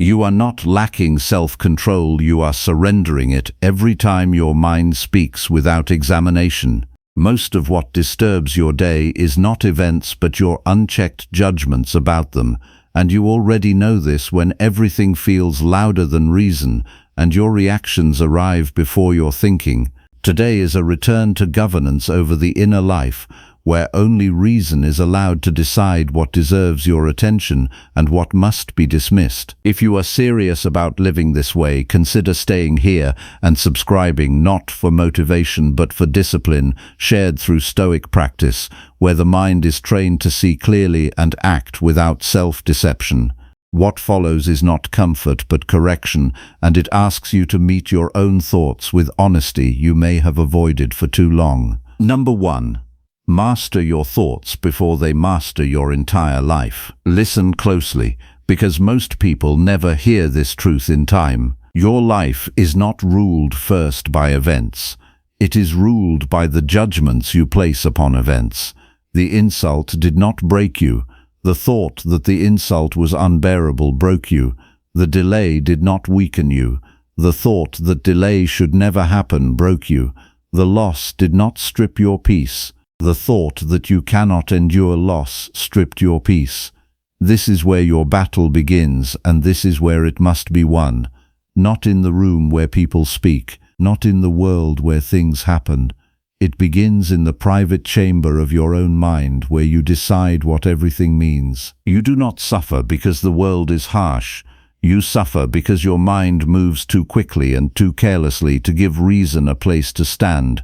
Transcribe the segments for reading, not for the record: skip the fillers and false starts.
You are not lacking self-control, you are surrendering it every time your mind speaks without examination. Most of what disturbs your day is not events but your unchecked judgments about them, and you already know this when everything feels louder than reason and your reactions arrive before your thinking. Today is a return to governance over the inner life, where only reason is allowed to decide what deserves your attention and what must be dismissed. If you are serious about living this way, consider staying here and subscribing, not for motivation but for discipline, shared through Stoic practice, where the mind is trained to see clearly and act without self-deception. What follows is not comfort but correction, and it asks you to meet your own thoughts with honesty you may have avoided for too long. Number 1. Master your thoughts before they master your entire life. Listen closely, because most people never hear this truth in time. Your life is not ruled first by events. It is ruled by the judgments you place upon events. The insult did not break you. The thought that the insult was unbearable broke you. The delay did not weaken you. The thought that delay should never happen broke you. The loss did not strip your peace. The thought that you cannot endure loss stripped your peace. This is where your battle begins, and this is where it must be won. Not in the room where people speak, not in the world where things happen. It begins in the private chamber of your own mind, where you decide what everything means. You do not suffer because the world is harsh. You suffer because your mind moves too quickly and too carelessly to give reason a place to stand.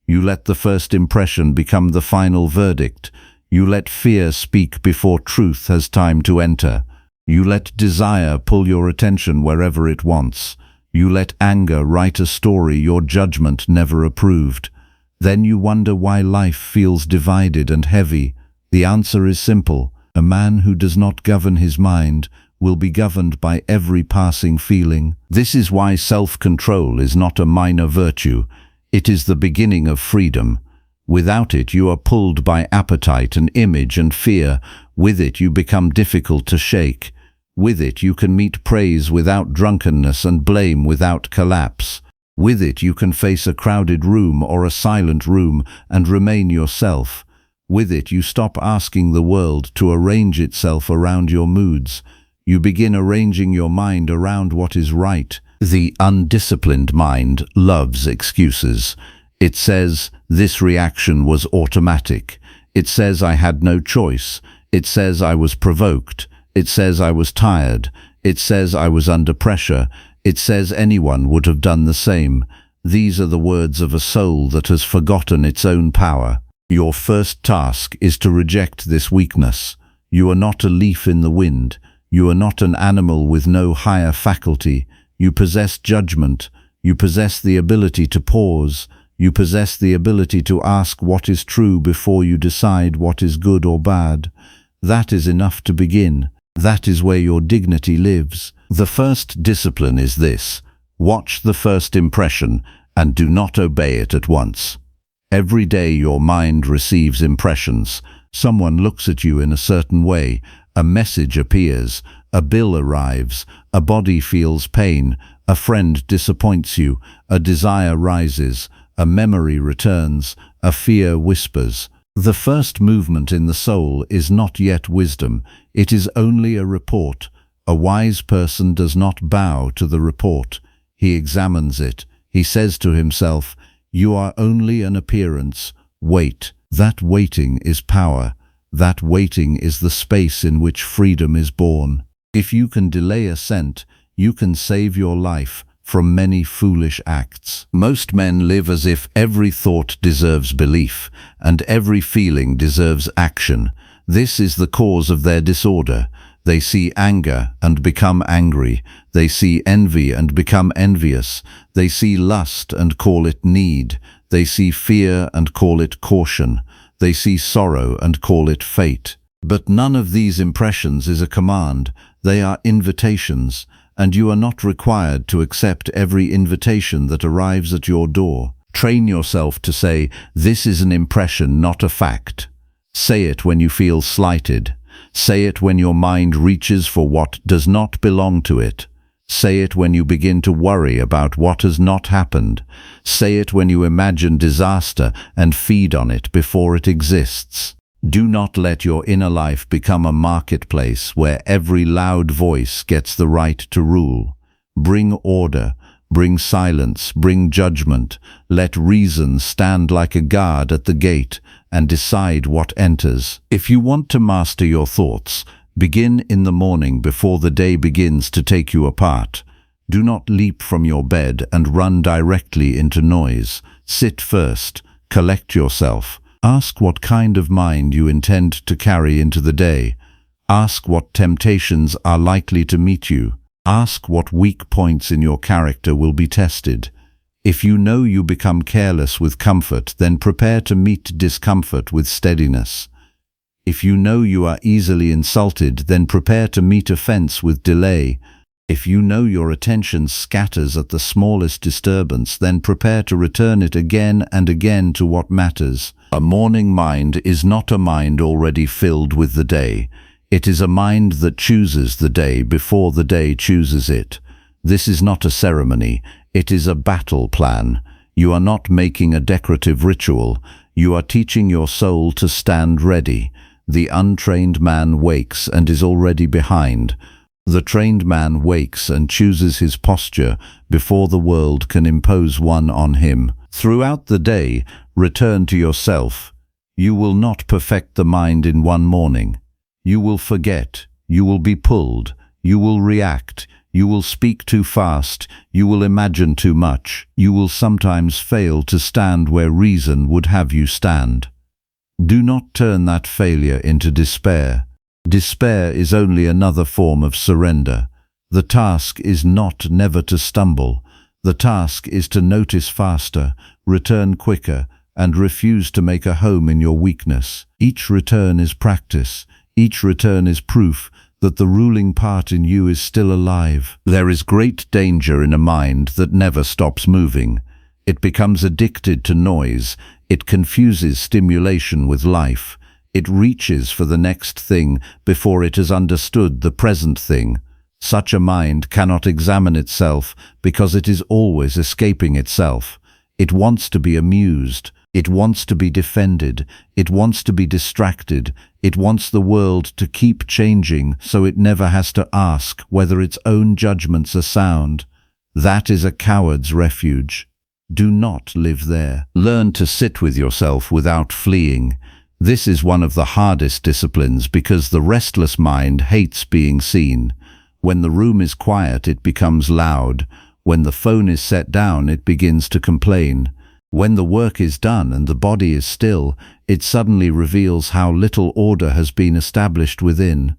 You let the first impression become the final verdict. You let fear speak before truth has time to enter. You let desire pull your attention wherever it wants. You let anger write a story your judgment never approved. Then you wonder why life feels divided and heavy. The answer is simple. A man who does not govern his mind will be governed by every passing feeling. This is why self-control is not a minor virtue. It is the beginning of freedom. Without it, you are pulled by appetite and image and fear. With it, you become difficult to shake. With it, you can meet praise without drunkenness and blame without collapse. With it, you can face a crowded room or a silent room and remain yourself. With it, you stop asking the world to arrange itself around your moods. You begin arranging your mind around what is right. The undisciplined mind loves excuses. It says, this reaction was automatic. It says I had no choice. It says I was provoked. It says I was tired. It says I was under pressure. It says anyone would have done the same. These are the words of a soul that has forgotten its own power. Your first task is to reject this weakness. You are not a leaf in the wind. You are not an animal with no higher faculty. You possess judgment. You possess the ability to pause. You possess the ability to ask what is true before you decide what is good or bad. That is enough to begin. That is where your dignity lives. The first discipline is this: watch the first impression and do not obey it at once. Every day your mind receives impressions. Someone looks at you in a certain way. A message appears. A bill arrives. A body feels pain. A friend disappoints you. A desire rises. A memory returns. A fear whispers. The first movement in the soul is not yet wisdom. It is only a report. A wise person does not bow to the report. He examines it. He says to himself, "You are only an appearance. Wait." That waiting is power. That waiting is the space in which freedom is born. If you can delay assent, you can save your life from many foolish acts. Most men live as if every thought deserves belief, and every feeling deserves action. This is the cause of their disorder. They see anger and become angry. They see envy and become envious. They see lust and call it need. They see fear and call it caution. They see sorrow and call it fate. But none of these impressions is a command. They are invitations, and you are not required to accept every invitation that arrives at your door. Train yourself to say, "This is an impression, not a fact." Say it when you feel slighted. Say it when your mind reaches for what does not belong to it. Say it when you begin to worry about what has not happened. Say it when you imagine disaster and feed on it before it exists. Do not let your inner life become a marketplace where every loud voice gets the right to rule. Bring order, bring silence, bring judgment. Let reason stand like a guard at the gate and decide what enters. If you want to master your thoughts, begin in the morning before the day begins to take you apart. Do not leap from your bed and run directly into noise. Sit first, collect yourself. Ask what kind of mind you intend to carry into the day. Ask what temptations are likely to meet you. Ask what weak points in your character will be tested. If you know you become careless with comfort, then prepare to meet discomfort with steadiness. If you know you are easily insulted, then prepare to meet offense with delay. If you know your attention scatters at the smallest disturbance, then prepare to return it again and again to what matters. A morning mind is not a mind already filled with the day. It is a mind that chooses the day before the day chooses it. This is not a ceremony, it is a battle plan. You are not making a decorative ritual, you are teaching your soul to stand ready. The untrained man wakes and is already behind. The trained man wakes and chooses his posture before the world can impose one on him. Throughout the day, return to yourself. You will not perfect the mind in one morning. You will forget, you will be pulled, you will react, you will speak too fast, you will imagine too much, you will sometimes fail to stand where reason would have you stand. Do not turn that failure into despair. Despair is only another form of surrender. The task is not never to stumble. The task is to notice faster, return quicker, and refuse to make a home in your weakness. Each return is practice. Each return is proof that the ruling part in you is still alive. There is great danger in a mind that never stops moving. It becomes addicted to noise. It confuses stimulation with life. It reaches for the next thing before it has understood the present thing. Such a mind cannot examine itself because it is always escaping itself. It wants to be amused. It wants to be defended. It wants to be distracted. It wants the world to keep changing so it never has to ask whether its own judgments are sound. That is a coward's refuge. Do not live there. Learn to sit with yourself without fleeing. This is one of the hardest disciplines because the restless mind hates being seen. When the room is quiet, it becomes loud. When the phone is set down, it begins to complain. When the work is done and the body is still, it suddenly reveals how little order has been established within.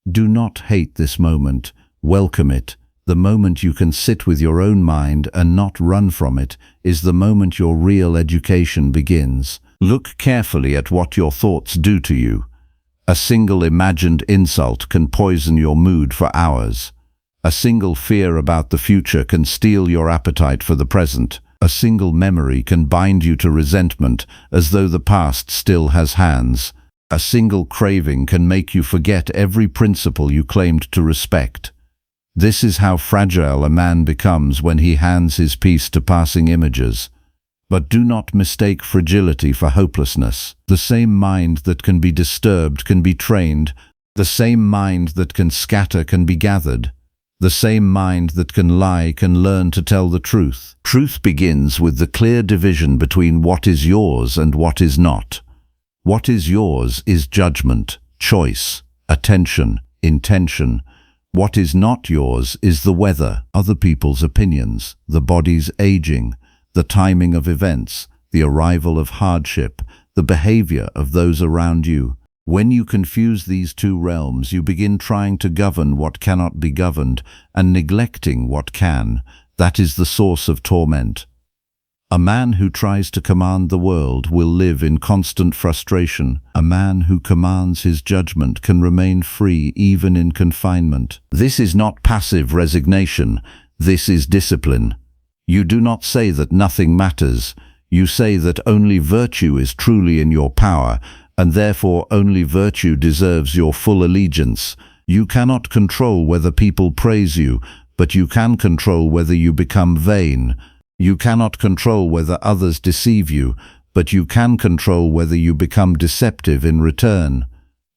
Do not hate this moment. Welcome it. The moment you can sit with your own mind and not run from it is the moment your real education begins. Look carefully at what your thoughts do to you. A single imagined insult can poison your mood for hours. A single fear about the future can steal your appetite for the present. A single memory can bind you to resentment as though the past still has hands. A single craving can make you forget every principle you claimed to respect. This is how fragile a man becomes when he hands his peace to passing images. But do not mistake fragility for hopelessness. The same mind that can be disturbed can be trained. The same mind that can scatter can be gathered. The same mind that can lie can learn to tell the truth. Truth begins with the clear division between what is yours and what is not. What is yours is judgment, choice, attention, intention. What is not yours is the weather, other people's opinions, the body's aging, the timing of events, the arrival of hardship, the behavior of those around you. When you confuse these two realms, you begin trying to govern what cannot be governed and neglecting what can. That is the source of torment. A man who tries to command the world will live in constant frustration. A man who commands his judgment can remain free even in confinement. This is not passive resignation. This is discipline. You do not say that nothing matters. You say that only virtue is truly in your power, and therefore only virtue deserves your full allegiance. You cannot control whether people praise you, but you can control whether you become vain. You cannot control whether others deceive you, but you can control whether you become deceptive in return.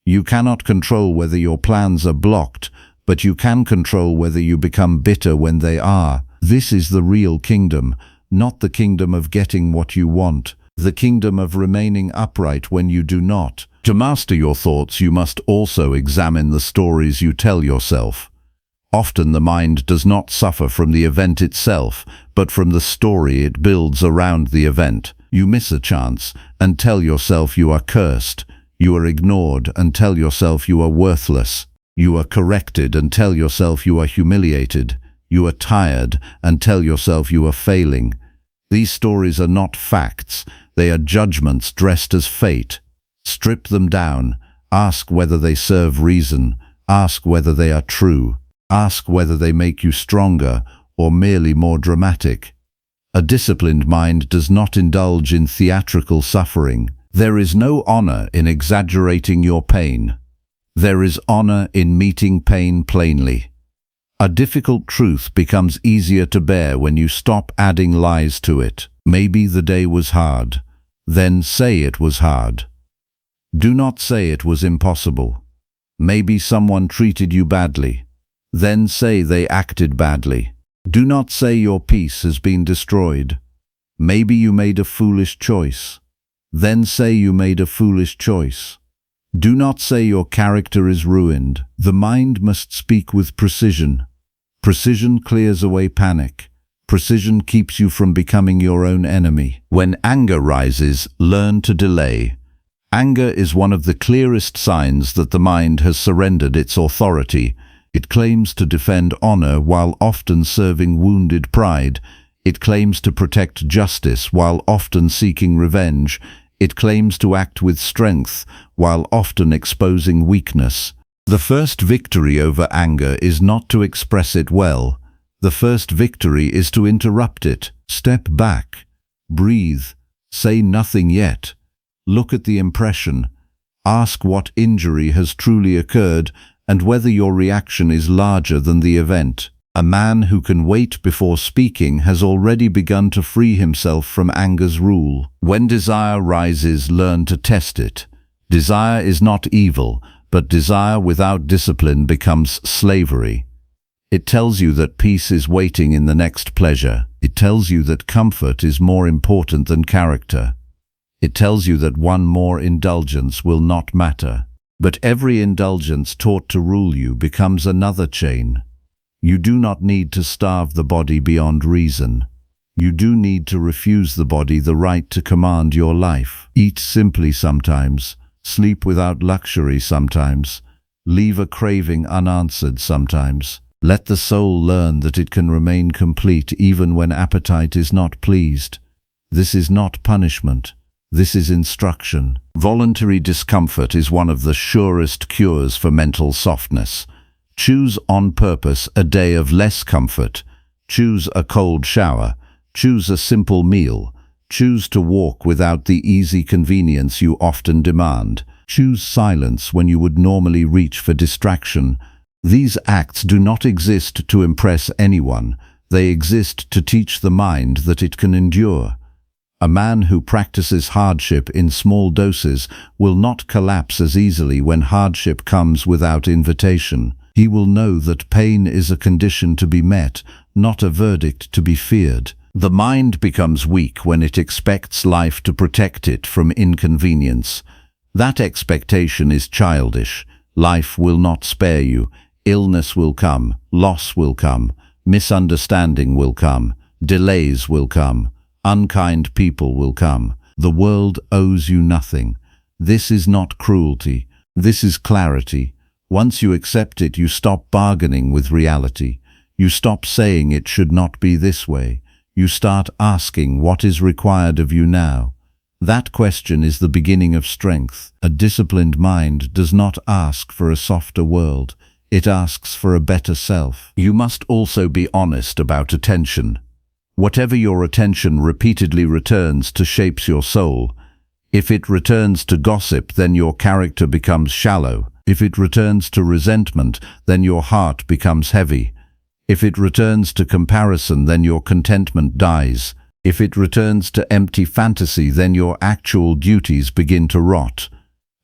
You cannot control whether your plans are blocked, but you can control whether you become bitter when they are. This is the real kingdom, not the kingdom of getting what you want, the kingdom of remaining upright when you do not. To master your thoughts, you must also examine the stories you tell yourself. Often the mind does not suffer from the event itself, but from the story it builds around the event. You miss a chance and tell yourself you are cursed. You are ignored and tell yourself you are worthless. You are corrected and tell yourself you are humiliated. You are tired and tell yourself you are failing. These stories are not facts. They are judgments dressed as fate. Strip them down. Ask whether they serve reason. Ask whether they are true. Ask whether they make you stronger or merely more dramatic. A disciplined mind does not indulge in theatrical suffering. There is no honor in exaggerating your pain. There is honor in meeting pain plainly. A difficult truth becomes easier to bear when you stop adding lies to it. Maybe the day was hard. Then say it was hard. Do not say it was impossible. Maybe someone treated you badly. Then say they acted badly. Do not say your peace has been destroyed. Maybe you made a foolish choice. Then say you made a foolish choice. Do not say your character is ruined. The mind must speak with precision. Precision clears away panic. Precision keeps you from becoming your own enemy. When anger rises, learn to delay. Anger is one of the clearest signs that the mind has surrendered its authority. It claims to defend honor while often serving wounded pride. It claims to protect justice while often seeking revenge. It claims to act with strength while often exposing weakness. The first victory over anger is not to express it well. The first victory is to interrupt it. Step back. Breathe. Say nothing yet. Look at the impression. Ask what injury has truly occurred and whether your reaction is larger than the event. A man who can wait before speaking has already begun to free himself from anger's rule. When desire rises, learn to test it. Desire is not evil, but desire without discipline becomes slavery. It tells you that peace is waiting in the next pleasure. It tells you that comfort is more important than character. It tells you that one more indulgence will not matter. But every indulgence taught to rule you becomes another chain. You do not need to starve the body beyond reason. You do need to refuse the body the right to command your life. Eat simply sometimes, sleep without luxury sometimes, leave a craving unanswered sometimes. Let the soul learn that it can remain complete even when appetite is not pleased. This is not punishment. This is instruction. Voluntary discomfort is one of the surest cures for mental softness. Choose on purpose a day of less comfort. Choose a cold shower. Choose a simple meal. Choose to walk without the easy convenience you often demand. Choose silence when you would normally reach for distraction. These acts do not exist to impress anyone. They exist to teach the mind that it can endure. A man who practices hardship in small doses will not collapse as easily when hardship comes without invitation. He will know that pain is a condition to be met, not a verdict to be feared. The mind becomes weak when it expects life to protect it from inconvenience. That expectation is childish. Life will not spare you. Illness will come. Loss will come. Misunderstanding will come. Delays will come. Unkind people will come. The world owes you nothing. This is not cruelty. This is clarity. Once you accept it, you stop bargaining with reality. You stop saying it should not be this way. You start asking what is required of you now. That question is the beginning of strength. A disciplined mind does not ask for a softer world. It asks for a better self. You must also be honest about attention. Whatever your attention repeatedly returns to shapes your soul. If it returns to gossip, then your character becomes shallow. If it returns to resentment, then your heart becomes heavy. If it returns to comparison, then your contentment dies. If it returns to empty fantasy, then your actual duties begin to rot.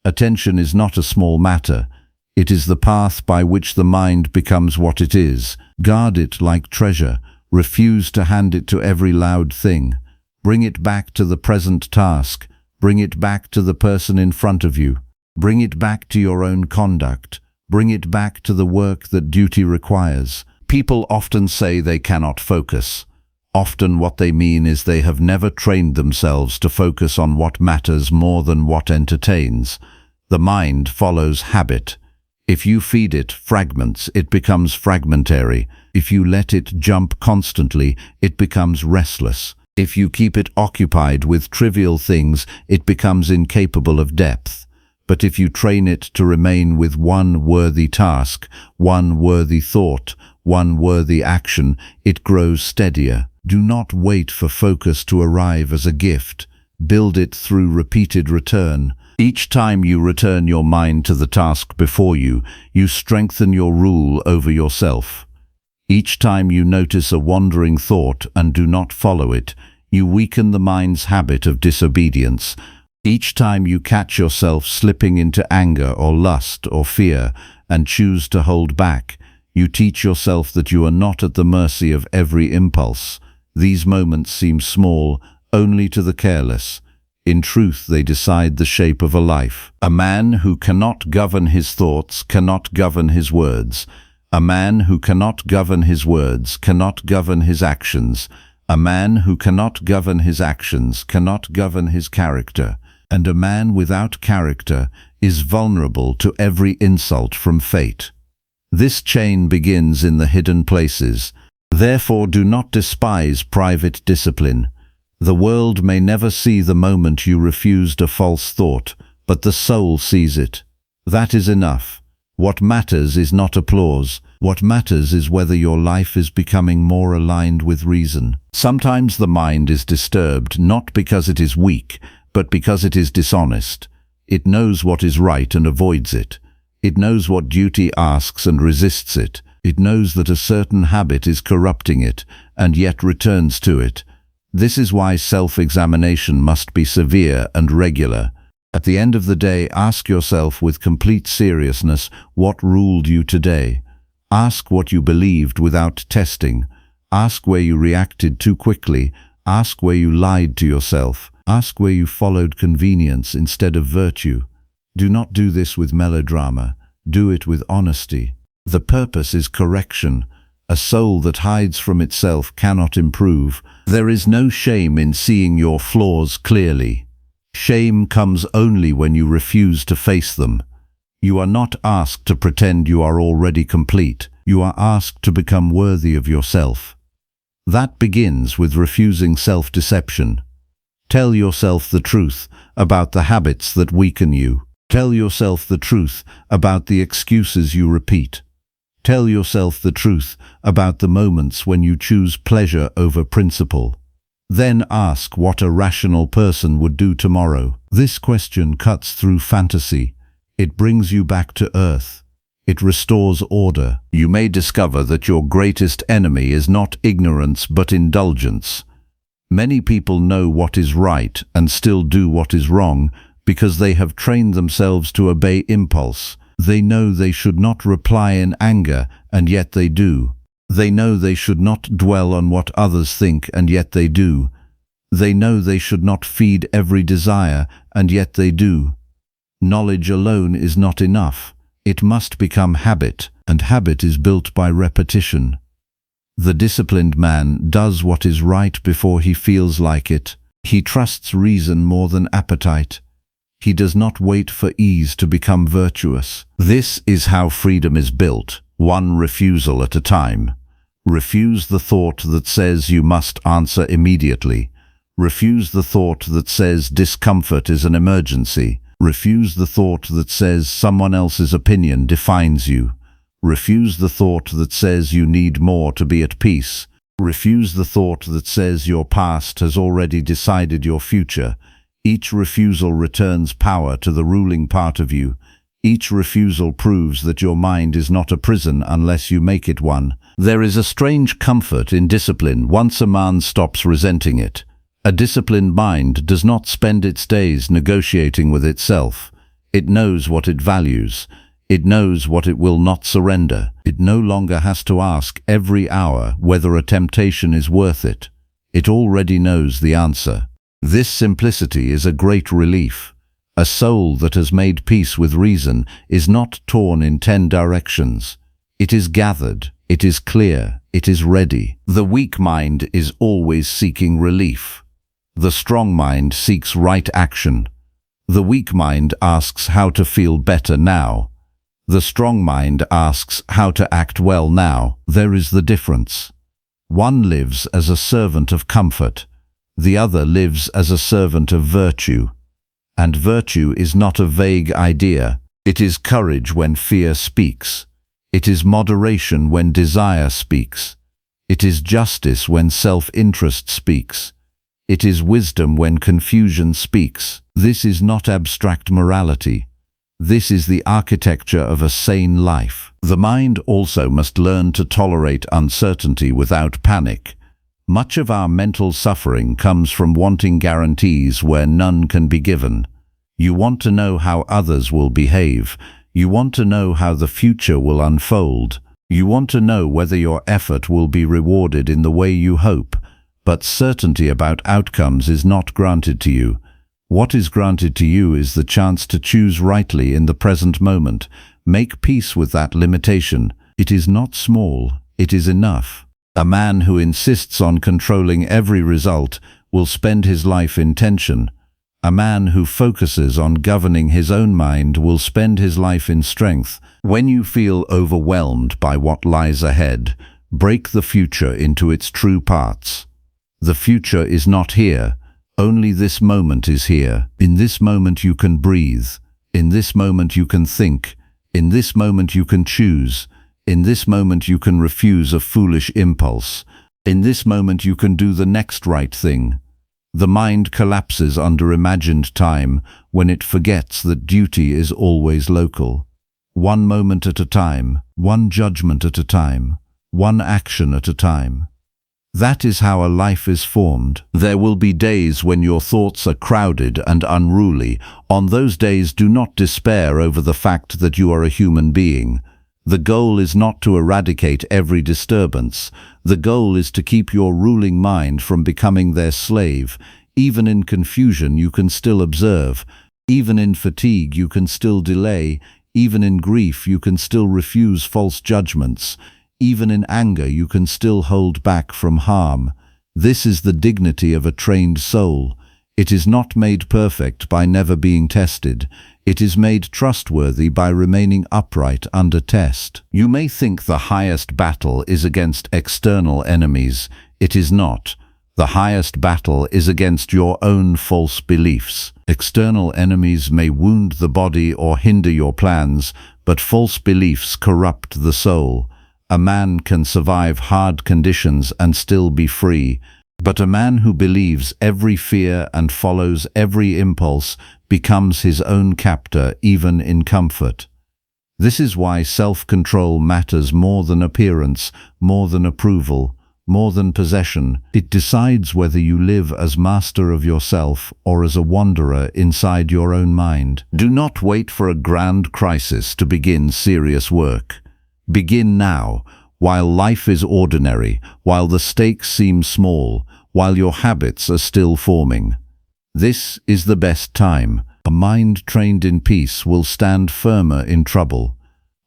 Attention is not a small matter. It is the path by which the mind becomes what it is. Guard it like treasure. Refuse to hand it to every loud thing. Bring it back to the present task. Bring it back to the person in front of you. Bring it back to your own conduct. Bring it back to the work that duty requires. People often say they cannot focus. Often what they mean is they have never trained themselves to focus on what matters more than what entertains. The mind follows habit. If you feed it fragments, it becomes fragmentary. If you let it jump constantly, it becomes restless. If you keep it occupied with trivial things, it becomes incapable of depth. But if you train it to remain with one worthy task, one worthy thought, one worthy action, it grows steadier. Do not wait for focus to arrive as a gift. Build it through repeated return. Each time you return your mind to the task before you, you strengthen your rule over yourself. Each time you notice a wandering thought and do not follow it, you weaken the mind's habit of disobedience. Each time you catch yourself slipping into anger or lust or fear and choose to hold back, you teach yourself that you are not at the mercy of every impulse. These moments seem small only to the careless. In truth, they decide the shape of a life. A man who cannot govern his thoughts cannot govern his words. A man who cannot govern his words cannot govern his actions. A man who cannot govern his actions cannot govern his character. And a man without character is vulnerable to every insult from fate. This chain begins in the hidden places. Therefore, do not despise private discipline. The world may never see the moment you refused a false thought, but the soul sees it. That is enough. What matters is not applause. What matters is whether your life is becoming more aligned with reason. Sometimes the mind is disturbed not because it is weak, but because it is dishonest. It knows what is right and avoids it. It knows what duty asks and resists it. It knows that a certain habit is corrupting it, and yet returns to it. This is why self-examination must be severe and regular. At the end of the day, ask yourself with complete seriousness, what ruled you today? Ask what you believed without testing. Ask where you reacted too quickly. Ask where you lied to yourself. Ask where you followed convenience instead of virtue. Do not do this with melodrama. Do it with honesty. The purpose is correction. A soul that hides from itself cannot improve. There is no shame in seeing your flaws clearly. Shame comes only when you refuse to face them. You are not asked to pretend you are already complete. You are asked to become worthy of yourself. That begins with refusing self-deception. Tell yourself the truth about the habits that weaken you. Tell yourself the truth about the excuses you repeat. Tell yourself the truth about the moments when you choose pleasure over principle. Then ask what a rational person would do tomorrow. This question cuts through fantasy. It brings you back to earth. It restores order. You may discover that your greatest enemy is not ignorance but indulgence. Many people know what is right and still do what is wrong because they have trained themselves to obey impulse. They know they should not reply in anger, and yet they do. They know they should not dwell on what others think, and yet they do. They know they should not feed every desire, and yet they do. Knowledge alone is not enough. It must become habit, and habit is built by repetition. The disciplined man does what is right before he feels like it. He trusts reason more than appetite. He does not wait for ease to become virtuous. This is how freedom is built, one refusal at a time. Refuse the thought that says you must answer immediately. Refuse the thought that says discomfort is an emergency. Refuse the thought that says someone else's opinion defines you. Refuse the thought that says you need more to be at peace. Refuse the thought that says your past has already decided your future. Each refusal returns power to the ruling part of you. Each refusal proves that your mind is not a prison unless you make it one. There is a strange comfort in discipline once a man stops resenting it. A disciplined mind does not spend its days negotiating with itself. It knows what it values. It knows what it will not surrender. It no longer has to ask every hour whether a temptation is worth it. It already knows the answer. This simplicity is a great relief. A soul that has made peace with reason is not torn in 10 directions. It is gathered, it is clear, it is ready. The weak mind is always seeking relief. The strong mind seeks right action. The weak mind asks how to feel better now. The strong mind asks how to act well now. There is the difference. One lives as a servant of comfort. The other lives as a servant of virtue. And virtue is not a vague idea. It is courage when fear speaks. It is moderation when desire speaks. It is justice when self-interest speaks. It is wisdom when confusion speaks. This is not abstract morality. This is the architecture of a sane life. The mind also must learn to tolerate uncertainty without panic. Much of our mental suffering comes from wanting guarantees where none can be given. You want to know how others will behave. You want to know how the future will unfold. You want to know whether your effort will be rewarded in the way you hope. But certainty about outcomes is not granted to you. What is granted to you is the chance to choose rightly in the present moment. Make peace with that limitation. It is not small, it is enough. A man who insists on controlling every result will spend his life in tension. A man who focuses on governing his own mind will spend his life in strength. When you feel overwhelmed by what lies ahead, break the future into its true parts. The future is not here. Only this moment is here. In this moment you can breathe. In this moment you can think. In this moment you can choose. In this moment you can refuse a foolish impulse. In this moment you can do the next right thing. The mind collapses under imagined time when it forgets that duty is always local. One moment at a time, one judgment at a time, one action at a time. That is how a life is formed. There will be days when your thoughts are crowded and unruly. On those days, do not despair over the fact that you are a human being. The goal is not to eradicate every disturbance. The goal is to keep your ruling mind from becoming their slave. Even in confusion, you can still observe. Even in fatigue, you can still delay. Even in grief, you can still refuse false judgments. Even in anger, you can still hold back from harm. This is the dignity of a trained soul. It is not made perfect by never being tested. It is made trustworthy by remaining upright under test. You may think the highest battle is against external enemies. It is not. The highest battle is against your own false beliefs. External enemies may wound the body or hinder your plans, but false beliefs corrupt the soul. A man can survive hard conditions and still be free, but a man who believes every fear and follows every impulse becomes his own captor even in comfort. This is why self-control matters more than appearance, more than approval, more than possession. It decides whether you live as master of yourself or as a wanderer inside your own mind. Do not wait for a grand crisis to begin serious work. Begin now, while life is ordinary, while the stakes seem small, while your habits are still forming. This is the best time. A mind trained in peace will stand firmer in trouble.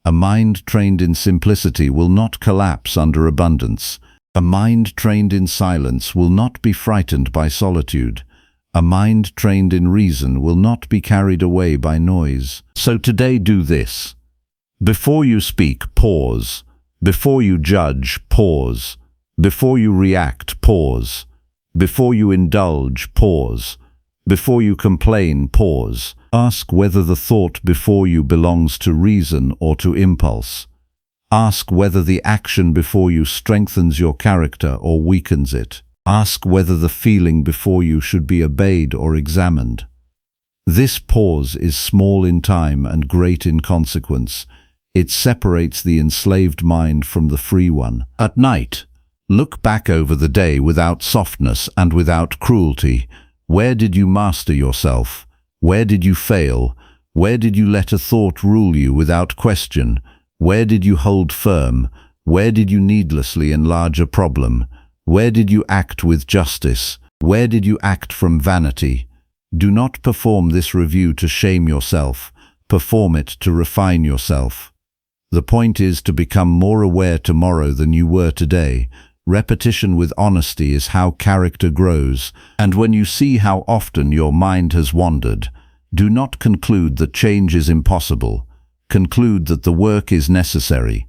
A mind trained in simplicity will not collapse under abundance. A mind trained in silence will not be frightened by solitude. A mind trained in reason will not be carried away by noise. So today do this. Before you speak, pause. Before you judge, pause. Before you react, pause. Before you indulge, pause. Before you complain, pause. Ask whether the thought before you belongs to reason or to impulse. Ask whether the action before you strengthens your character or weakens it. Ask whether the feeling before you should be obeyed or examined. This pause is small in time and great in consequence. It separates the enslaved mind from the free one. At night, look back over the day without softness and without cruelty. Where did you master yourself? Where did you fail? Where did you let a thought rule you without question? Where did you hold firm? Where did you needlessly enlarge a problem? Where did you act with justice? Where did you act from vanity? Do not perform this review to shame yourself. Perform it to refine yourself. The point is to become more aware tomorrow than you were today. Repetition with honesty is how character grows, and when you see how often your mind has wandered, do not conclude that change is impossible. Conclude that the work is necessary.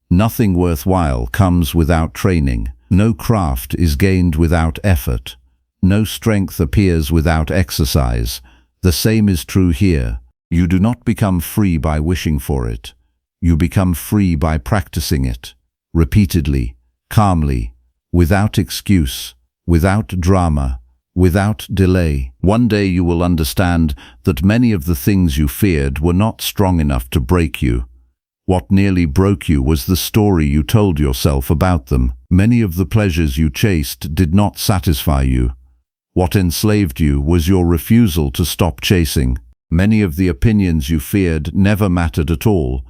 Nothing worthwhile comes without training. No craft is gained without effort. No strength appears without exercise. The same is true here. You do not become free by wishing for it. You become free by practicing it, repeatedly, calmly, without excuse, without drama, without delay. One day you will understand that many of the things you feared were not strong enough to break you. What nearly broke you was the story you told yourself about them. Many of the pleasures you chased did not satisfy you. What enslaved you was your refusal to stop chasing. Many of the opinions you feared never mattered at all.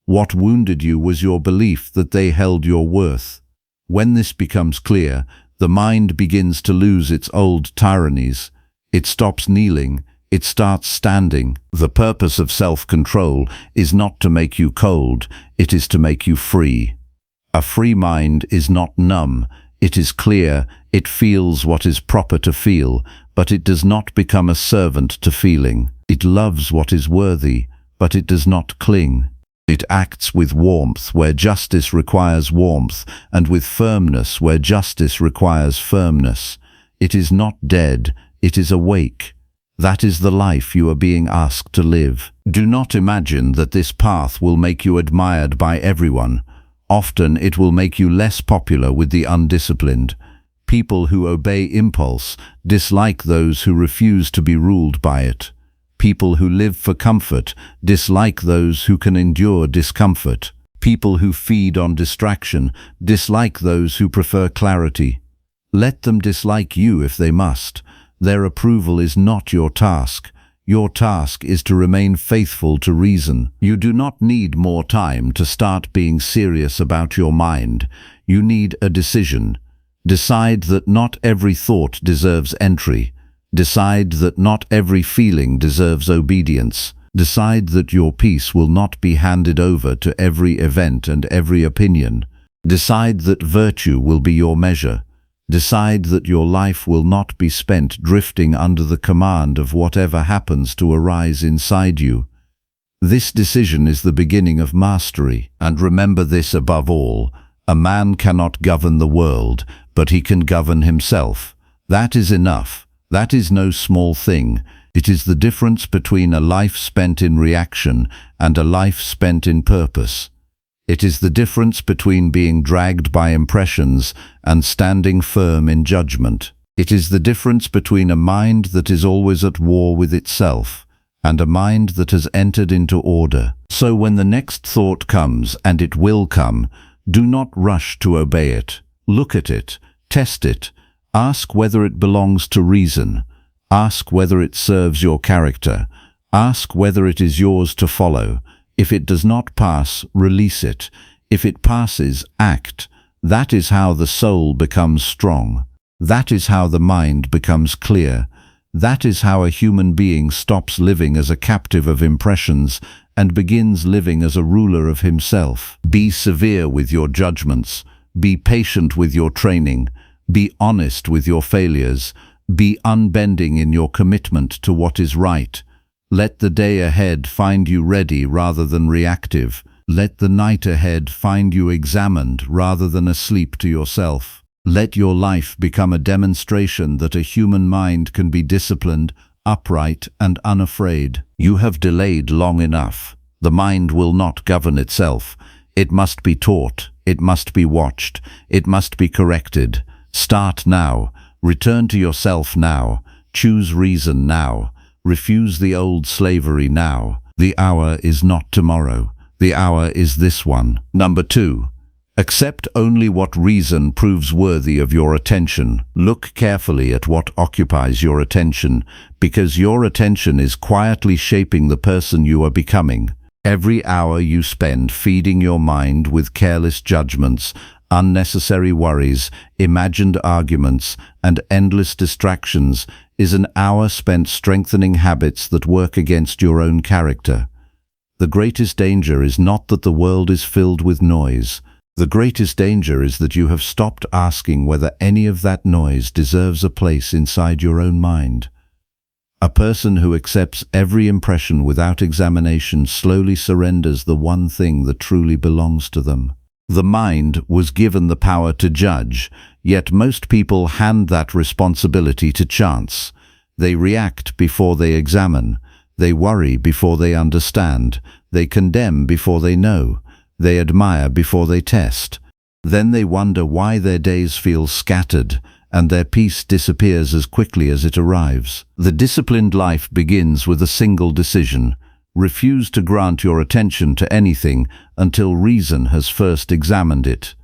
What wounded you was your belief that they held your worth. When this becomes clear, the mind begins to lose its old tyrannies. It stops kneeling. It starts standing. The purpose of self-control is not to make you cold. It is to make you free. A free mind is not numb. It is clear. It feels what is proper to feel, but it does not become a servant to feeling. It loves what is worthy, but it does not cling. It acts with warmth where justice requires warmth, and with firmness where justice requires firmness. It is not dead, it is awake. That is the life you are being asked to live. Do not imagine that this path will make you admired by everyone. Often it will make you less popular with the undisciplined. People who obey impulse dislike those who refuse to be ruled by it. People who live for comfort dislike those who can endure discomfort. People who feed on distraction dislike those who prefer clarity. Let them dislike you if they must. Their approval is not your task. Your task is to remain faithful to reason. You do not need more time to start being serious about your mind. You need a decision. Decide that not every thought deserves entry. Decide that not every feeling deserves obedience. Decide that your peace will not be handed over to every event and every opinion. Decide that virtue will be your measure. Decide that your life will not be spent drifting under the command of whatever happens to arise inside you. This decision is the beginning of mastery. And remember this above all: a man cannot govern the world, but he can govern himself. That is enough. That is no small thing. It is the difference between a life spent in reaction and a life spent in purpose. It is the difference between being dragged by impressions and standing firm in judgment. It is the difference between a mind that is always at war with itself and a mind that has entered into order. So when the next thought comes, and it will come, do not rush to obey it. Look at it, test it. Ask whether it belongs to reason. Ask whether it serves your character. Ask whether it is yours to follow. If it does not pass, release it. If it passes, act. That is how the soul becomes strong. That is how the mind becomes clear. That is how a human being stops living as a captive of impressions and begins living as a ruler of himself. Be severe with your judgments. Be patient with your training. Be honest with your failures. Be unbending in your commitment to what is right. Let the day ahead find you ready rather than reactive. Let the night ahead find you examined rather than asleep to yourself. Let your life become a demonstration that a human mind can be disciplined, upright, and unafraid. You have delayed long enough. The mind will not govern itself. It must be taught. It must be watched. It must be corrected. Start now. Return to yourself now. Choose reason now. Refuse the old slavery now. The hour is not tomorrow. The hour is this one. Number 2. Accept only what reason proves worthy of your attention. Look carefully at what occupies your attention, because your attention is quietly shaping the person you are becoming. Every hour you spend feeding your mind with careless judgments, unnecessary worries, imagined arguments, and endless distractions is an hour spent strengthening habits that work against your own character. The greatest danger is not that the world is filled with noise. The greatest danger is that you have stopped asking whether any of that noise deserves a place inside your own mind. A person who accepts every impression without examination slowly surrenders the one thing that truly belongs to them. The mind was given the power to judge, yet most people hand that responsibility to chance. They react before they examine. They worry before they understand. They condemn before they know. They admire before they test. Then they wonder why their days feel scattered and their peace disappears as quickly as it arrives. The disciplined life begins with a single decision. Refuse to grant your attention to anything until reason has first examined it.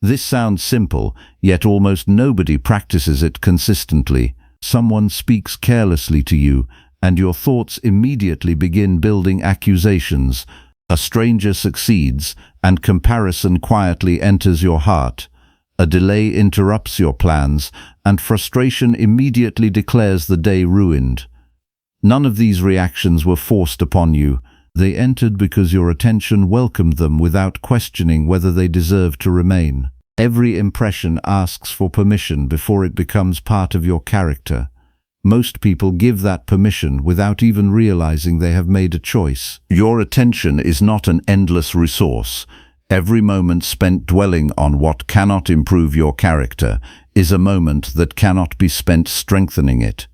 This sounds simple, yet almost nobody practices it consistently. Someone speaks carelessly to you, and your thoughts immediately begin building accusations. A stranger succeeds, and comparison quietly enters your heart. A delay interrupts your plans, and frustration immediately declares the day ruined. None of these reactions were forced upon you. They entered because your attention welcomed them without questioning whether they deserve to remain. Every impression asks for permission before it becomes part of your character. Most people give that permission without even realizing they have made a choice. Your attention is not an endless resource. Every moment spent dwelling on what cannot improve your character is a moment that cannot be spent strengthening it.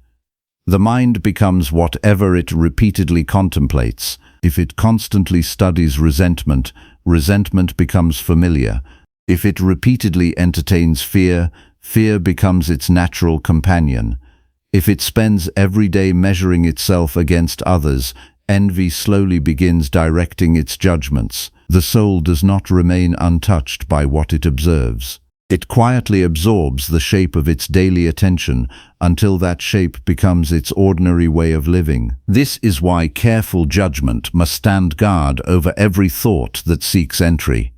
The mind becomes whatever it repeatedly contemplates. If it constantly studies resentment, resentment becomes familiar. If it repeatedly entertains fear, fear becomes its natural companion. If it spends every day measuring itself against others, envy slowly begins directing its judgments. The soul does not remain untouched by what it observes. It quietly absorbs the shape of its daily attention until that shape becomes its ordinary way of living. This is why careful judgment must stand guard over every thought that seeks entry.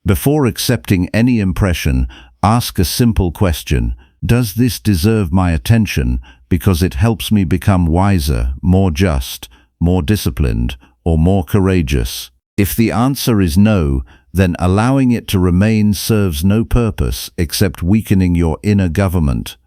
Before accepting any impression, ask a simple question. Does this deserve my attention because it helps me become wiser, more just, more disciplined, or more courageous? If the answer is no, then allowing it to remain serves no purpose except weakening your inner government.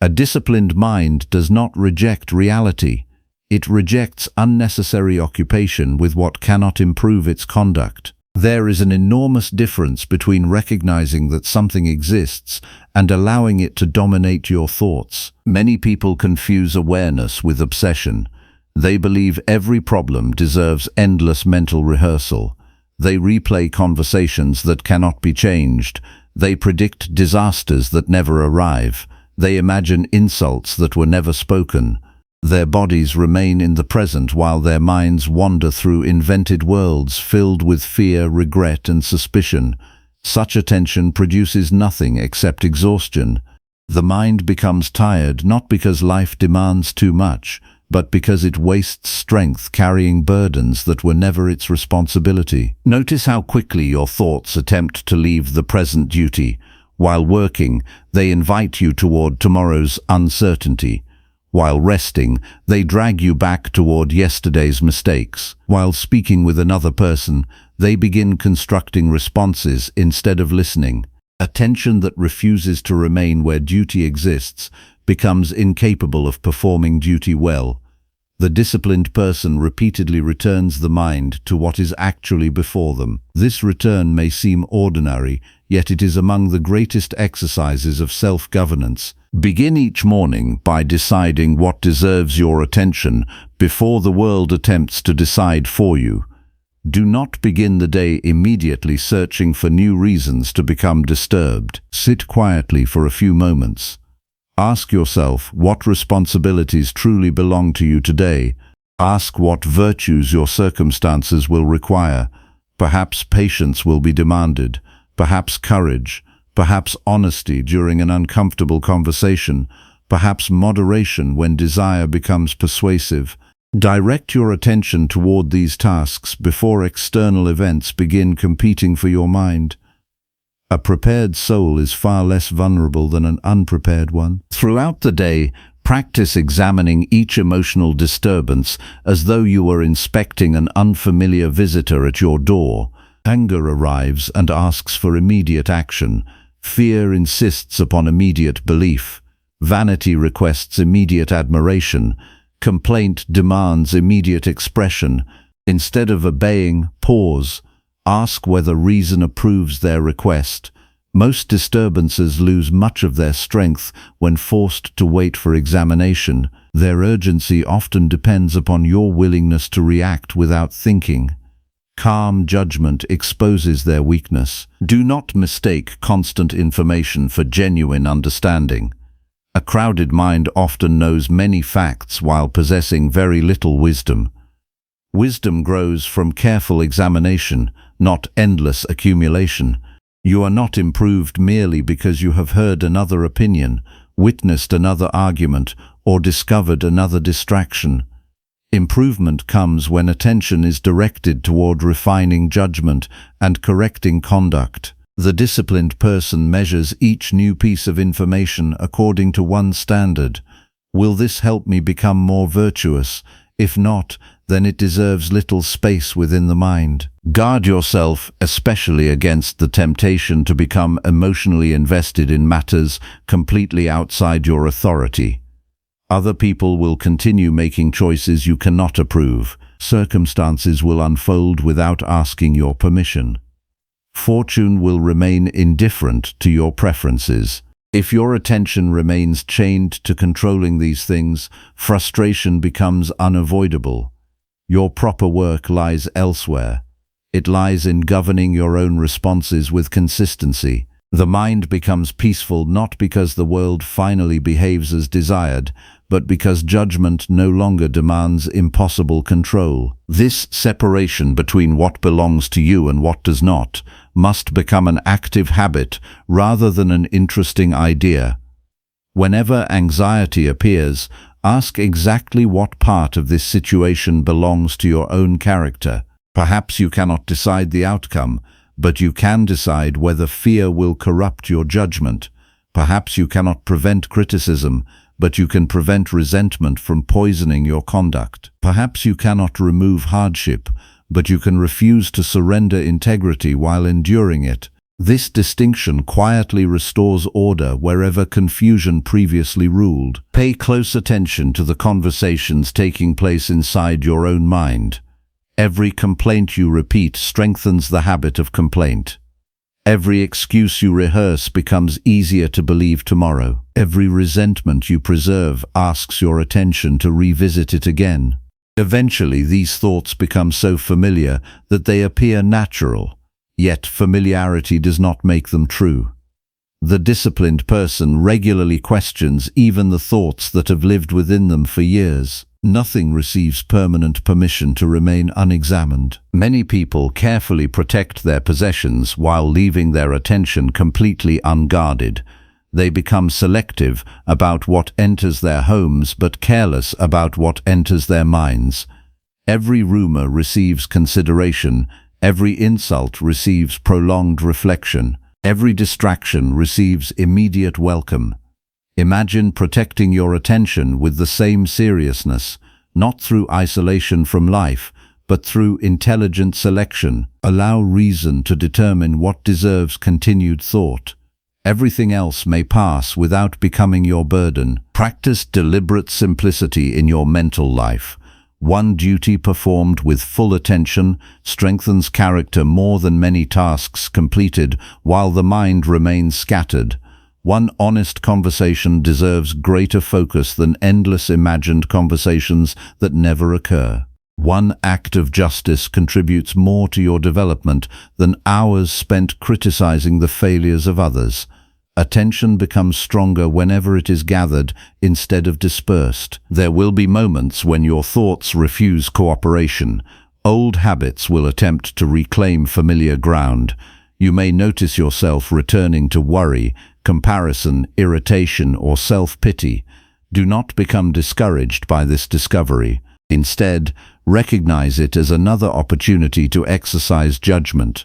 A disciplined mind does not reject reality. It rejects unnecessary occupation with what cannot improve its conduct. There is an enormous difference between recognizing that something exists and allowing it to dominate your thoughts. Many people confuse awareness with obsession. They believe every problem deserves endless mental rehearsal. They replay conversations that cannot be changed. They predict disasters that never arrive. They imagine insults that were never spoken. Their bodies remain in the present while their minds wander through invented worlds filled with fear, regret, and suspicion. Such attention produces nothing except exhaustion. The mind becomes tired not because life demands too much, but because it wastes strength carrying burdens that were never its responsibility. Notice how quickly your thoughts attempt to leave the present duty. While working, they invite you toward tomorrow's uncertainty. While resting, they drag you back toward yesterday's mistakes. While speaking with another person, they begin constructing responses instead of listening. Attention that refuses to remain where duty exists becomes incapable of performing duty well. The disciplined person repeatedly returns the mind to what is actually before them. This return may seem ordinary, yet it is among the greatest exercises of self-governance. Begin each morning by deciding what deserves your attention before the world attempts to decide for you. Do not begin the day immediately searching for new reasons to become disturbed. Sit quietly for a few moments. Ask yourself what responsibilities truly belong to you today. Ask what virtues your circumstances will require. Perhaps patience will be demanded, perhaps courage, perhaps honesty during an uncomfortable conversation, perhaps moderation when desire becomes persuasive. Direct your attention toward these tasks before external events begin competing for your mind. A prepared soul is far less vulnerable than an unprepared one. Throughout the day, practice examining each emotional disturbance as though you were inspecting an unfamiliar visitor at your door. Anger arrives and asks for immediate action. Fear insists upon immediate belief. Vanity requests immediate admiration. Complaint demands immediate expression. Instead of obeying, pause. Ask whether reason approves their request. Most disturbances lose much of their strength when forced to wait for examination. Their urgency often depends upon your willingness to react without thinking. Calm judgment exposes their weakness. Do not mistake constant information for genuine understanding. A crowded mind often knows many facts while possessing very little wisdom. Wisdom grows from careful examination, not endless accumulation. You are not improved merely because you have heard another opinion, witnessed another argument, or discovered another distraction. Improvement comes when attention is directed toward refining judgment and correcting conduct. The disciplined person measures each new piece of information according to one standard. Will this help me become more virtuous? If not, then it deserves little space within the mind. Guard yourself, especially against the temptation to become emotionally invested in matters completely outside your authority. Other people will continue making choices you cannot approve. Circumstances will unfold without asking your permission. Fortune will remain indifferent to your preferences. If your attention remains chained to controlling these things, frustration becomes unavoidable. Your proper work lies elsewhere. It lies in governing your own responses with consistency. The mind becomes peaceful not because the world finally behaves as desired, but because judgment no longer demands impossible control. This separation between what belongs to you and what does not must become an active habit rather than an interesting idea. Whenever anxiety appears, ask exactly what part of this situation belongs to your own character. Perhaps you cannot decide the outcome, but you can decide whether fear will corrupt your judgment. Perhaps you cannot prevent criticism, but you can prevent resentment from poisoning your conduct. Perhaps you cannot remove hardship, but you can refuse to surrender integrity while enduring it. This distinction quietly restores order wherever confusion previously ruled. Pay close attention to the conversations taking place inside your own mind. Every complaint you repeat strengthens the habit of complaint. Every excuse you rehearse becomes easier to believe tomorrow. Every resentment you preserve asks your attention to revisit it again. Eventually, these thoughts become so familiar that they appear natural, yet familiarity does not make them true. The disciplined person regularly questions even the thoughts that have lived within them for years. Nothing receives permanent permission to remain unexamined. Many people carefully protect their possessions while leaving their attention completely unguarded. They become selective about what enters their homes but careless about what enters their minds. Every rumor receives consideration. Every insult receives prolonged reflection. Every distraction receives immediate welcome. Imagine protecting your attention with the same seriousness, not through isolation from life, but through intelligent selection. Allow reason to determine what deserves continued thought. Everything else may pass without becoming your burden. Practice deliberate simplicity in your mental life. One duty performed with full attention strengthens character more than many tasks completed while the mind remains scattered. One honest conversation deserves greater focus than endless imagined conversations that never occur. One act of justice contributes more to your development than hours spent criticizing the failures of others. Attention becomes stronger whenever it is gathered instead of dispersed. There will be moments when your thoughts refuse cooperation. Old habits will attempt to reclaim familiar ground. You may notice yourself returning to worry, comparison, irritation, or self-pity. Do not become discouraged by this discovery. Instead, recognize it as another opportunity to exercise judgment.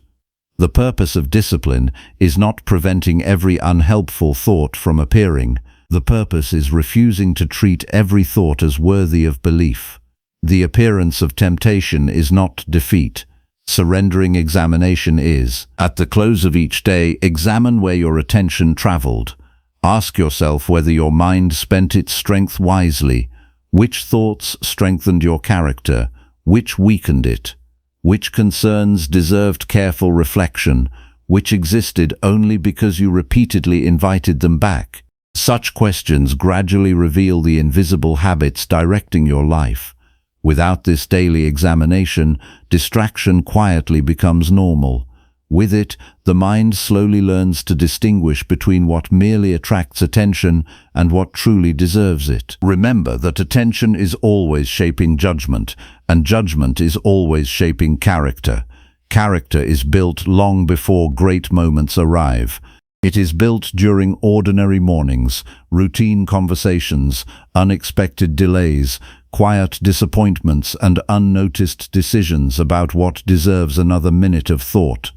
The purpose of discipline is not preventing every unhelpful thought from appearing. The purpose is refusing to treat every thought as worthy of belief. The appearance of temptation is not defeat. Surrendering examination is. At the close of each day, examine where your attention traveled. Ask yourself whether your mind spent its strength wisely. Which thoughts strengthened your character? Which weakened it? Which concerns deserved careful reflection? Which existed only because you repeatedly invited them back? Such questions gradually reveal the invisible habits directing your life. Without this daily examination, distraction quietly becomes normal. With it, the mind slowly learns to distinguish between what merely attracts attention and what truly deserves it. Remember that attention is always shaping judgment, and judgment is always shaping character. Character is built long before great moments arrive. It is built during ordinary mornings, routine conversations, unexpected delays, quiet disappointments, and unnoticed decisions about what deserves another minute of thought.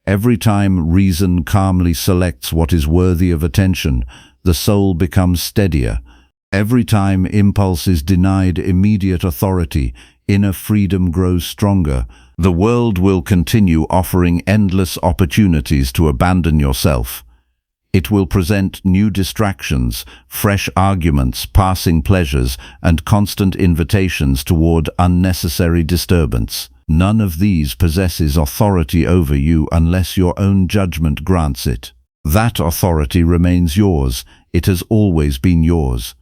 Every time reason calmly selects what is worthy of attention, the soul becomes steadier. Every time impulse is denied immediate authority, inner freedom grows stronger. The world will continue offering endless opportunities to abandon yourself. It will present new distractions, fresh arguments, passing pleasures, and constant invitations toward unnecessary disturbance. None of these possesses authority over you unless your own judgment grants it. That authority remains yours. It has always been yours.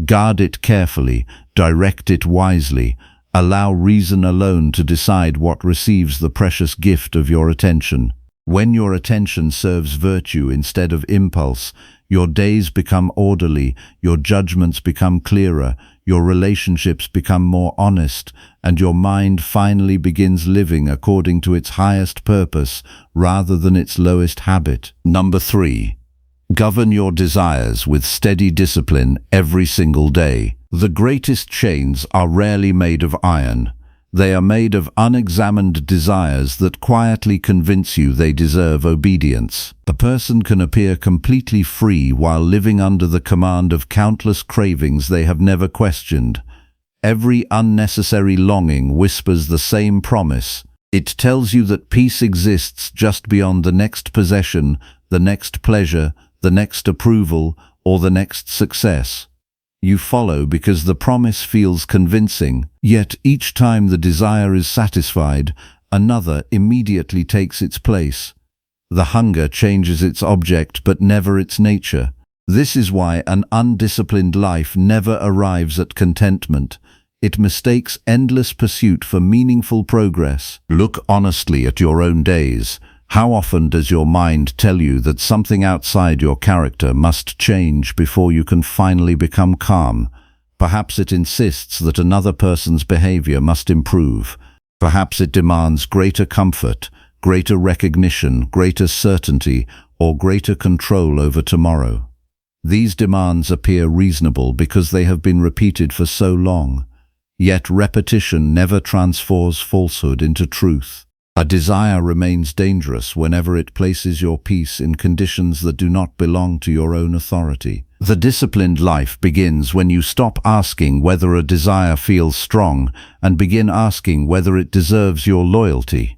Guard it carefully, direct it wisely. Allow reason alone to decide what receives the precious gift of your attention. When your attention serves virtue instead of impulse, your days become orderly, your judgments become clearer, your relationships become more honest, and your mind finally begins living according to its highest purpose rather than its lowest habit. Number 3. Govern your desires with steady discipline every single day. The greatest chains are rarely made of iron. They are made of unexamined desires that quietly convince you they deserve obedience. A person can appear completely free while living under the command of countless cravings they have never questioned. Every unnecessary longing whispers the same promise. It tells you that peace exists just beyond the next possession, the next pleasure, the next approval, or the next success. You follow because the promise feels convincing, yet each time the desire is satisfied, another immediately takes its place. The hunger changes its object but never its nature. This is why an undisciplined life never arrives at contentment. It mistakes endless pursuit for meaningful progress. Look honestly at your own days. How often does your mind tell you that something outside your character must change before you can finally become calm? Perhaps it insists that another person's behavior must improve. Perhaps it demands greater comfort, greater recognition, greater certainty, or greater control over tomorrow. These demands appear reasonable because they have been repeated for so long. Yet repetition never transforms falsehood into truth. A desire remains dangerous whenever it places your peace in conditions that do not belong to your own authority. The disciplined life begins when you stop asking whether a desire feels strong and begin asking whether it deserves your loyalty.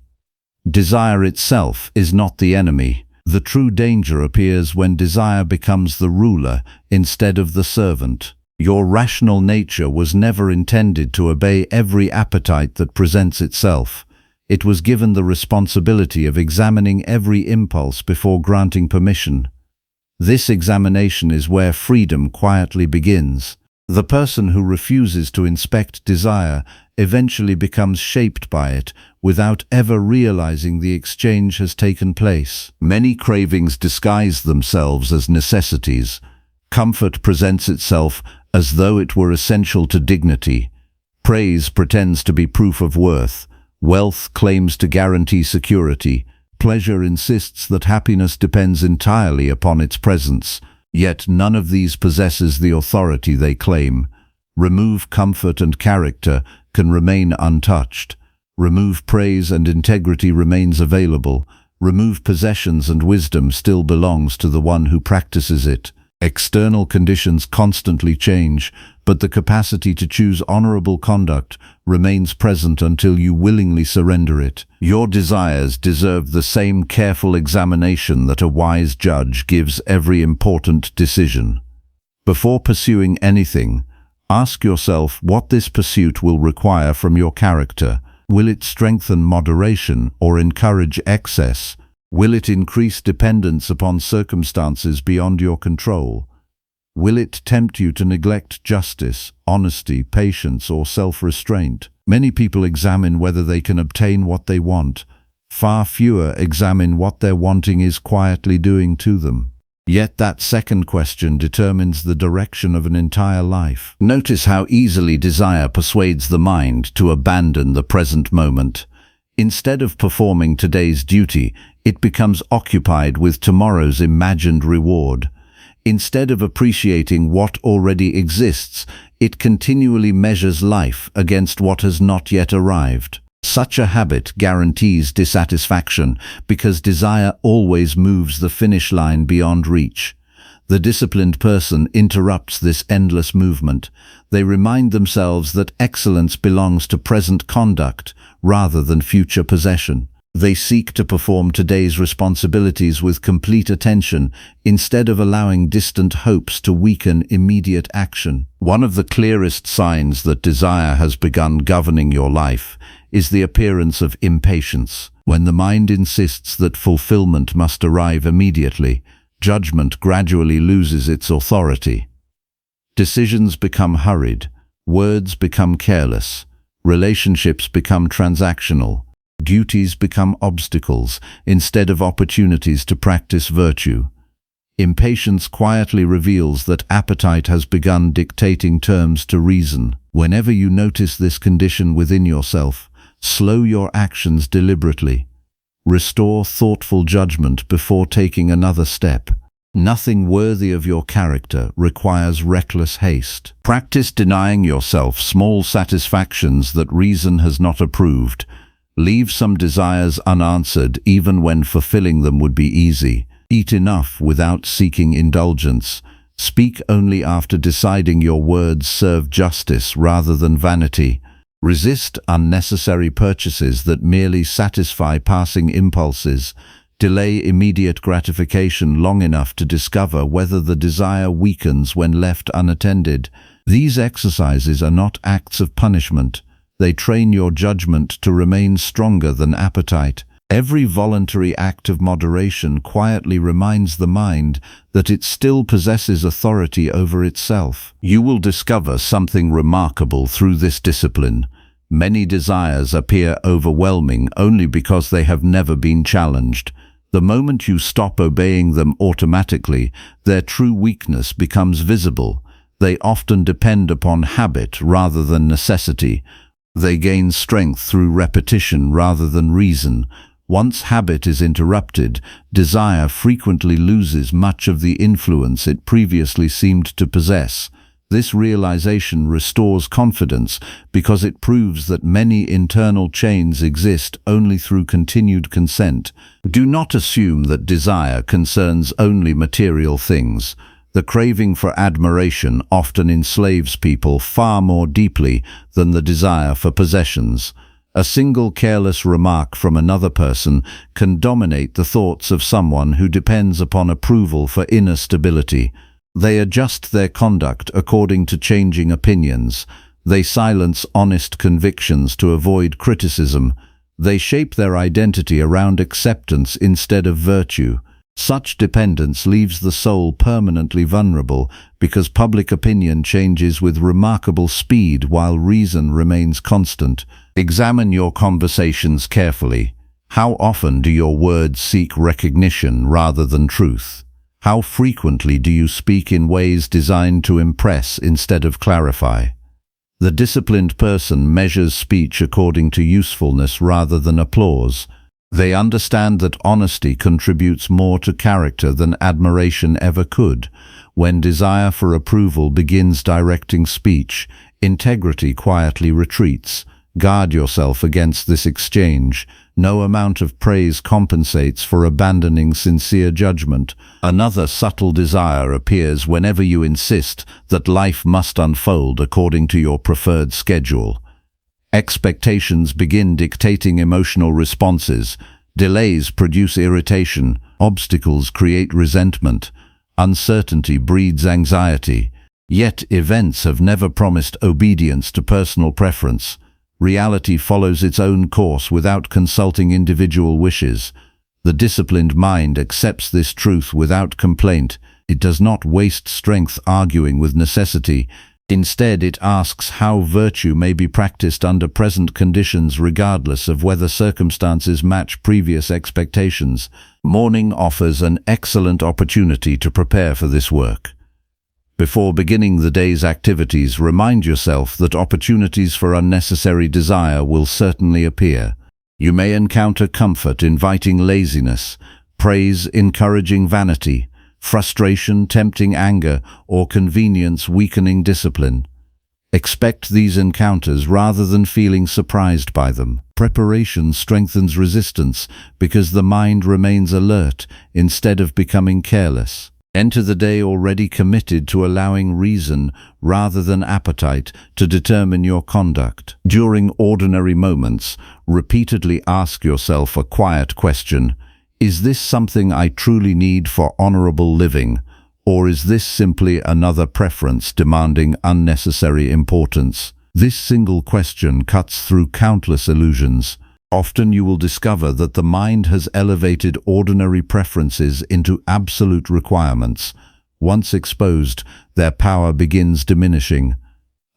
Desire itself is not the enemy. The true danger appears when desire becomes the ruler instead of the servant. Your rational nature was never intended to obey every appetite that presents itself. It was given the responsibility of examining every impulse before granting permission. This examination is where freedom quietly begins. The person who refuses to inspect desire eventually becomes shaped by it without ever realizing the exchange has taken place. Many cravings disguise themselves as necessities. Comfort presents itself as though it were essential to dignity. Praise pretends to be proof of worth. Wealth claims to guarantee security. Pleasure insists that happiness depends entirely upon its presence. Yet none of these possesses the authority they claim. Remove comfort and character can remain untouched. Remove praise and integrity remains available. Remove possessions and wisdom still belongs to the one who practices it. External conditions constantly change, but the capacity to choose honorable conduct remains present until you willingly surrender it. Your desires deserve the same careful examination that a wise judge gives every important decision. Before pursuing anything, ask yourself what this pursuit will require from your character. Will it strengthen moderation or encourage excess? Will it increase dependence upon circumstances beyond your control? Will it tempt you to neglect justice, honesty, patience, or self-restraint? Many people examine whether they can obtain what they want. Far fewer examine what their wanting is quietly doing to them. Yet that second question determines the direction of an entire life. Notice how easily desire persuades the mind to abandon the present moment. Instead of performing today's duty, it becomes occupied with tomorrow's imagined reward. Instead of appreciating what already exists, it continually measures life against what has not yet arrived. Such a habit guarantees dissatisfaction because desire always moves the finish line beyond reach. The disciplined person interrupts this endless movement. They remind themselves that excellence belongs to present conduct rather than future possession. They seek to perform today's responsibilities with complete attention instead of allowing distant hopes to weaken immediate action. One of the clearest signs that desire has begun governing your life is the appearance of impatience. When the mind insists that fulfillment must arrive immediately, judgment gradually loses its authority. Decisions become hurried, words become careless, relationships become transactional, duties become obstacles instead of opportunities to practice virtue. Impatience quietly reveals that appetite has begun dictating terms to reason. Whenever you notice this condition within yourself, slow your actions deliberately. Restore thoughtful judgment before taking another step. Nothing worthy of your character requires reckless haste. Practice denying yourself small satisfactions that reason has not approved. Leave some desires unanswered even when fulfilling them would be easy. Eat enough without seeking indulgence. Speak only after deciding your words serve justice rather than vanity. Resist unnecessary purchases that merely satisfy passing impulses. Delay immediate gratification long enough to discover whether the desire weakens when left unattended. These exercises are not acts of punishment. They train your judgment to remain stronger than appetite. Every voluntary act of moderation quietly reminds the mind that it still possesses authority over itself. You will discover something remarkable through this discipline. Many desires appear overwhelming only because they have never been challenged. The moment you stop obeying them automatically, their true weakness becomes visible. They often depend upon habit rather than necessity. They gain strength through repetition rather than reason. Once habit is interrupted, desire frequently loses much of the influence it previously seemed to possess. This realization restores confidence because it proves that many internal chains exist only through continued consent. Do not assume that desire concerns only material things. The craving for admiration often enslaves people far more deeply than the desire for possessions. A single careless remark from another person can dominate the thoughts of someone who depends upon approval for inner stability. They adjust their conduct according to changing opinions. They silence honest convictions to avoid criticism. They shape their identity around acceptance instead of virtue. Such dependence leaves the soul permanently vulnerable because public opinion changes with remarkable speed while reason remains constant. Examine your conversations carefully. How often do your words seek recognition rather than truth? How frequently do you speak in ways designed to impress instead of clarify? The disciplined person measures speech according to usefulness rather than applause. They understand that honesty contributes more to character than admiration ever could. When desire for approval begins directing speech, integrity quietly retreats. Guard yourself against this exchange. No amount of praise compensates for abandoning sincere judgment. Another subtle desire appears whenever you insist that life must unfold according to your preferred schedule. Expectations begin dictating emotional responses. Delays produce irritation. Obstacles create resentment. Uncertainty breeds anxiety. Yet events have never promised obedience to personal preference. Reality follows its own course without consulting individual wishes. The disciplined mind accepts this truth without complaint. It does not waste strength arguing with necessity. Instead, it asks how virtue may be practiced under present conditions regardless of whether circumstances match previous expectations. Morning offers an excellent opportunity to prepare for this work. Before beginning the day's activities, remind yourself that opportunities for unnecessary desire will certainly appear. You may encounter comfort inviting laziness, praise encouraging vanity, frustration tempting anger, or convenience weakening discipline. Expect these encounters rather than feeling surprised by them. Preparation strengthens resistance because the mind remains alert instead of becoming careless. Enter the day already committed to allowing reason rather than appetite to determine your conduct. During ordinary moments, repeatedly ask yourself a quiet question. Is this something I truly need for honorable living, or is this simply another preference demanding unnecessary importance? This single question cuts through countless illusions. Often you will discover that the mind has elevated ordinary preferences into absolute requirements. Once exposed, their power begins diminishing.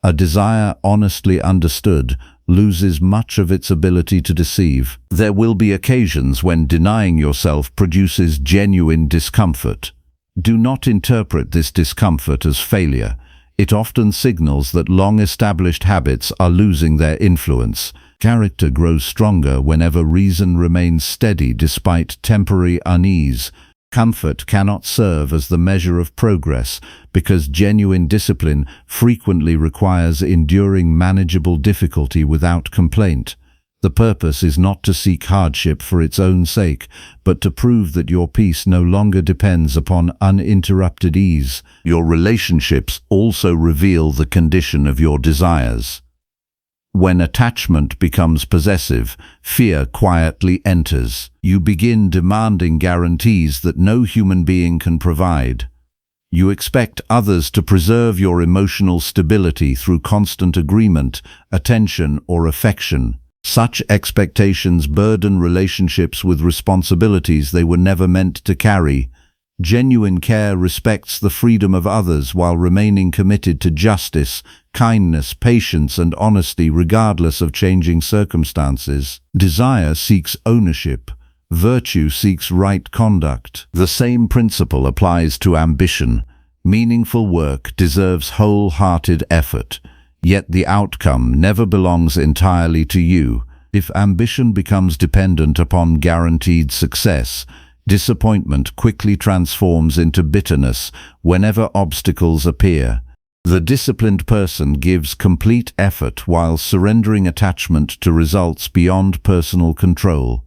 A desire honestly understood loses much of its ability to deceive. There will be occasions when denying yourself produces genuine discomfort. Do not interpret this discomfort as failure. It often signals that long-established habits are losing their influence. Character grows stronger whenever reason remains steady despite temporary unease. Comfort cannot serve as the measure of progress because genuine discipline frequently requires enduring manageable difficulty without complaint. The purpose is not to seek hardship for its own sake, but to prove that your peace no longer depends upon uninterrupted ease. Your relationships also reveal the condition of your desires. When attachment becomes possessive, fear quietly enters. You begin demanding guarantees that no human being can provide. You expect others to preserve your emotional stability through constant agreement, attention, or affection. Such expectations burden relationships with responsibilities they were never meant to carry. Genuine care respects the freedom of others while remaining committed to justice, kindness, patience, and honesty regardless of changing circumstances. Desire seeks ownership. Virtue seeks right conduct. The same principle applies to ambition. Meaningful work deserves wholehearted effort, yet the outcome never belongs entirely to you. If ambition becomes dependent upon guaranteed success, disappointment quickly transforms into bitterness whenever obstacles appear. The disciplined person gives complete effort while surrendering attachment to results beyond personal control.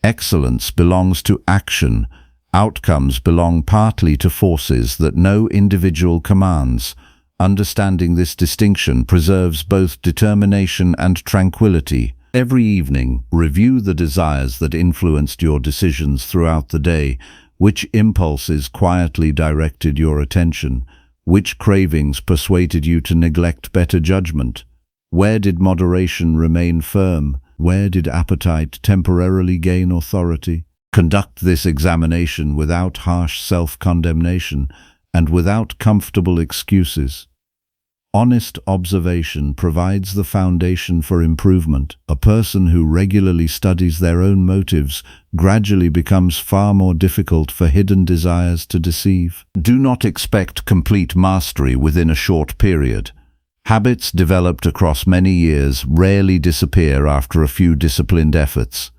Excellence belongs to action. Outcomes belong partly to forces that no individual commands. Understanding this distinction preserves both determination and tranquility. Every evening, review the desires that influenced your decisions throughout the day. Which impulses quietly directed your attention? Which cravings persuaded you to neglect better judgment? Where did moderation remain firm? Where did appetite temporarily gain authority? Conduct this examination without harsh self-condemnation and without comfortable excuses. Honest observation provides the foundation for improvement. A person who regularly studies their own motives gradually becomes far more difficult for hidden desires to deceive. Do not expect complete mastery within a short period. Habits developed across many years rarely disappear after a few disciplined efforts.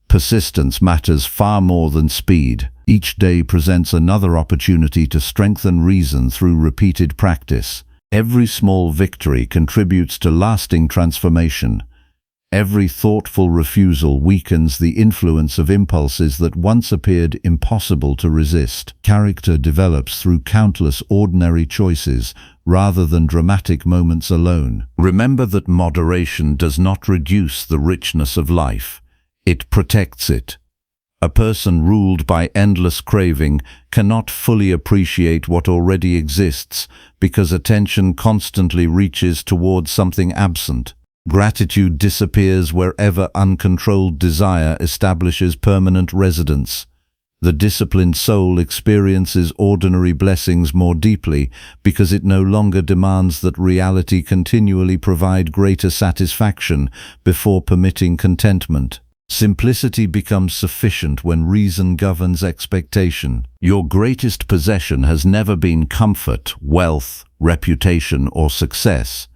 Persistence matters far more than speed. Each day presents another opportunity to strengthen reason through repeated practice. Every small victory contributes to lasting transformation. Every thoughtful refusal weakens the influence of impulses that once appeared impossible to resist. Character develops through countless ordinary choices rather than dramatic moments alone. Remember that moderation does not reduce the richness of life. It protects it. A person ruled by endless craving cannot fully appreciate what already exists because attention constantly reaches towards something absent. Gratitude disappears wherever uncontrolled desire establishes permanent residence. The disciplined soul experiences ordinary blessings more deeply because it no longer demands that reality continually provide greater satisfaction before permitting contentment. Simplicity becomes sufficient when reason governs expectation. Your greatest possession has never been comfort, wealth, reputation, or success.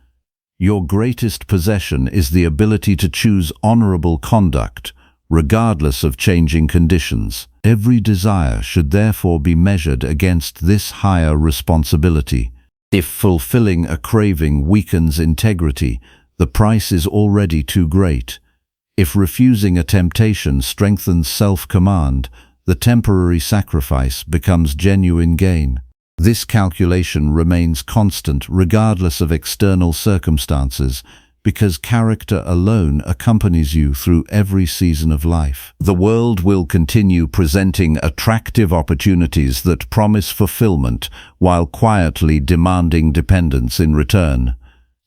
Your greatest possession is the ability to choose honorable conduct, regardless of changing conditions. Every desire should therefore be measured against this higher responsibility. If fulfilling a craving weakens integrity, the price is already too great. If refusing a temptation strengthens self-command, the temporary sacrifice becomes genuine gain. This calculation remains constant regardless of external circumstances, because character alone accompanies you through every season of life. The world will continue presenting attractive opportunities that promise fulfillment while quietly demanding dependence in return.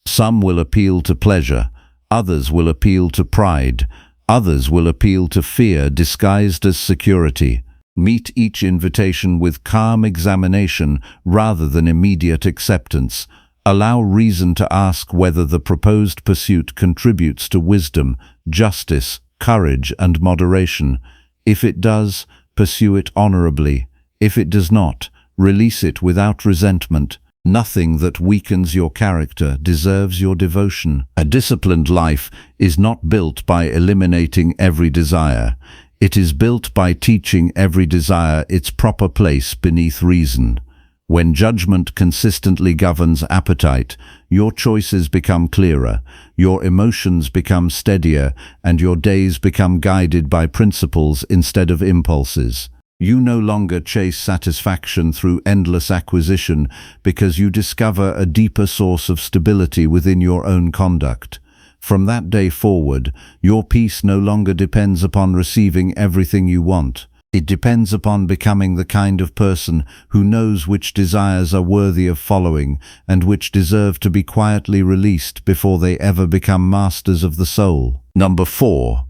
Some will appeal to pleasure, others will appeal to pride, others will appeal to fear disguised as security. Meet each invitation with calm examination rather than immediate acceptance. Allow reason to ask whether the proposed pursuit contributes to wisdom, justice, courage, and moderation. If it does, pursue it honorably. If it does not, release it without resentment. Nothing that weakens your character deserves your devotion. A disciplined life is not built by eliminating every desire. It is built by teaching every desire its proper place beneath reason. When judgment consistently governs appetite, your choices become clearer, your emotions become steadier, and your days become guided by principles instead of impulses. You no longer chase satisfaction through endless acquisition because you discover a deeper source of stability within your own conduct. From that day forward, your peace no longer depends upon receiving everything you want. It depends upon becoming the kind of person who knows which desires are worthy of following and which deserve to be quietly released before they ever become masters of the soul. Number 4.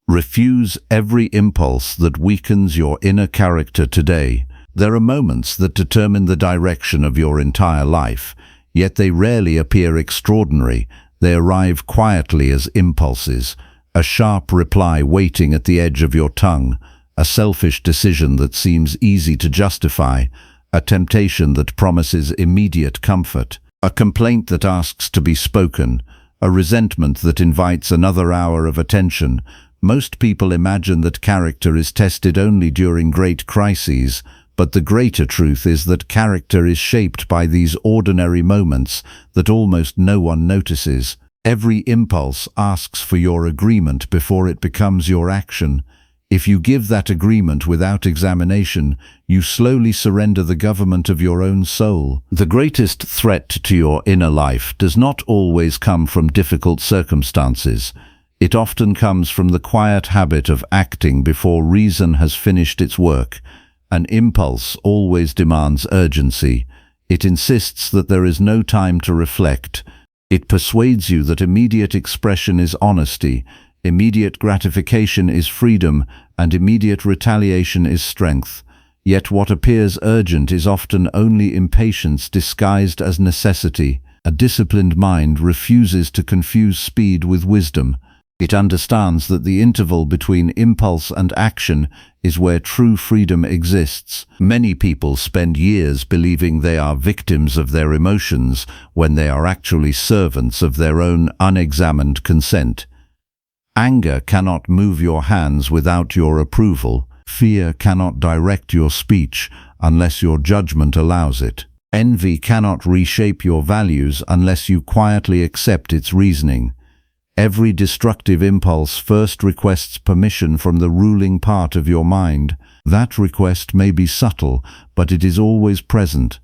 Refuse every impulse that weakens your inner character today. There are moments that determine the direction of your entire life, yet they rarely appear extraordinary. They arrive quietly as impulses, a sharp reply waiting at the edge of your tongue, a selfish decision that seems easy to justify, a temptation that promises immediate comfort, a complaint that asks to be spoken, a resentment that invites another hour of attention. Most people imagine that character is tested only during great crises, but the greater truth is that character is shaped by these ordinary moments that almost no one notices. Every impulse asks for your agreement before it becomes your action. If you give that agreement without examination, you slowly surrender the government of your own soul. The greatest threat to your inner life does not always come from difficult circumstances. It often comes from the quiet habit of acting before reason has finished its work. An impulse always demands urgency. It insists that there is no time to reflect. It persuades you that immediate expression is honesty. Immediate gratification is freedom, and immediate retaliation is strength. Yet what appears urgent is often only impatience disguised as necessity. A disciplined mind refuses to confuse speed with wisdom. It understands that the interval between impulse and action is where true freedom exists. Many people spend years believing they are victims of their emotions when they are actually servants of their own unexamined consent. Anger cannot move your hands without your approval. Fear cannot direct your speech unless your judgment allows it. Envy cannot reshape your values unless you quietly accept its reasoning. Every destructive impulse first requests permission from the ruling part of your mind. That request may be subtle, but it is always present.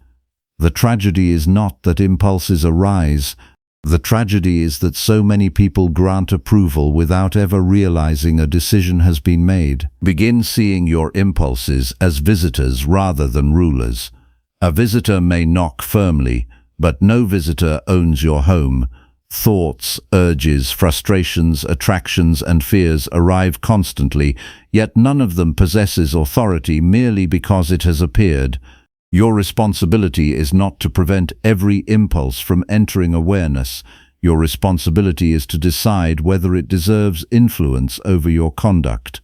The tragedy is not that impulses arise. The tragedy is that so many people grant approval without ever realizing a decision has been made. Begin seeing your impulses as visitors rather than rulers. A visitor may knock firmly, but no visitor owns your home. Thoughts, urges, frustrations, attractions, and fears arrive constantly, yet none of them possesses authority merely because it has appeared. Your responsibility is not to prevent every impulse from entering awareness. Your responsibility is to decide whether it deserves influence over your conduct.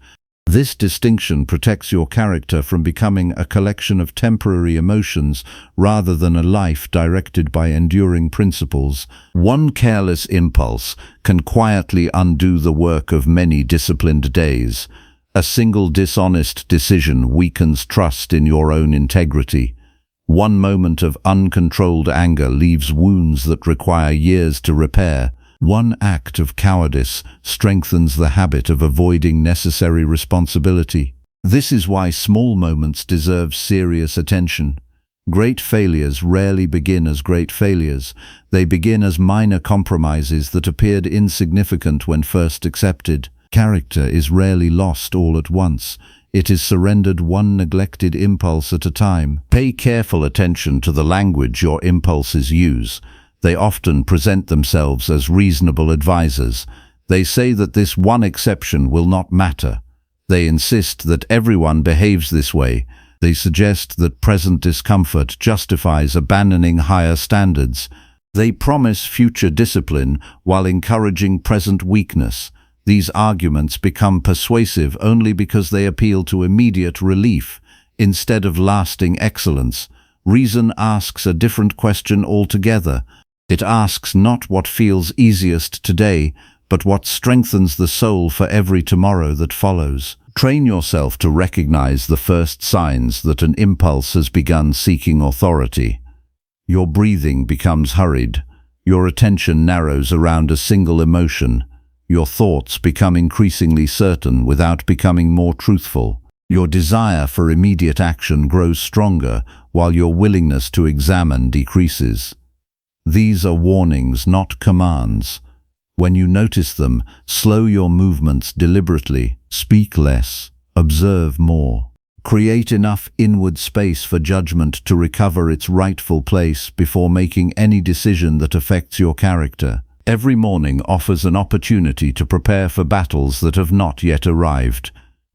This distinction protects your character from becoming a collection of temporary emotions rather than a life directed by enduring principles. One careless impulse can quietly undo the work of many disciplined days. A single dishonest decision weakens trust in your own integrity. One moment of uncontrolled anger leaves wounds that require years to repair. One act of cowardice strengthens the habit of avoiding necessary responsibility. This is why small moments deserve serious attention. Great failures rarely begin as great failures. They begin as minor compromises that appeared insignificant when first accepted. Character is rarely lost all at once. It is surrendered one neglected impulse at a time. Pay careful attention to the language your impulses use. They often present themselves as reasonable advisors. They say that this one exception will not matter. They insist that everyone behaves this way. They suggest that present discomfort justifies abandoning higher standards. They promise future discipline while encouraging present weakness. These arguments become persuasive only because they appeal to immediate relief instead of lasting excellence. Reason asks a different question altogether. It asks not what feels easiest today, but what strengthens the soul for every tomorrow that follows. Train yourself to recognize the first signs that an impulse has begun seeking authority. Your breathing becomes hurried. Your attention narrows around a single emotion. Your thoughts become increasingly certain without becoming more truthful. Your desire for immediate action grows stronger while your willingness to examine decreases. These are warnings, not commands. When you notice them, slow your movements deliberately, speak less, observe more. Create enough inward space for judgment to recover its rightful place before making any decision that affects your character. Every morning offers an opportunity to prepare for battles that have not yet arrived.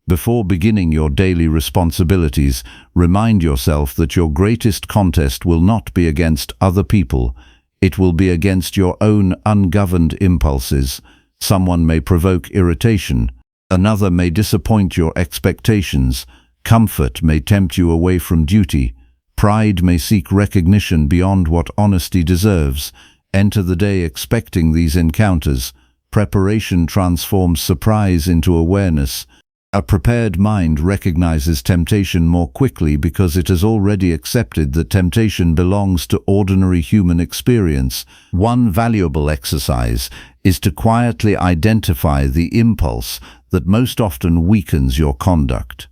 Before beginning your daily responsibilities, remind yourself that your greatest contest will not be against other people. It will be against your own ungoverned impulses. Someone may provoke irritation. Another may disappoint your expectations. Comfort may tempt you away from duty. Pride may seek recognition beyond what honesty deserves. Enter the day expecting these encounters. Preparation transforms surprise into awareness. A prepared mind recognizes temptation more quickly because it has already accepted that temptation belongs to ordinary human experience. One valuable exercise is to quietly identify the impulse that most often weakens your conduct.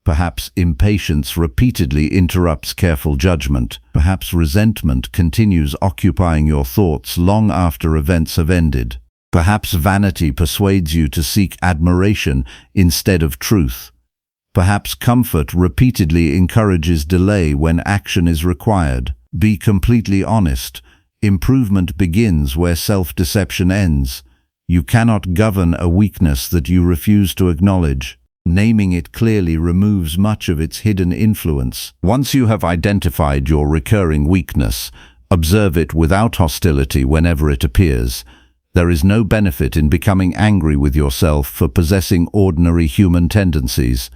Perhaps impatience repeatedly interrupts careful judgment. Perhaps resentment continues occupying your thoughts long after events have ended. Perhaps vanity persuades you to seek admiration instead of truth. Perhaps comfort repeatedly encourages delay when action is required. Be completely honest. Improvement begins where self-deception ends. You cannot govern a weakness that you refuse to acknowledge. Naming it clearly removes much of its hidden influence. Once you have identified your recurring weakness, observe it without hostility whenever it appears. There is no benefit in becoming angry with yourself for possessing ordinary human tendencies.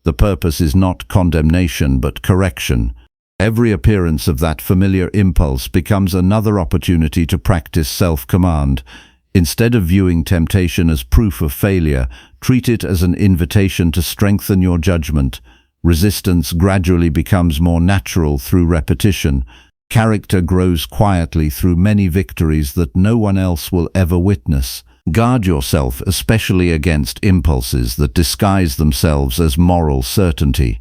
The purpose is not condemnation but correction. Every appearance of that familiar impulse becomes another opportunity to practice self-command. Instead of viewing temptation as proof of failure, treat it as an invitation to strengthen your judgment. Resistance gradually becomes more natural through repetition. Character grows quietly through many victories that no one else will ever witness. Guard yourself especially against impulses that disguise themselves as moral certainty.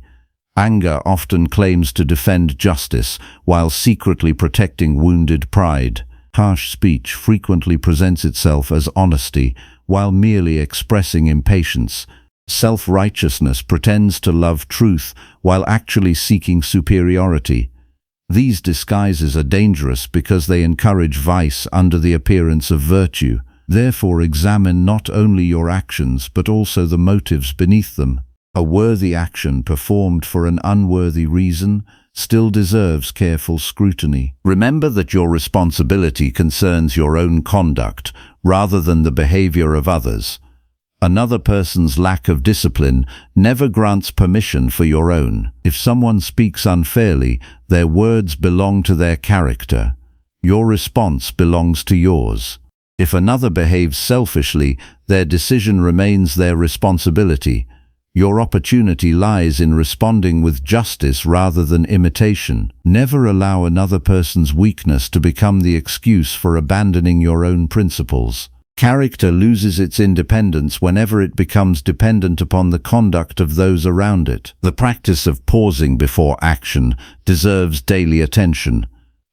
Anger often claims to defend justice while secretly protecting wounded pride. Harsh speech frequently presents itself as honesty while merely expressing impatience. Self-righteousness pretends to love truth while actually seeking superiority. These disguises are dangerous because they encourage vice under the appearance of virtue. Therefore, examine not only your actions but also the motives beneath them. A worthy action performed for an unworthy reason still deserves careful scrutiny. Remember that your responsibility concerns your own conduct rather than the behavior of others. Another person's lack of discipline never grants permission for your own. If someone speaks unfairly, their words belong to their character. Your response belongs to yours. If another behaves selfishly, their decision remains their responsibility. Your opportunity lies in responding with justice rather than imitation. Never allow another person's weakness to become the excuse for abandoning your own principles. Character loses its independence whenever it becomes dependent upon the conduct of those around it. The practice of pausing before action deserves daily attention.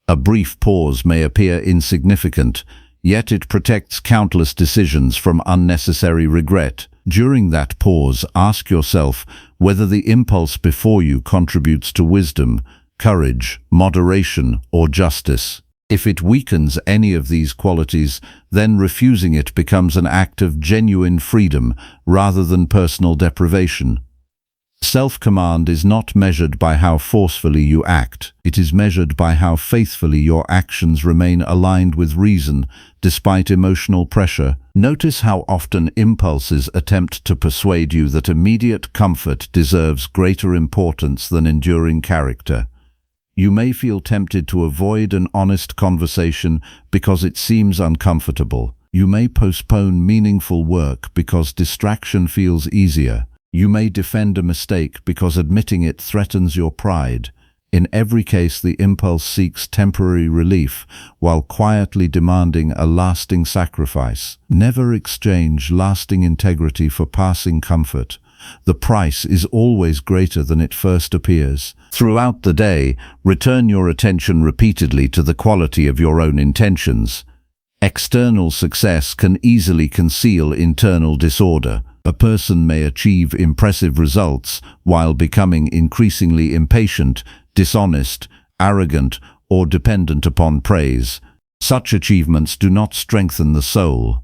A brief pause may appear insignificant, yet it protects countless decisions from unnecessary regret. During that pause, ask yourself whether the impulse before you contributes to wisdom, courage, moderation, or justice. If it weakens any of these qualities, then refusing it becomes an act of genuine freedom rather than personal deprivation. Self-command is not measured by how forcefully you act. It is measured by how faithfully your actions remain aligned with reason despite emotional pressure. Notice how often impulses attempt to persuade you that immediate comfort deserves greater importance than enduring character. You may feel tempted to avoid an honest conversation because it seems uncomfortable. You may postpone meaningful work because distraction feels easier. You may defend a mistake because admitting it threatens your pride. In every case, the impulse seeks temporary relief while quietly demanding a lasting sacrifice. Never exchange lasting integrity for passing comfort. The price is always greater than it first appears. Throughout the day, return your attention repeatedly to the quality of your own intentions. External success can easily conceal internal disorder. A person may achieve impressive results while becoming increasingly impatient, dishonest, arrogant, or dependent upon praise. Such achievements do not strengthen the soul.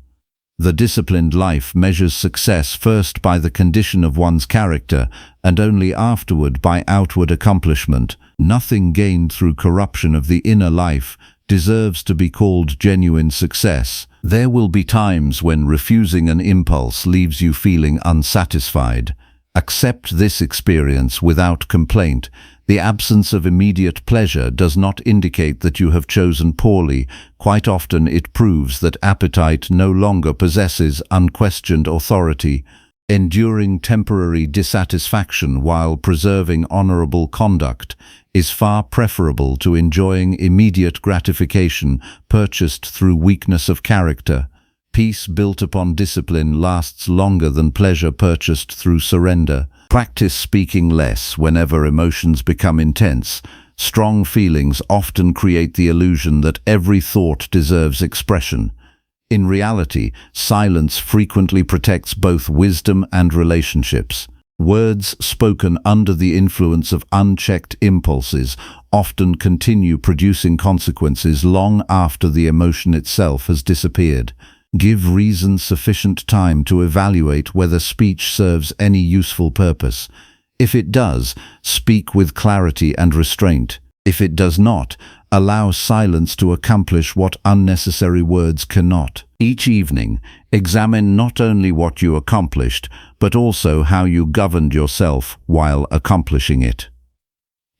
The disciplined life measures success first by the condition of one's character and only afterward by outward accomplishment. Nothing gained through corruption of the inner life deserves to be called genuine success. There will be times when refusing an impulse leaves you feeling unsatisfied. Accept this experience without complaint. The absence of immediate pleasure does not indicate that you have chosen poorly. Quite often it proves that appetite no longer possesses unquestioned authority. Enduring temporary dissatisfaction while preserving honorable conduct is far preferable to enjoying immediate gratification purchased through weakness of character. Peace built upon discipline lasts longer than pleasure purchased through surrender. Practice speaking less whenever emotions become intense. Strong feelings often create the illusion that every thought deserves expression. In reality, silence frequently protects both wisdom and relationships. Words spoken under the influence of unchecked impulses often continue producing consequences long after the emotion itself has disappeared. Give reason sufficient time to evaluate whether speech serves any useful purpose. If it does, speak with clarity and restraint. If it does not, allow silence to accomplish what unnecessary words cannot. Each evening, examine not only what you accomplished, but also how you governed yourself while accomplishing it.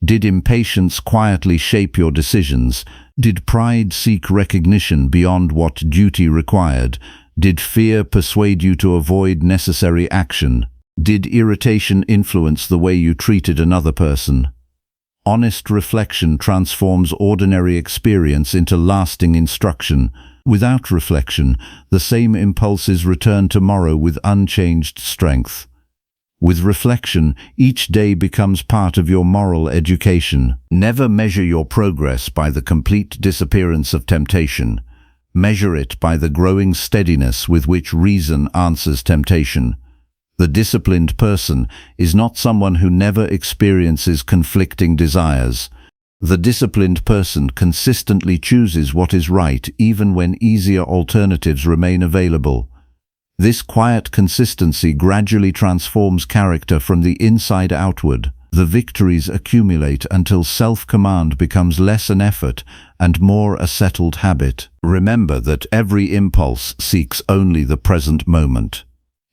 Did impatience quietly shape your decisions? Did pride seek recognition beyond what duty required? Did fear persuade you to avoid necessary action? Did irritation influence the way you treated another person? Honest reflection transforms ordinary experience into lasting instruction. Without reflection, the same impulses return tomorrow with unchanged strength. With reflection, each day becomes part of your moral education. Never measure your progress by the complete disappearance of temptation. Measure it by the growing steadiness with which reason answers temptation. The disciplined person is not someone who never experiences conflicting desires. The disciplined person consistently chooses what is right even when easier alternatives remain available. This quiet consistency gradually transforms character from the inside outward. The victories accumulate until self-command becomes less an effort and more a settled habit. Remember that every impulse seeks only the present moment.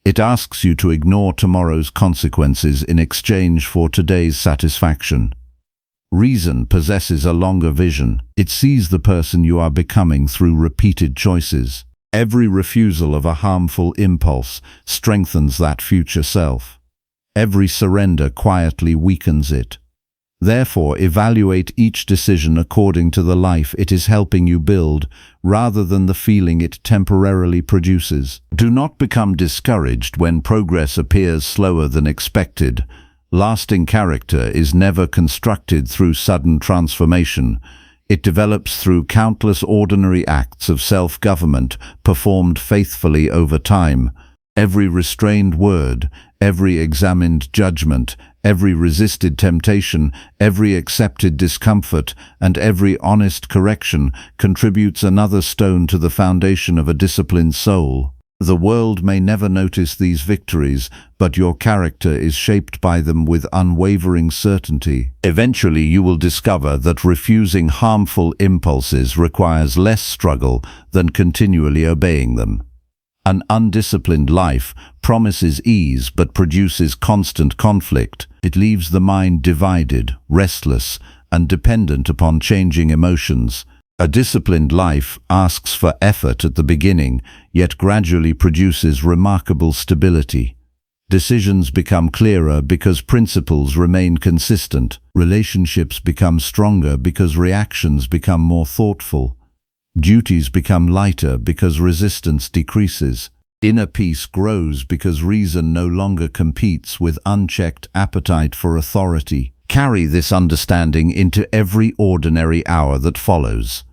It asks you to ignore tomorrow's consequences in exchange for today's satisfaction. Reason possesses a longer vision. It sees the person you are becoming through repeated choices. Every refusal of a harmful impulse strengthens that future self. Every surrender quietly weakens it. Therefore, evaluate each decision according to the life it is helping you build, rather than the feeling it temporarily produces. Do not become discouraged when progress appears slower than expected. Lasting character is never constructed through sudden transformation. It develops through countless ordinary acts of self-government performed faithfully over time. Every restrained word, every examined judgment, every resisted temptation, every accepted discomfort, and every honest correction contributes another stone to the foundation of a disciplined soul. The world may never notice these victories, but your character is shaped by them with unwavering certainty. Eventually, you will discover that refusing harmful impulses requires less struggle than continually obeying them. An undisciplined life promises ease but produces constant conflict. It leaves the mind divided, restless, and dependent upon changing emotions. A disciplined life asks for effort at the beginning, yet gradually produces remarkable stability. Decisions become clearer because principles remain consistent. Relationships become stronger because reactions become more thoughtful. Duties become lighter because resistance decreases. Inner peace grows because reason no longer competes with unchecked appetite for authority. Carry this understanding into every ordinary hour that follows.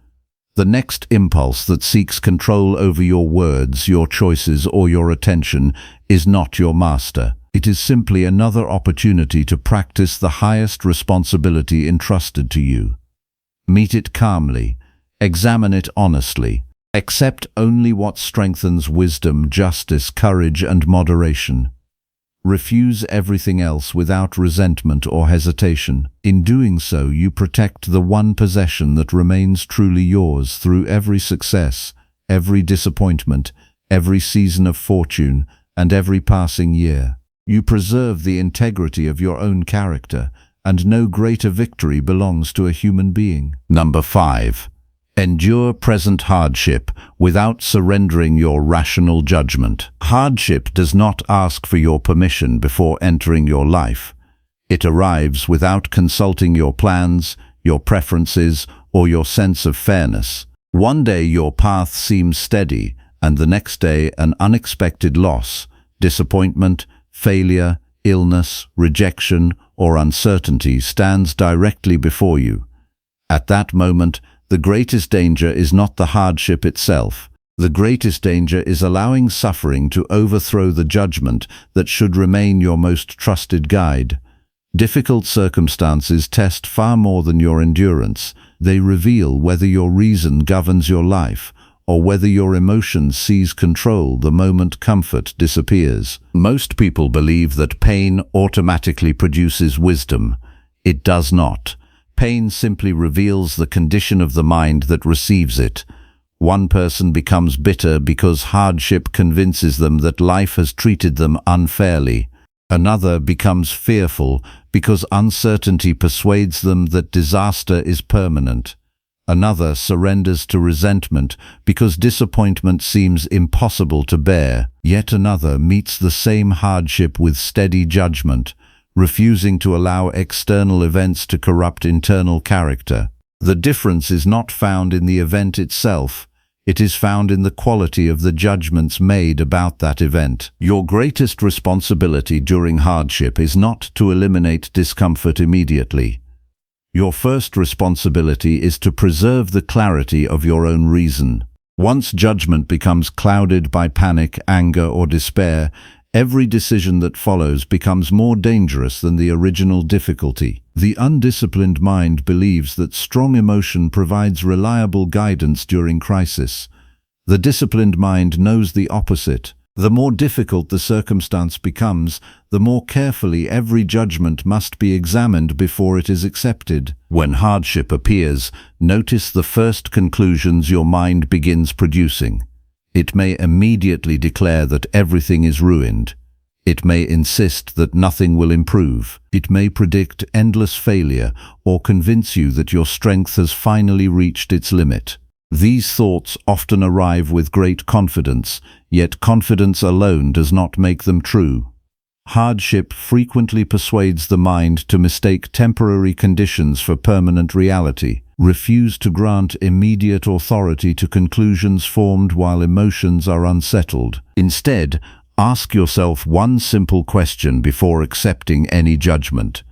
The next impulse that seeks control over your words, your choices, or your attention is not your master. It is simply another opportunity to practice the highest responsibility entrusted to you. Meet it calmly. Examine it honestly. Accept only what strengthens wisdom, justice, courage, and moderation. Refuse everything else without resentment or hesitation. In doing so, you protect the one possession that remains truly yours through every success, every disappointment, every season of fortune, and every passing year. You preserve the integrity of your own character, and no greater victory belongs to a human being. Number 5. Endure present hardship without surrendering your rational judgment. Hardship does not ask for your permission before entering your life. It arrives without consulting your plans, your preferences, or your sense of fairness. One day your path seems steady, and the next day an unexpected loss, disappointment, failure, illness, rejection, or uncertainty stands directly before you. At that moment, the greatest danger is not the hardship itself. The greatest danger is allowing suffering to overthrow the judgment that should remain your most trusted guide. Difficult circumstances test far more than your endurance. They reveal whether your reason governs your life or whether your emotions seize control the moment comfort disappears. Most people believe that pain automatically produces wisdom. It does not. Pain simply reveals the condition of the mind that receives it. One person becomes bitter because hardship convinces them that life has treated them unfairly. Another becomes fearful because uncertainty persuades them that disaster is permanent. Another surrenders to resentment because disappointment seems impossible to bear. Yet another meets the same hardship with steady judgment, refusing to allow external events to corrupt internal character. The difference is not found in the event itself. It is found in the quality of the judgments made about that event. Your greatest responsibility during hardship is not to eliminate discomfort immediately. Your first responsibility is to preserve the clarity of your own reason. Once judgment becomes clouded by panic, anger, or despair, every decision that follows becomes more dangerous than the original difficulty. The undisciplined mind believes that strong emotion provides reliable guidance during crisis. The disciplined mind knows the opposite. The more difficult the circumstance becomes, the more carefully every judgment must be examined before it is accepted. When hardship appears, notice the first conclusions your mind begins producing. It may immediately declare that everything is ruined. It may insist that nothing will improve. It may predict endless failure or convince you that your strength has finally reached its limit. These thoughts often arrive with great confidence, yet confidence alone does not make them true. Hardship frequently persuades the mind to mistake temporary conditions for permanent reality. Refuse to grant immediate authority to conclusions formed while emotions are unsettled. Instead, ask yourself one simple question before accepting any judgment.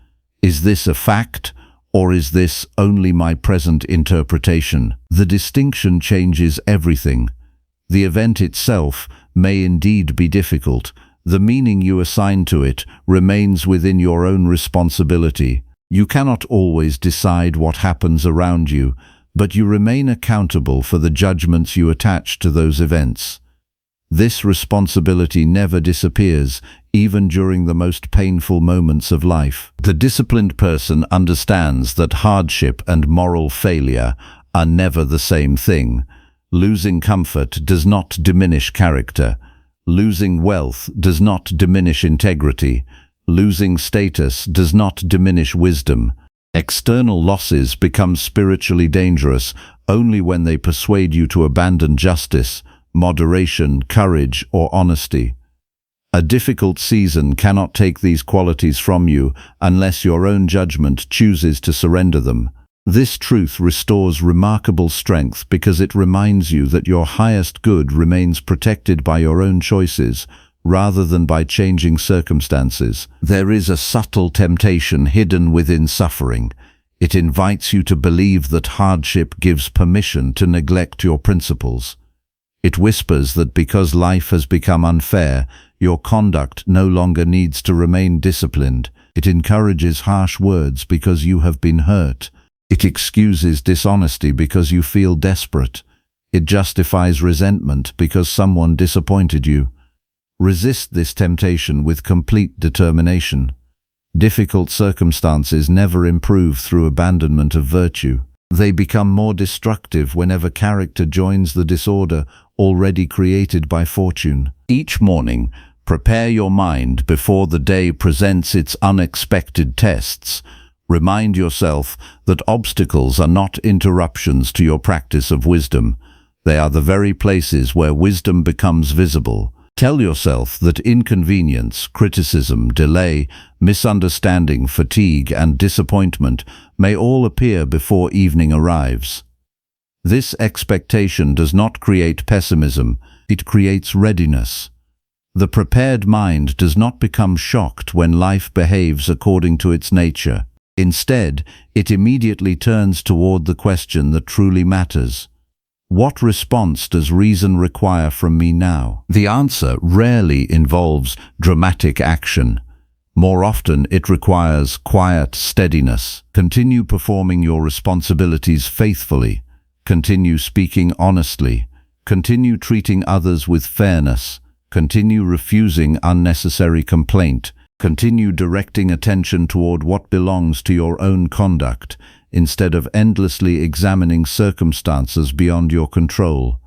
Is this a fact, or is this only my present interpretation? The distinction changes everything. The event itself may indeed be difficult. The meaning you assign to it remains within your own responsibility. You cannot always decide what happens around you, but you remain accountable for the judgments you attach to those events. This responsibility never disappears, even during the most painful moments of life. The disciplined person understands that hardship and moral failure are never the same thing. Losing comfort does not diminish character. Losing wealth does not diminish integrity. Losing status does not diminish wisdom. External losses become spiritually dangerous only when they persuade you to abandon justice, moderation, courage, or honesty. A difficult season cannot take these qualities from you unless your own judgment chooses to surrender them. This truth restores remarkable strength because it reminds you that your highest good remains protected by your own choices, rather than by changing circumstances. There is a subtle temptation hidden within suffering. It invites you to believe that hardship gives permission to neglect your principles. It whispers that because life has become unfair, your conduct no longer needs to remain disciplined. It encourages harsh words because you have been hurt. It excuses dishonesty because you feel desperate. It justifies resentment because someone disappointed you. Resist this temptation with complete determination. Difficult circumstances never improve through abandonment of virtue. They become more destructive whenever character joins the disorder already created by fortune. Each morning, prepare your mind before the day presents its unexpected tests. Remind yourself that obstacles are not interruptions to your practice of wisdom. They are the very places where wisdom becomes visible. Tell yourself that inconvenience, criticism, delay, misunderstanding, fatigue, and disappointment may all appear before evening arrives. This expectation does not create pessimism, it creates readiness. The prepared mind does not become shocked when life behaves according to its nature. Instead, it immediately turns toward the question that truly matters. What response does reason require from me now? The answer rarely involves dramatic action. More often, it requires quiet steadiness. Continue performing your responsibilities faithfully. Continue speaking honestly. Continue treating others with fairness. Continue refusing unnecessary complaint. Continue directing attention toward what belongs to your own conduct, instead of endlessly examining circumstances beyond your control.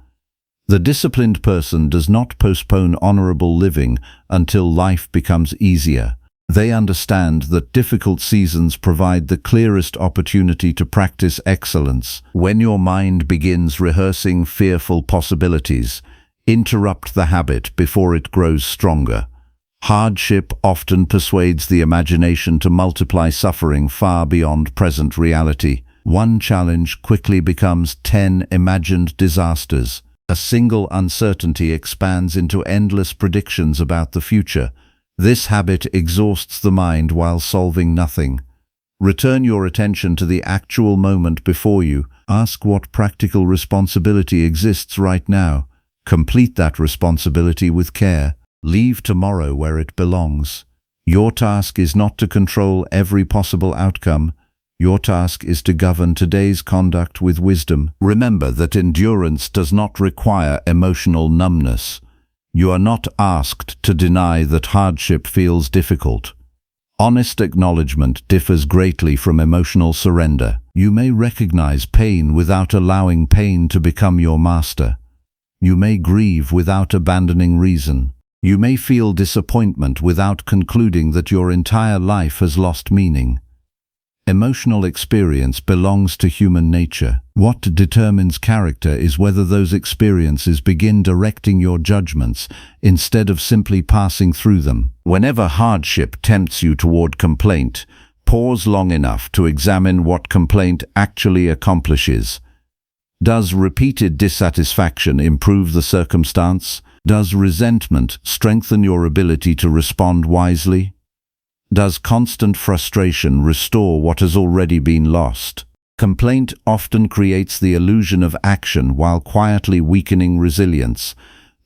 The disciplined person does not postpone honorable living until life becomes easier. They understand that difficult seasons provide the clearest opportunity to practice excellence. When your mind begins rehearsing fearful possibilities, interrupt the habit before it grows stronger. Hardship often persuades the imagination to multiply suffering far beyond present reality. One challenge quickly becomes 10 imagined disasters. A single uncertainty expands into endless predictions about the future. This habit exhausts the mind while solving nothing. Return your attention to the actual moment before you. Ask what practical responsibility exists right now. Complete that responsibility with care. Leave tomorrow where it belongs. Your task is not to control every possible outcome. Your task is to govern today's conduct with wisdom. Remember that endurance does not require emotional numbness. You are not asked to deny that hardship feels difficult. Honest acknowledgement differs greatly from emotional surrender. You may recognize pain without allowing pain to become your master. You may grieve without abandoning reason. You may feel disappointment without concluding that your entire life has lost meaning. Emotional experience belongs to human nature. What determines character is whether those experiences begin directing your judgments instead of simply passing through them. Whenever hardship tempts you toward complaint, pause long enough to examine what complaint actually accomplishes. Does repeated dissatisfaction improve the circumstance? Does resentment strengthen your ability to respond wisely? Does constant frustration restore what has already been lost? Complaint often creates the illusion of action while quietly weakening resilience.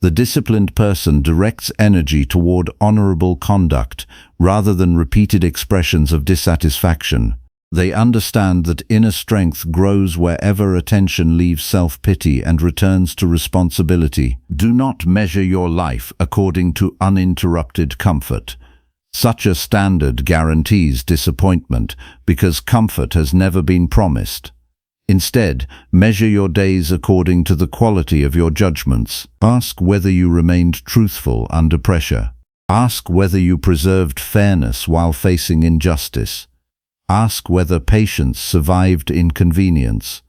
The disciplined person directs energy toward honorable conduct rather than repeated expressions of dissatisfaction. They understand that inner strength grows wherever attention leaves self-pity and returns to responsibility. Do not measure your life according to uninterrupted comfort. Such a standard guarantees disappointment because comfort has never been promised. Instead, measure your days according to the quality of your judgments. Ask whether you remained truthful under pressure. Ask whether you preserved fairness while facing injustice. Ask whether patience survived inconvenience.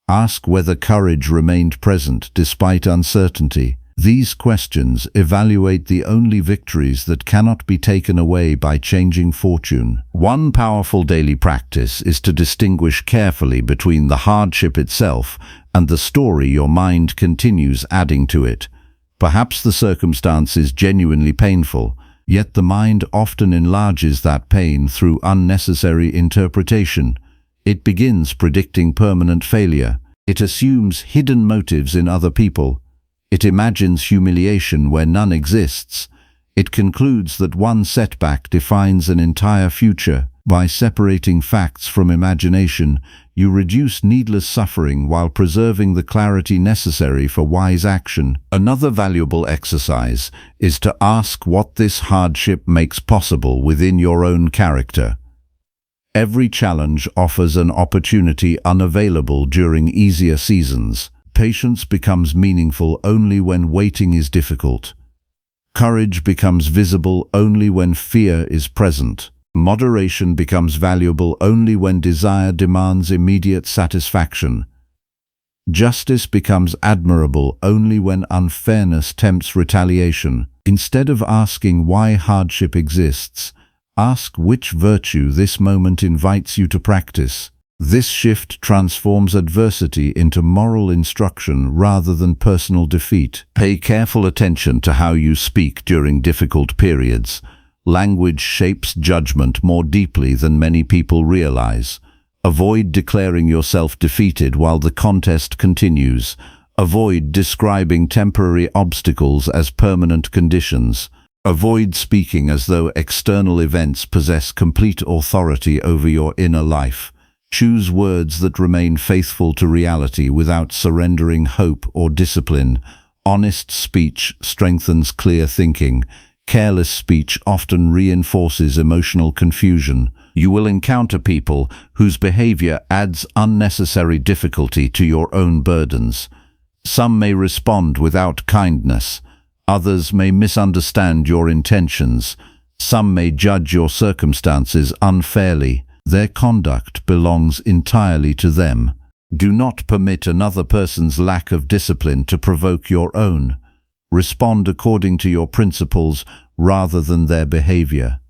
Ask whether courage remained present despite uncertainty. These questions evaluate the only victories that cannot be taken away by changing fortune. One powerful daily practice is to distinguish carefully between the hardship itself and the story your mind continues adding to it. Perhaps the circumstance is genuinely painful, yet the mind often enlarges that pain through unnecessary interpretation. It begins predicting permanent failure. It assumes hidden motives in other people. It imagines humiliation where none exists. It concludes that one setback defines an entire future. By separating facts from imagination, you reduce needless suffering while preserving the clarity necessary for wise action. Another valuable exercise is to ask what this hardship makes possible within your own character. Every challenge offers an opportunity unavailable during easier seasons. Patience becomes meaningful only when waiting is difficult. Courage becomes visible only when fear is present. Moderation becomes valuable only when desire demands immediate satisfaction. Justice becomes admirable only when unfairness tempts retaliation. Instead of asking why hardship exists, ask which virtue this moment invites you to practice. This shift transforms adversity into moral instruction rather than personal defeat. Pay careful attention to how you speak during difficult periods. Language shapes judgment more deeply than many people realize. Avoid declaring yourself defeated while the contest continues. Avoid describing temporary obstacles as permanent conditions. Avoid speaking as though external events possess complete authority over your inner life. Choose words that remain faithful to reality without surrendering hope or discipline. Honest speech strengthens clear thinking. Careless speech often reinforces emotional confusion. You will encounter people whose behavior adds unnecessary difficulty to your own burdens. Some may respond without kindness. Others may misunderstand your intentions. Some may judge your circumstances unfairly. Their conduct belongs entirely to them. Do not permit another person's lack of discipline to provoke your own. Respond according to your principles rather than their behavior.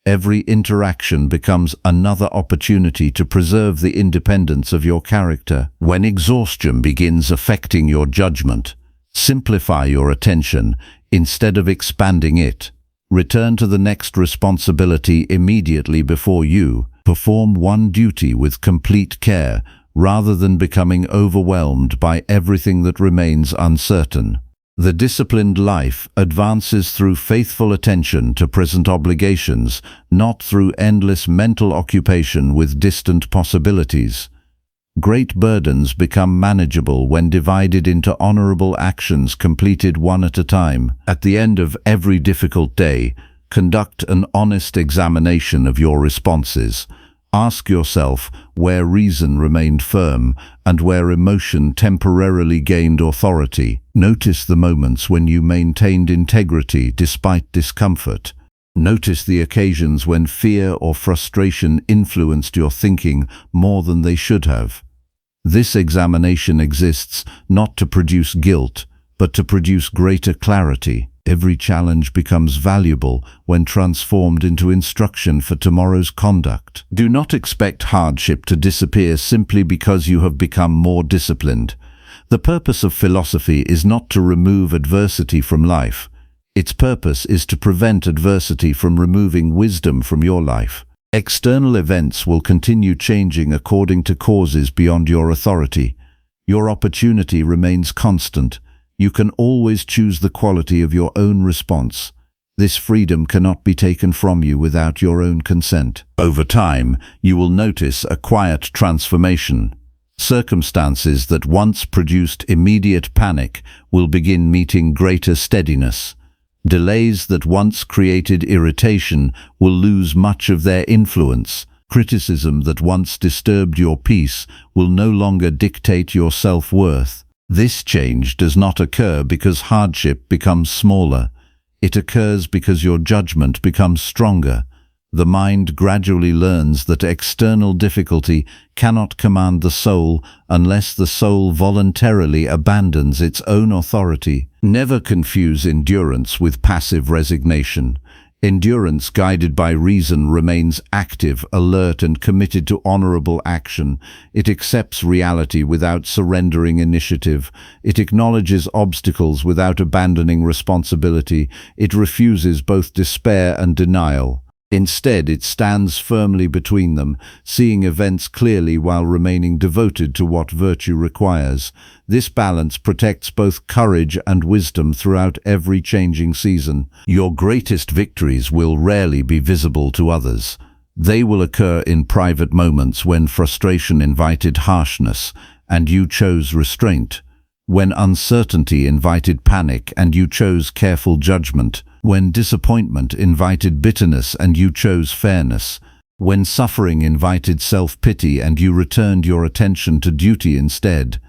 Every interaction becomes another opportunity to preserve the independence of your character. When exhaustion begins affecting your judgment, simplify your attention instead of expanding it. Return to the next responsibility immediately before you. Perform one duty with complete care rather than becoming overwhelmed by everything that remains uncertain. The disciplined life advances through faithful attention to present obligations, not through endless mental occupation with distant possibilities. Great burdens become manageable when divided into honorable actions completed one at a time. At the end of every difficult day, conduct an honest examination of your responses. Ask yourself where reason remained firm and where emotion temporarily gained authority. Notice the moments when you maintained integrity despite discomfort. Notice the occasions when fear or frustration influenced your thinking more than they should have. This examination exists not to produce guilt, but to produce greater clarity. Every challenge becomes valuable when transformed into instruction for tomorrow's conduct. Do not expect hardship to disappear simply because you have become more disciplined. The purpose of philosophy is not to remove adversity from life. Its purpose is to prevent adversity from removing wisdom from your life. External events will continue changing according to causes beyond your authority. Your opportunity remains constant. You can always choose the quality of your own response. This freedom cannot be taken from you without your own consent. Over time, you will notice a quiet transformation. Circumstances that once produced immediate panic will begin meeting greater steadiness. Delays that once created irritation will lose much of their influence. Criticism that once disturbed your peace will no longer dictate your self-worth. This change does not occur because hardship becomes smaller. It occurs because your judgment becomes stronger. The mind gradually learns that external difficulty cannot command the soul unless the soul voluntarily abandons its own authority. Never confuse endurance with passive resignation. Endurance guided by reason remains active, alert, and committed to honorable action. It accepts reality without surrendering initiative. It acknowledges obstacles without abandoning responsibility. It refuses both despair and denial. Instead, it stands firmly between them, seeing events clearly while remaining devoted to what virtue requires. This balance protects both courage and wisdom throughout every changing season. Your greatest victories will rarely be visible to others. They will occur in private moments when frustration invited harshness and you chose restraint, when uncertainty invited panic and you chose careful judgment, when disappointment invited bitterness and you chose fairness, when suffering invited self-pity and you returned your attention to duty instead.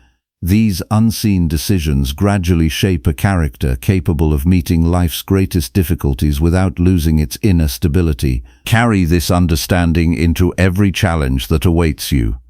These unseen decisions gradually shape a character capable of meeting life's greatest difficulties without losing its inner stability. Carry this understanding into every challenge that awaits you.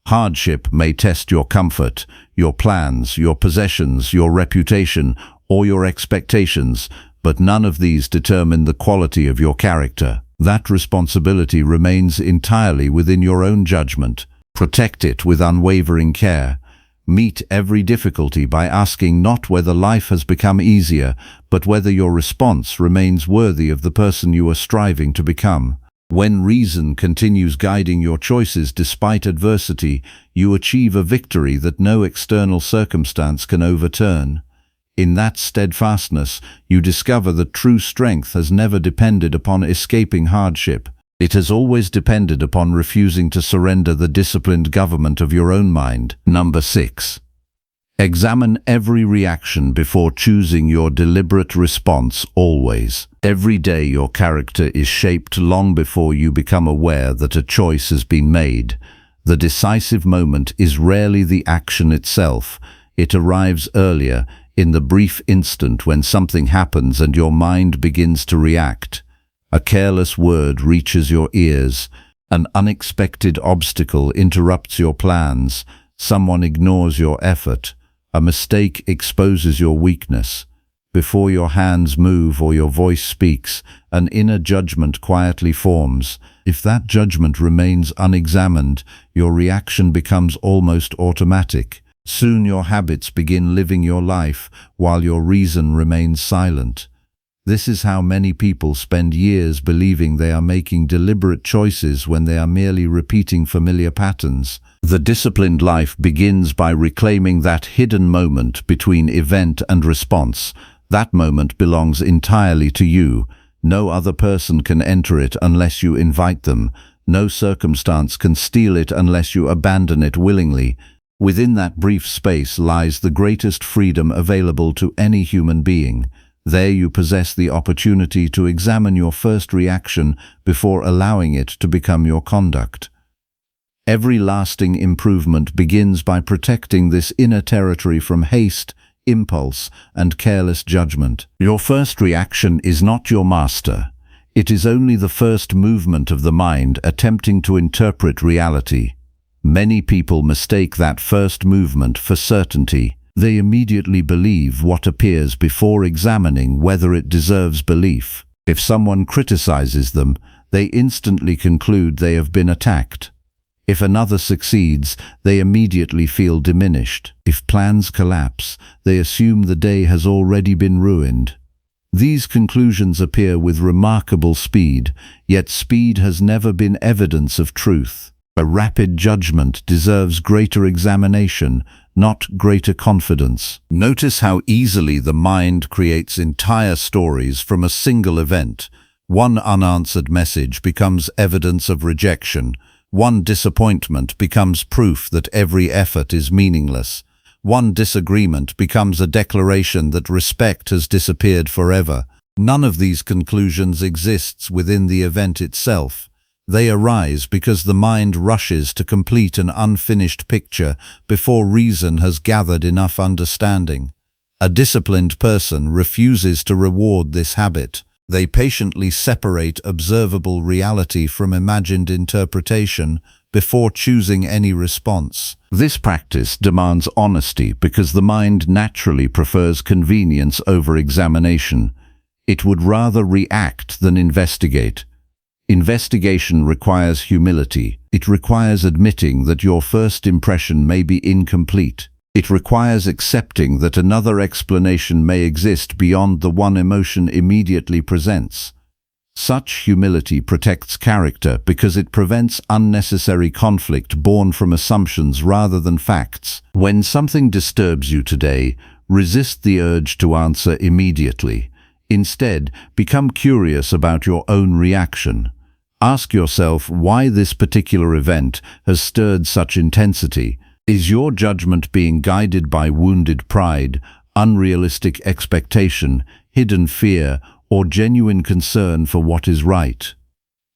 Hardship may test your comfort, your plans, your possessions, your reputation, or your expectations, but none of these determine the quality of your character. That responsibility remains entirely within your own judgment. Protect it with unwavering care. Meet every difficulty by asking not whether life has become easier, but whether your response remains worthy of the person you are striving to become. When reason continues guiding your choices despite adversity, you achieve a victory that no external circumstance can overturn. In that steadfastness, you discover that true strength has never depended upon escaping hardship. It has always depended upon refusing to surrender the disciplined government of your own mind. Number 6. Examine every reaction before choosing your deliberate response always. Every day your character is shaped long before you become aware that a choice has been made. The decisive moment is rarely the action itself. It arrives earlier, in the brief instant when something happens and your mind begins to react. A careless word reaches your ears. An unexpected obstacle interrupts your plans. Someone ignores your effort. A mistake exposes your weakness. Before your hands move or your voice speaks, an inner judgment quietly forms. If that judgment remains unexamined, your reaction becomes almost automatic. Soon your habits begin living your life, while your reason remains silent. This is how many people spend years believing they are making deliberate choices when they are merely repeating familiar patterns. The disciplined life begins by reclaiming that hidden moment between event and response. That moment belongs entirely to you. No other person can enter it unless you invite them. No circumstance can steal it unless you abandon it willingly. Within that brief space lies the greatest freedom available to any human being. There you possess the opportunity to examine your first reaction before allowing it to become your conduct. Every lasting improvement begins by protecting this inner territory from haste, impulse, and careless judgment. Your first reaction is not your master. It is only the first movement of the mind attempting to interpret reality. Many people mistake that first movement for certainty. They immediately believe what appears before examining whether it deserves belief. If someone criticizes them, they instantly conclude they have been attacked. If another succeeds, they immediately feel diminished. If plans collapse, they assume the day has already been ruined. These conclusions appear with remarkable speed, yet speed has never been evidence of truth. A rapid judgment deserves greater examination, not greater confidence. Notice how easily the mind creates entire stories from a single event. One unanswered message becomes evidence of rejection. One disappointment becomes proof that every effort is meaningless. One disagreement becomes a declaration that respect has disappeared forever. None of these conclusions exists within the event itself. They arise because the mind rushes to complete an unfinished picture before reason has gathered enough understanding. A disciplined person refuses to reward this habit. They patiently separate observable reality from imagined interpretation before choosing any response. This practice demands honesty because the mind naturally prefers convenience over examination. It would rather react than investigate. Investigation requires humility. It requires admitting that your first impression may be incomplete. It requires accepting that another explanation may exist beyond the one emotion immediately presents. Such humility protects character because it prevents unnecessary conflict born from assumptions rather than facts. When something disturbs you today, resist the urge to answer immediately. Instead, become curious about your own reaction. Ask yourself why this particular event has stirred such intensity. Is your judgment being guided by wounded pride, unrealistic expectation, hidden fear, or genuine concern for what is right?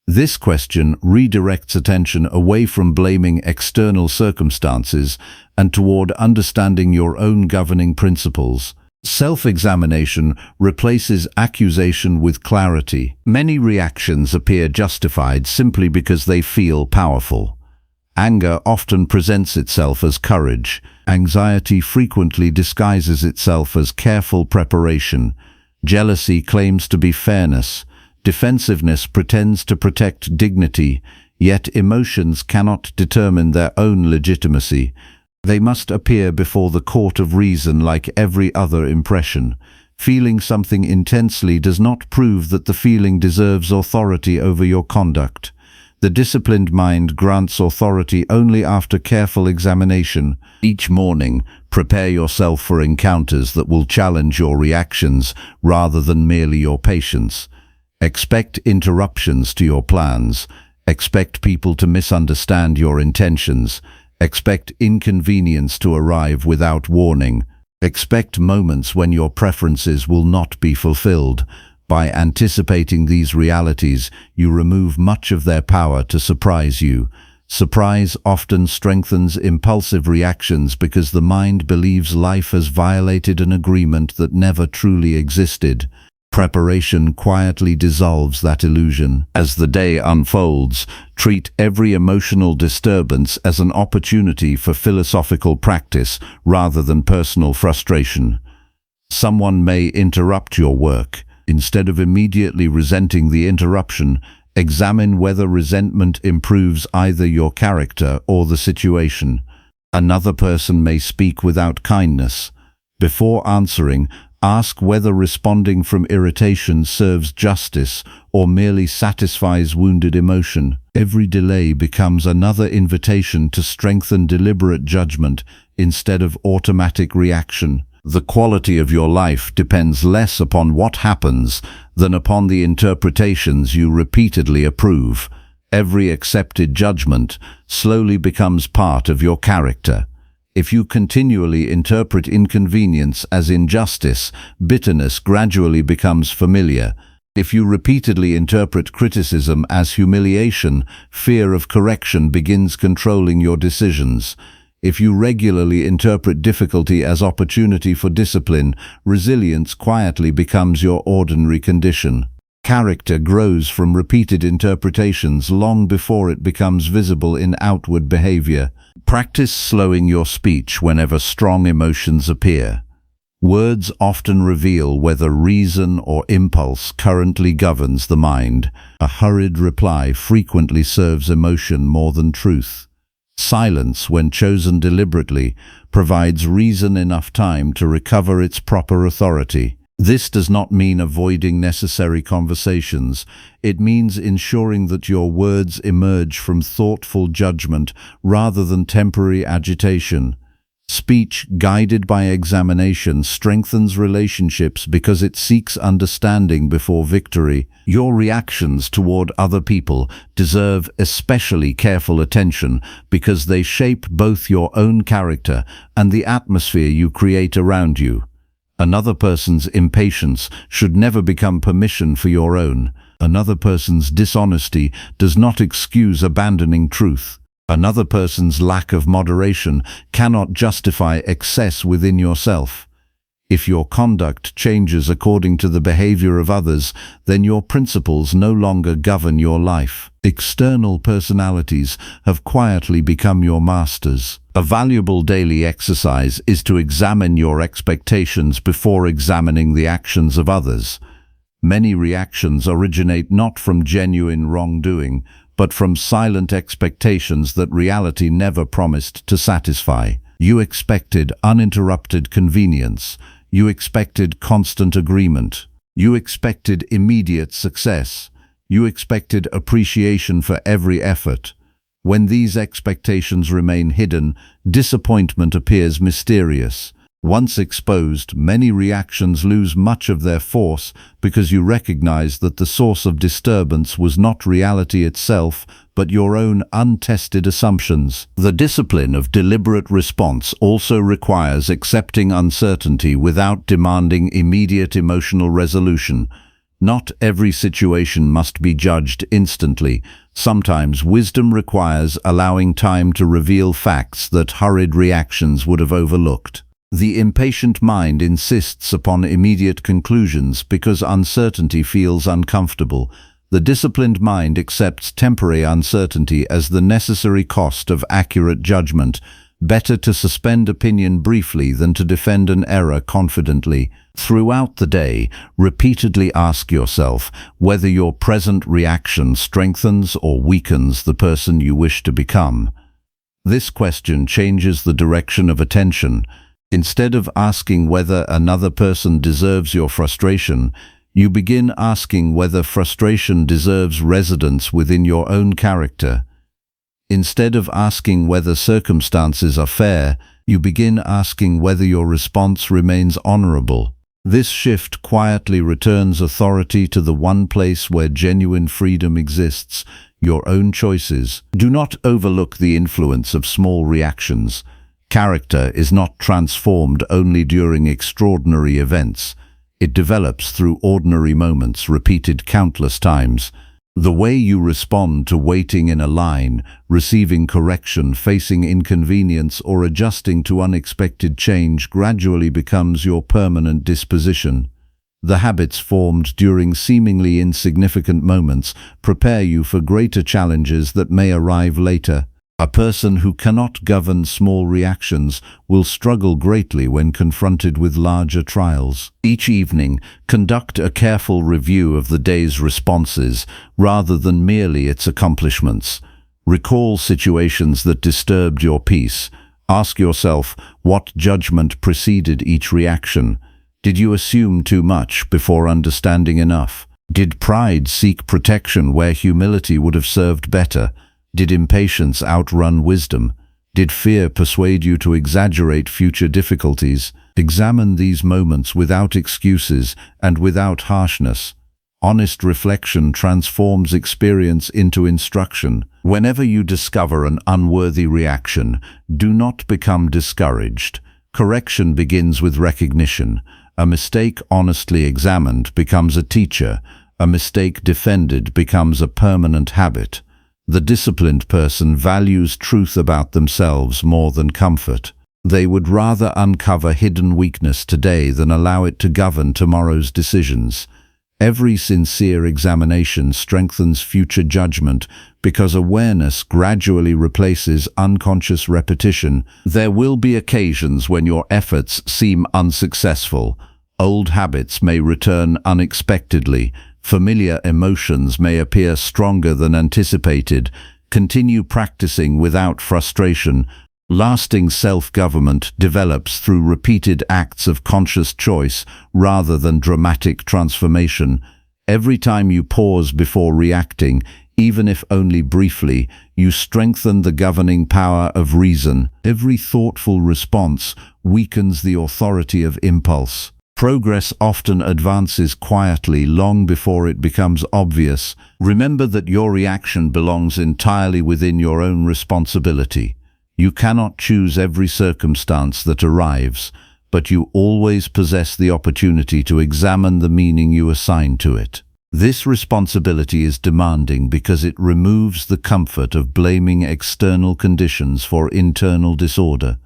This question redirects attention away from blaming external circumstances and toward understanding your own governing principles. Self-examination replaces accusation with clarity. Many reactions appear justified simply because they feel powerful. Anger often presents itself as courage. Anxiety frequently disguises itself as careful preparation. Jealousy claims to be fairness. Defensiveness pretends to protect dignity. Yet emotions cannot determine their own legitimacy. They must appear before the court of reason like every other impression. Feeling something intensely does not prove that the feeling deserves authority over your conduct. The disciplined mind grants authority only after careful examination. Each morning, prepare yourself for encounters that will challenge your reactions rather than merely your patience. Expect interruptions to your plans. Expect people to misunderstand your intentions. Expect inconvenience to arrive without warning. Expect moments when your preferences will not be fulfilled. By anticipating these realities, you remove much of their power to surprise you. Surprise often strengthens impulsive reactions because the mind believes life has violated an agreement that never truly existed. Preparation quietly dissolves that illusion. As the day unfolds, treat every emotional disturbance as an opportunity for philosophical practice rather than personal frustration. Someone may interrupt your work. Instead of immediately resenting the interruption, examine whether resentment improves either your character or the situation. Another person may speak without kindness. Before answering, ask whether responding from irritation serves justice or merely satisfies wounded emotion. Every delay becomes another invitation to strengthen deliberate judgment instead of automatic reaction. The quality of your life depends less upon what happens than upon the interpretations you repeatedly approve. Every accepted judgment slowly becomes part of your character. If you continually interpret inconvenience as injustice, bitterness gradually becomes familiar. If you repeatedly interpret criticism as humiliation, fear of correction begins controlling your decisions. If you regularly interpret difficulty as opportunity for discipline, resilience quietly becomes your ordinary condition. Character grows from repeated interpretations long before it becomes visible in outward behavior. Practice slowing your speech whenever strong emotions appear. Words often reveal whether reason or impulse currently governs the mind. A hurried reply frequently serves emotion more than truth. Silence, when chosen deliberately, provides reason enough time to recover its proper authority. This does not mean avoiding necessary conversations. It means ensuring that your words emerge from thoughtful judgment rather than temporary agitation. Speech guided by examination strengthens relationships because it seeks understanding before victory. Your reactions toward other people deserve especially careful attention because they shape both your own character and the atmosphere you create around you. Another person's impatience should never become permission for your own. Another person's dishonesty does not excuse abandoning truth. Another person's lack of moderation cannot justify excess within yourself. If your conduct changes according to the behavior of others, then your principles no longer govern your life. External personalities have quietly become your masters. A valuable daily exercise is to examine your expectations before examining the actions of others. Many reactions originate not from genuine wrongdoing, but from silent expectations that reality never promised to satisfy. You expected uninterrupted convenience. You expected constant agreement. You expected immediate success. You expected appreciation for every effort. When these expectations remain hidden, disappointment appears mysterious. Once exposed, many reactions lose much of their force because you recognize that the source of disturbance was not reality itself, but your own untested assumptions. The discipline of deliberate response also requires accepting uncertainty without demanding immediate emotional resolution. Not every situation must be judged instantly. Sometimes wisdom requires allowing time to reveal facts that hurried reactions would have overlooked. The impatient mind insists upon immediate conclusions because uncertainty feels uncomfortable. The disciplined mind accepts temporary uncertainty as the necessary cost of accurate judgment. Better to suspend opinion briefly than to defend an error confidently. Throughout the day, repeatedly ask yourself whether your present reaction strengthens or weakens the person you wish to become. This question changes the direction of attention. Instead of asking whether another person deserves your frustration, you begin asking whether frustration deserves residence within your own character. Instead of asking whether circumstances are fair, you begin asking whether your response remains honorable. This shift quietly returns authority to the one place where genuine freedom exists, your own choices. Do not overlook the influence of small reactions. Character is not transformed only during extraordinary events. It develops through ordinary moments repeated countless times. The way you respond to waiting in a line, receiving correction, facing inconvenience, or adjusting to unexpected change gradually becomes your permanent disposition. The habits formed during seemingly insignificant moments prepare you for greater challenges that may arrive later. A person who cannot govern small reactions will struggle greatly when confronted with larger trials. Each evening, conduct a careful review of the day's responses rather than merely its accomplishments. Recall situations that disturbed your peace. Ask yourself, what judgment preceded each reaction? Did you assume too much before understanding enough? Did pride seek protection where humility would have served better? Did impatience outrun wisdom? Did fear persuade you to exaggerate future difficulties? Examine these moments without excuses and without harshness. Honest reflection transforms experience into instruction. Whenever you discover an unworthy reaction, do not become discouraged. Correction begins with recognition. A mistake honestly examined becomes a teacher. A mistake defended becomes a permanent habit. The disciplined person values truth about themselves more than comfort. They would rather uncover hidden weakness today than allow it to govern tomorrow's decisions. Every sincere examination strengthens future judgment because awareness gradually replaces unconscious repetition. There will be occasions when your efforts seem unsuccessful. Old habits may return unexpectedly. Familiar emotions may appear stronger than anticipated. Continue practicing without frustration. Lasting self-government develops through repeated acts of conscious choice rather than dramatic transformation. Every time you pause before reacting, even if only briefly, you strengthen the governing power of reason. Every thoughtful response weakens the authority of impulse. Progress often advances quietly long before it becomes obvious. Remember that your reaction belongs entirely within your own responsibility. You cannot choose every circumstance that arrives, but you always possess the opportunity to examine the meaning you assign to it. This responsibility is demanding because it removes the comfort of blaming external conditions for internal disorder.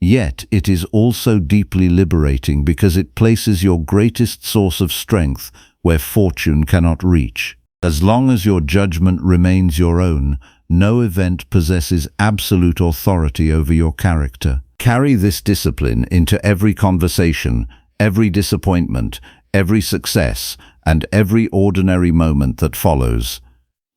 Yet it is also deeply liberating because it places your greatest source of strength where fortune cannot reach. As long as your judgment remains your own, no event possesses absolute authority over your character. Carry this discipline into every conversation, every disappointment, every success, and every ordinary moment that follows.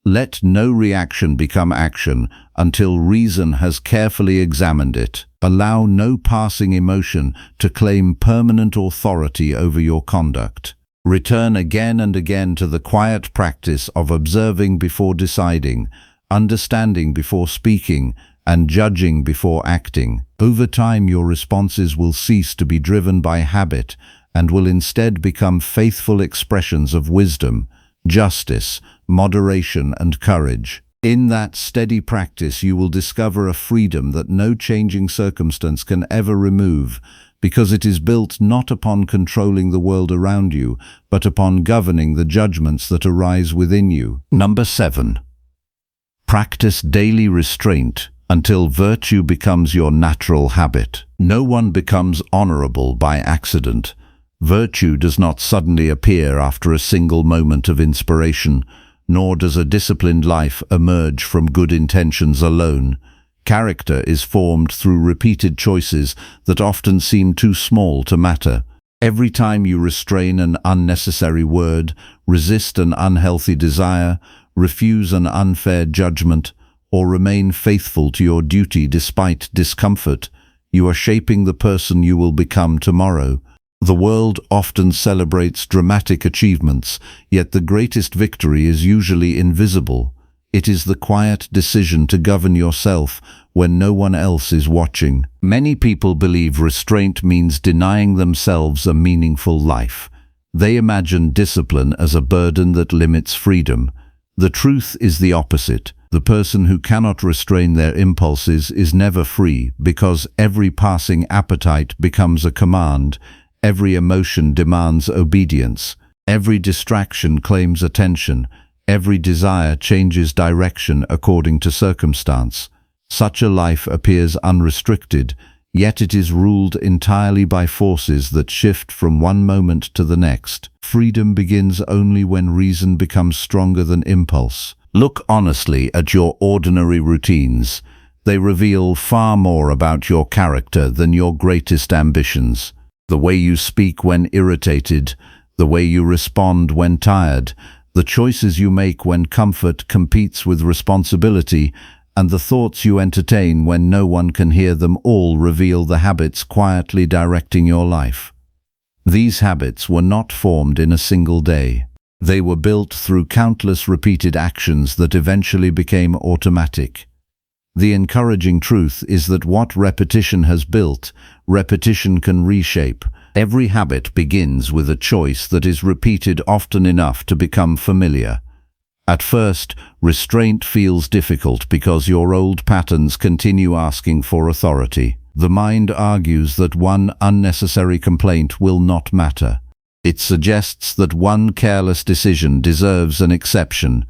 Let no reaction become action until reason has carefully examined it. Allow no passing emotion to claim permanent authority over your conduct. Return again and again to the quiet practice of observing before deciding, understanding before speaking, and judging before acting. Over time, your responses will cease to be driven by habit and will instead become faithful expressions of wisdom, justice, moderation, and courage. In that steady practice, you will discover a freedom that no changing circumstance can ever remove, because it is built not upon controlling the world around you, but upon governing the judgments that arise within you. Number 7. Practice daily restraint until virtue becomes your natural habit. No one becomes honorable by accident. Virtue does not suddenly appear after a single moment of inspiration, nor does a disciplined life emerge from good intentions alone. Character is formed through repeated choices that often seem too small to matter. Every time you restrain an unnecessary word, resist an unhealthy desire, refuse an unfair judgment, or remain faithful to your duty despite discomfort, you are shaping the person you will become tomorrow. The world often celebrates dramatic achievements, yet the greatest victory is usually invisible. It is the quiet decision to govern yourself when no one else is watching. Many people believe restraint means denying themselves a meaningful life. They imagine discipline as a burden that limits freedom. The truth is the opposite. The person who cannot restrain their impulses is never free, because every passing appetite becomes a command, every emotion demands obedience, every distraction claims attention, every desire changes direction according to circumstance. Such a life appears unrestricted, yet it is ruled entirely by forces that shift from one moment to the next. Freedom begins only when reason becomes stronger than impulse. Look honestly at your ordinary routines. They reveal far more about your character than your greatest ambitions. The way you speak when irritated, the way you respond when tired, the choices you make when comfort competes with responsibility, and the thoughts you entertain when no one can hear them all reveal the habits quietly directing your life. These habits were not formed in a single day. They were built through countless repeated actions that eventually became automatic. The encouraging truth is that what repetition has built, repetition can reshape. Every habit begins with a choice that is repeated often enough to become familiar. At first, restraint feels difficult because your old patterns continue asking for authority. The mind argues that one unnecessary complaint will not matter. It suggests that one careless decision deserves an exception.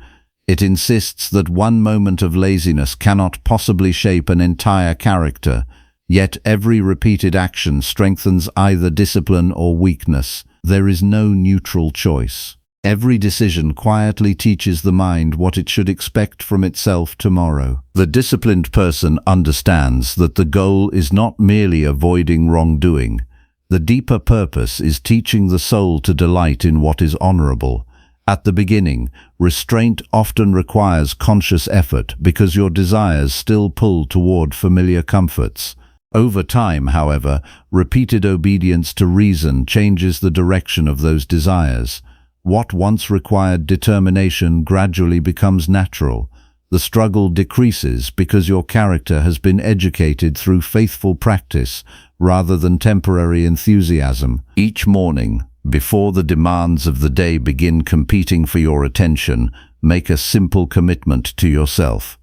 It insists that one moment of laziness cannot possibly shape an entire character. Yet every repeated action strengthens either discipline or weakness. There is no neutral choice. Every decision quietly teaches the mind what it should expect from itself tomorrow. The disciplined person understands that the goal is not merely avoiding wrongdoing. The deeper purpose is teaching the soul to delight in what is honorable. At the beginning, restraint often requires conscious effort because your desires still pull toward familiar comforts. Over time, however, repeated obedience to reason changes the direction of those desires. What once required determination gradually becomes natural. The struggle decreases because your character has been educated through faithful practice rather than temporary enthusiasm. Each morning, before the demands of the day begin competing for your attention, make a simple commitment to yourself.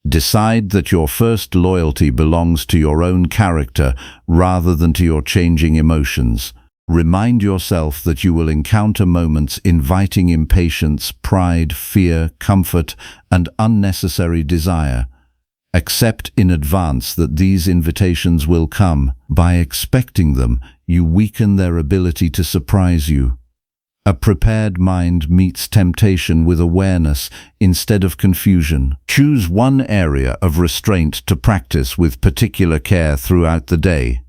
Decide that your first loyalty belongs to your own character rather than to your changing emotions. Remind yourself that you will encounter moments inviting impatience, pride, fear, comfort, and unnecessary desire. Accept in advance that these invitations will come. By expecting them, you weaken their ability to surprise you. A prepared mind meets temptation with awareness instead of confusion. Choose one area of restraint to practice with particular care throughout the day.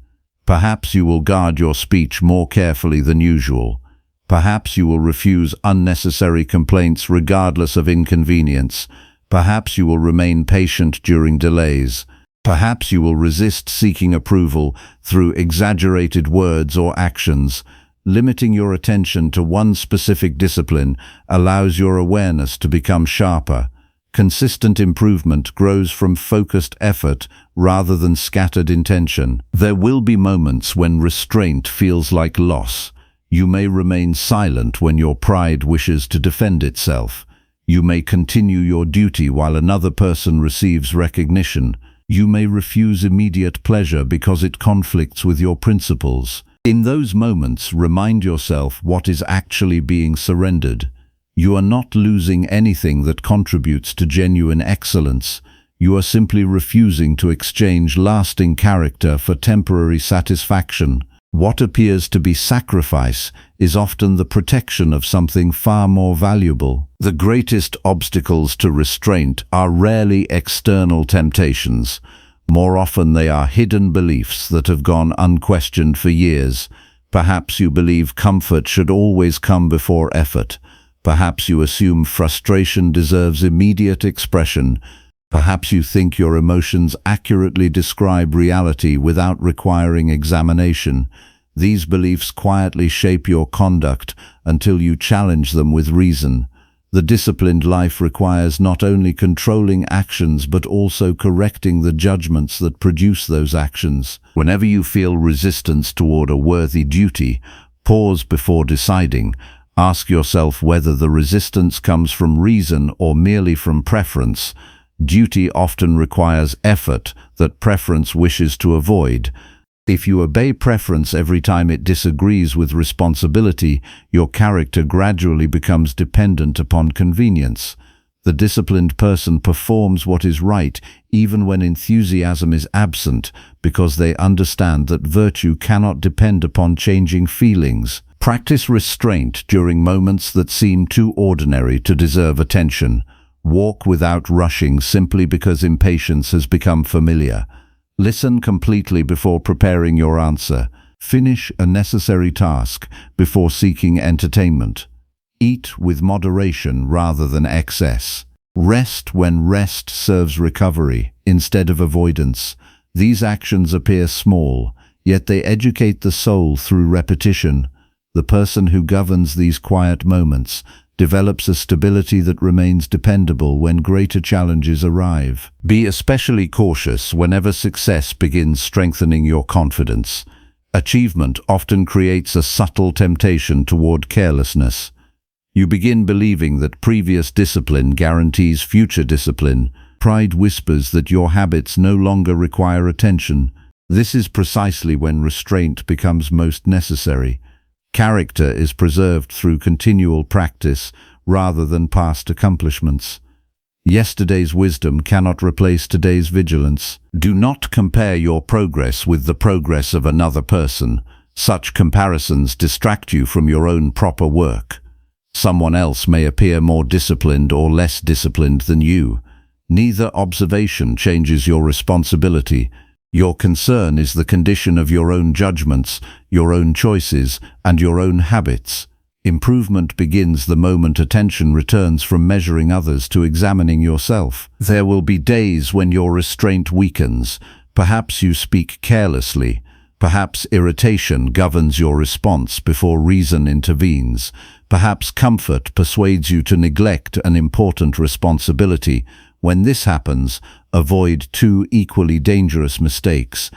Perhaps you will guard your speech more carefully than usual. Perhaps you will refuse unnecessary complaints regardless of inconvenience. Perhaps you will remain patient during delays. Perhaps you will resist seeking approval through exaggerated words or actions. Limiting your attention to one specific discipline allows your awareness to become sharper. Consistent improvement grows from focused effort rather than scattered intention. There will be moments when restraint feels like loss. You may remain silent when your pride wishes to defend itself. You may continue your duty while another person receives recognition. You may refuse immediate pleasure because it conflicts with your principles. In those moments, remind yourself what is actually being surrendered. You are not losing anything that contributes to genuine excellence. You are simply refusing to exchange lasting character for temporary satisfaction. What appears to be sacrifice is often the protection of something far more valuable. The greatest obstacles to restraint are rarely external temptations. More often they are hidden beliefs that have gone unquestioned for years. Perhaps you believe comfort should always come before effort. Perhaps you assume frustration deserves immediate expression. Perhaps you think your emotions accurately describe reality without requiring examination. These beliefs quietly shape your conduct until you challenge them with reason. The disciplined life requires not only controlling actions but also correcting the judgments that produce those actions. Whenever you feel resistance toward a worthy duty, pause before deciding. Ask yourself whether the resistance comes from reason or merely from preference. Duty often requires effort that preference wishes to avoid. If you obey preference every time it disagrees with responsibility, your character gradually becomes dependent upon convenience. The disciplined person performs what is right even when enthusiasm is absent, because they understand that virtue cannot depend upon changing feelings. Practice restraint during moments that seem too ordinary to deserve attention. Walk without rushing simply because impatience has become familiar. Listen completely before preparing your answer. Finish a necessary task before seeking entertainment. Eat with moderation rather than excess. Rest when rest serves recovery instead of avoidance. These actions appear small, yet they educate the soul through repetition. The person who governs these quiet moments develops a stability that remains dependable when greater challenges arrive. Be especially cautious whenever success begins strengthening your confidence. Achievement often creates a subtle temptation toward carelessness. You begin believing that previous discipline guarantees future discipline. Pride whispers that your habits no longer require attention. This is precisely when restraint becomes most necessary. Character is preserved through continual practice rather than past accomplishments. Yesterday's wisdom cannot replace today's vigilance. Do not compare your progress with the progress of another person. Such comparisons distract you from your own proper work. Someone else may appear more disciplined or less disciplined than you. Neither observation changes your responsibility. Your concern is the condition of your own judgments, your own choices, and your own habits. Improvement begins the moment attention returns from measuring others to examining yourself. There will be days when your restraint weakens. Perhaps you speak carelessly. Perhaps irritation governs your response before reason intervenes. Perhaps comfort persuades you to neglect an important responsibility. When this happens, avoid two equally dangerous mistakes.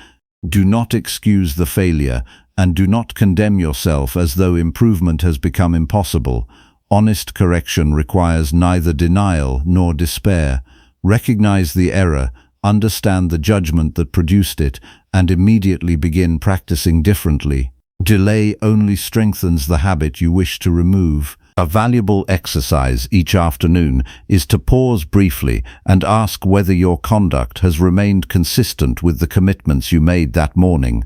Do not excuse the failure, and do not condemn yourself as though improvement has become impossible. Honest correction requires neither denial nor despair. Recognize the error, understand the judgment that produced it, and immediately begin practicing differently. Delay only strengthens the habit you wish to remove. A valuable exercise each afternoon is to pause briefly and ask whether your conduct has remained consistent with the commitments you made that morning.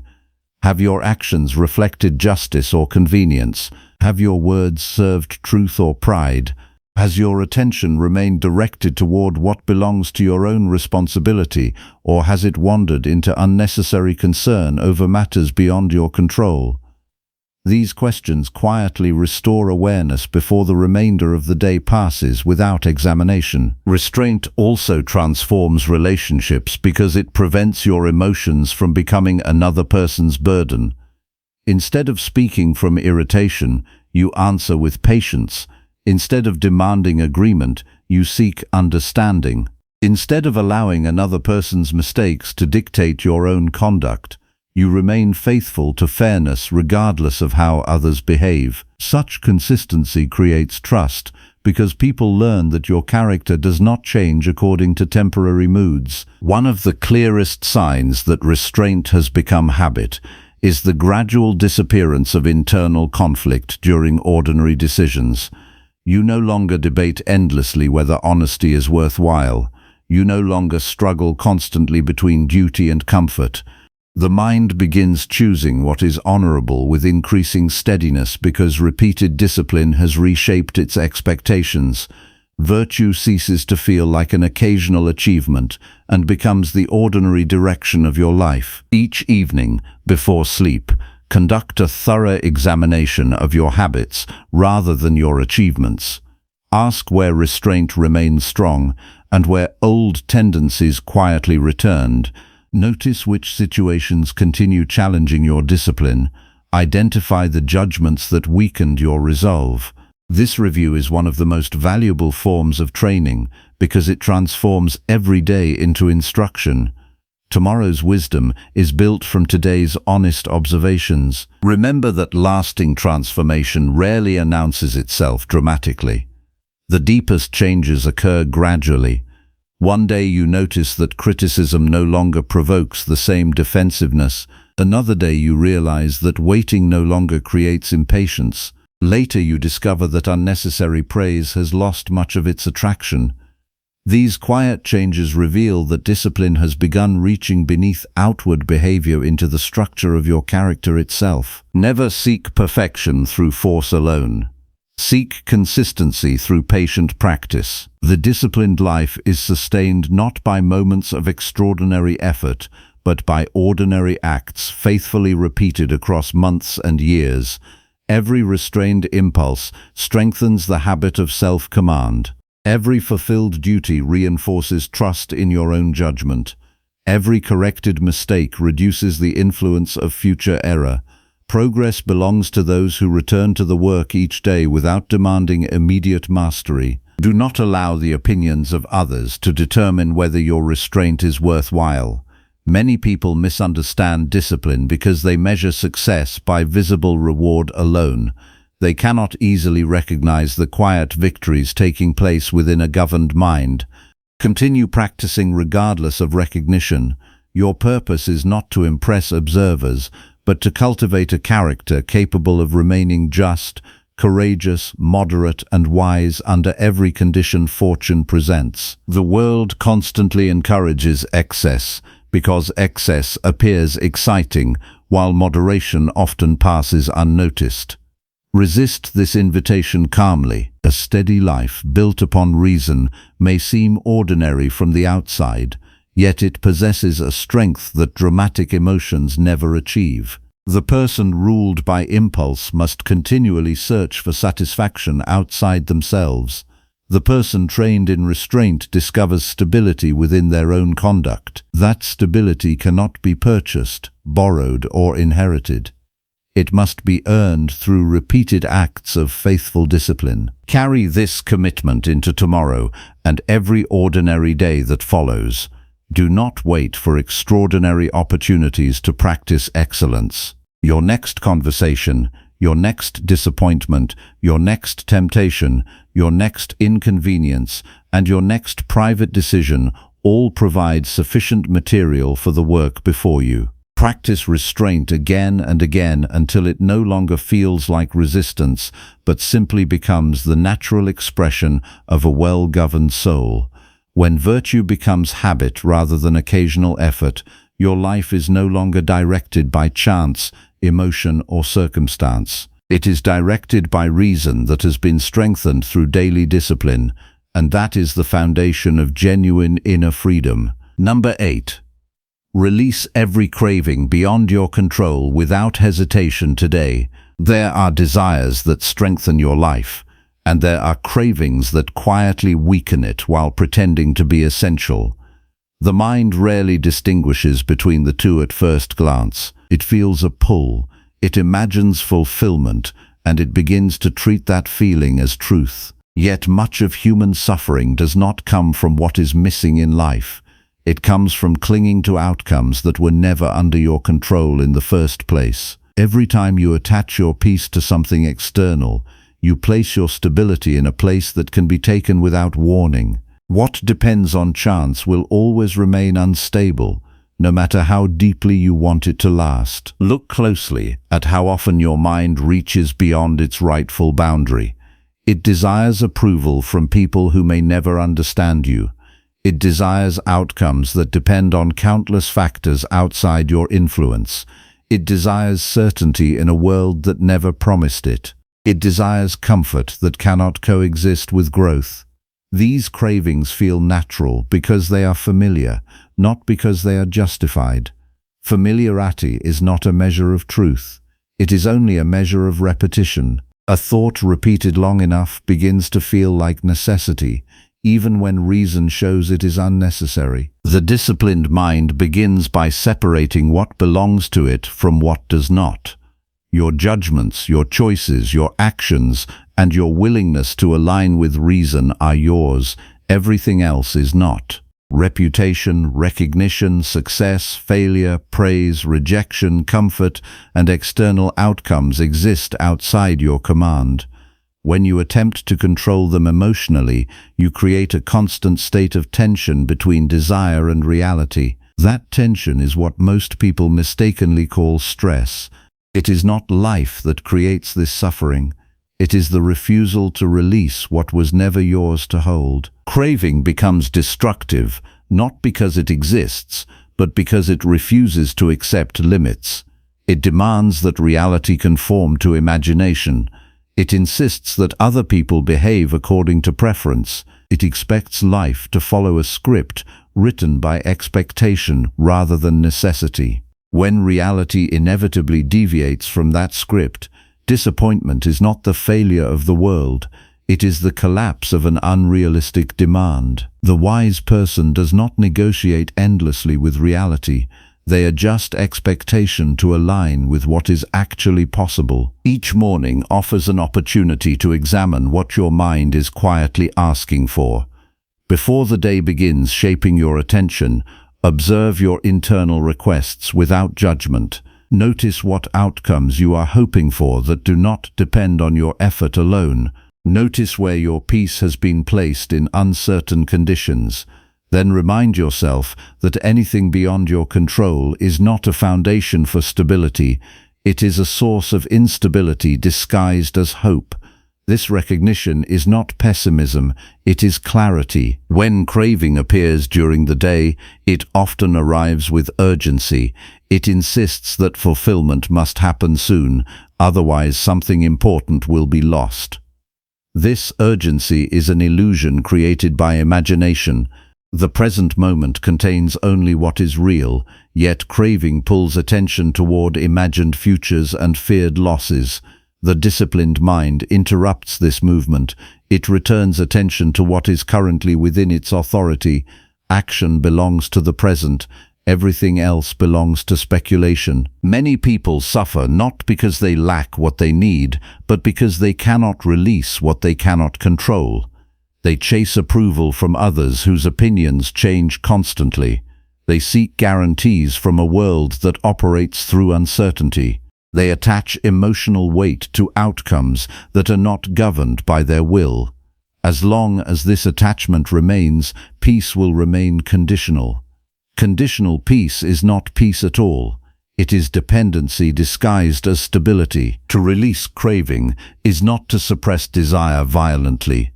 Have your actions reflected justice or convenience? Have your words served truth or pride? Has your attention remained directed toward what belongs to your own responsibility, or has it wandered into unnecessary concern over matters beyond your control? These questions quietly restore awareness before the remainder of the day passes without examination. Restraint also transforms relationships because it prevents your emotions from becoming another person's burden. Instead of speaking from irritation, you answer with patience. Instead of demanding agreement, you seek understanding. Instead of allowing another person's mistakes to dictate your own conduct, you remain faithful to fairness regardless of how others behave. Such consistency creates trust because people learn that your character does not change according to temporary moods. One of the clearest signs that restraint has become habit is the gradual disappearance of internal conflict during ordinary decisions. You no longer debate endlessly whether honesty is worthwhile. You no longer struggle constantly between duty and comfort. The mind begins choosing what is honorable with increasing steadiness because repeated discipline has reshaped its expectations. Virtue ceases to feel like an occasional achievement and becomes the ordinary direction of your life. Each evening, before sleep, conduct a thorough examination of your habits rather than your achievements. Ask where restraint remains strong and where old tendencies quietly returned. Notice which situations continue challenging your discipline. Identify the judgments that weakened your resolve. This review is one of the most valuable forms of training because it transforms every day into instruction. Tomorrow's wisdom is built from today's honest observations. Remember that lasting transformation rarely announces itself dramatically. The deepest changes occur gradually. One day you notice that criticism no longer provokes the same defensiveness. Another day you realize that waiting no longer creates impatience. Later you discover that unnecessary praise has lost much of its attraction. These quiet changes reveal that discipline has begun reaching beneath outward behavior into the structure of your character itself. Never seek perfection through force alone. Seek consistency through patient practice. The disciplined life is sustained not by moments of extraordinary effort, but by ordinary acts faithfully repeated across months and years. Every restrained impulse strengthens the habit of self-command. Every fulfilled duty reinforces trust in your own judgment. Every corrected mistake reduces the influence of future error. Progress belongs to those who return to the work each day without demanding immediate mastery. Do not allow the opinions of others to determine whether your restraint is worthwhile. Many people misunderstand discipline because they measure success by visible reward alone. They cannot easily recognize the quiet victories taking place within a governed mind. Continue practicing regardless of recognition. Your purpose is not to impress observers, but to cultivate a character capable of remaining just, courageous, moderate, and wise under every condition fortune presents. The world constantly encourages excess, because excess appears exciting, while moderation often passes unnoticed. Resist this invitation calmly. A steady life built upon reason may seem ordinary from the outside, yet it possesses a strength that dramatic emotions never achieve. The person ruled by impulse must continually search for satisfaction outside themselves. The person trained in restraint discovers stability within their own conduct. That stability cannot be purchased, borrowed, or inherited. It must be earned through repeated acts of faithful discipline. Carry this commitment into tomorrow and every ordinary day that follows. Do not wait for extraordinary opportunities to practice excellence. Your next conversation, your next disappointment, your next temptation, your next inconvenience, and your next private decision all provide sufficient material for the work before you. Practice restraint again and again until it no longer feels like resistance, but simply becomes the natural expression of a well-governed soul. When virtue becomes habit rather than occasional effort, your life is no longer directed by chance, emotion, or circumstance. It is directed by reason that has been strengthened through daily discipline, and that is the foundation of genuine inner freedom. Number 8. Release every craving beyond your control without hesitation today. There are desires that strengthen your life, and there are cravings that quietly weaken it while pretending to be essential. The mind rarely distinguishes between the two at first glance. It feels a pull, it imagines fulfillment, and it begins to treat that feeling as truth. Yet much of human suffering does not come from what is missing in life. It comes from clinging to outcomes that were never under your control in the first place. Every time you attach your peace to something external, you place your stability in a place that can be taken without warning. What depends on chance will always remain unstable, no matter how deeply you want it to last. Look closely at how often your mind reaches beyond its rightful boundary. It desires approval from people who may never understand you. It desires outcomes that depend on countless factors outside your influence. It desires certainty in a world that never promised it. It desires comfort that cannot coexist with growth. These cravings feel natural because they are familiar, not because they are justified. Familiarity is not a measure of truth. It is only a measure of repetition. A thought repeated long enough begins to feel like necessity, even when reason shows it is unnecessary. The disciplined mind begins by separating what belongs to it from what does not. Your judgments, your choices, your actions, and your willingness to align with reason are yours. Everything else is not. Reputation, recognition, success, failure, praise, rejection, comfort, and external outcomes exist outside your command. When you attempt to control them emotionally, you create a constant state of tension between desire and reality. That tension is what most people mistakenly call stress. It is not life that creates this suffering. It is the refusal to release what was never yours to hold. Craving becomes destructive, not because it exists, but because it refuses to accept limits. It demands that reality conform to imagination. It insists that other people behave according to preference. It expects life to follow a script written by expectation rather than necessity. When reality inevitably deviates from that script, disappointment is not the failure of the world, it is the collapse of an unrealistic demand. The wise person does not negotiate endlessly with reality. They adjust expectation to align with what is actually possible. Each morning offers an opportunity to examine what your mind is quietly asking for. Before the day begins shaping your attention, observe your internal requests without judgment. Notice what outcomes you are hoping for that do not depend on your effort alone. Notice where your peace has been placed in uncertain conditions. Then remind yourself that anything beyond your control is not a foundation for stability. It is a source of instability disguised as hope. This recognition is not pessimism, it is clarity. When craving appears during the day, it often arrives with urgency. It insists that fulfillment must happen soon, otherwise something important will be lost. This urgency is an illusion created by imagination. The present moment contains only what is real, yet craving pulls attention toward imagined futures and feared losses. The disciplined mind interrupts this movement. It returns attention to what is currently within its authority. Action belongs to the present. Everything else belongs to speculation. Many people suffer not because they lack what they need, but because they cannot release what they cannot control. They chase approval from others whose opinions change constantly. They seek guarantees from a world that operates through uncertainty. They attach emotional weight to outcomes that are not governed by their will. As long as this attachment remains, peace will remain conditional. Conditional peace is not peace at all. It is dependency disguised as stability. To release craving is not to suppress desire violently.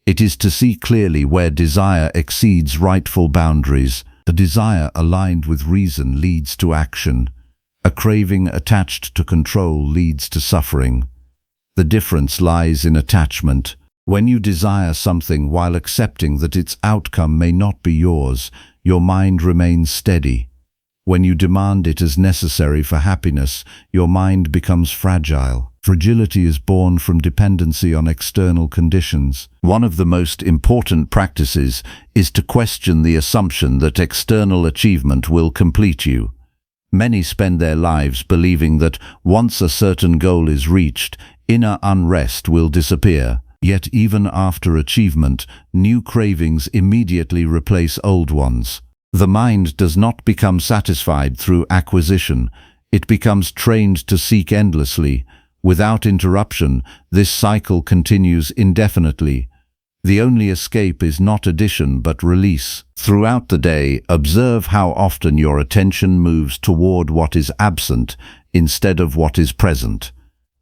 It is to see clearly where desire exceeds rightful boundaries. A desire aligned with reason leads to action. A craving attached to control leads to suffering. The difference lies in attachment. When you desire something while accepting that its outcome may not be yours, your mind remains steady. When you demand it as necessary for happiness, your mind becomes fragile. Fragility is born from dependency on external conditions. One of the most important practices is to question the assumption that external achievement will complete you. Many spend their lives believing that once a certain goal is reached, inner unrest will disappear. Yet even after achievement, new cravings immediately replace old ones. The mind does not become satisfied through acquisition. It becomes trained to seek endlessly. Without interruption, this cycle continues indefinitely. The only escape is not addition but release. Throughout the day, observe how often your attention moves toward what is absent instead of what is present.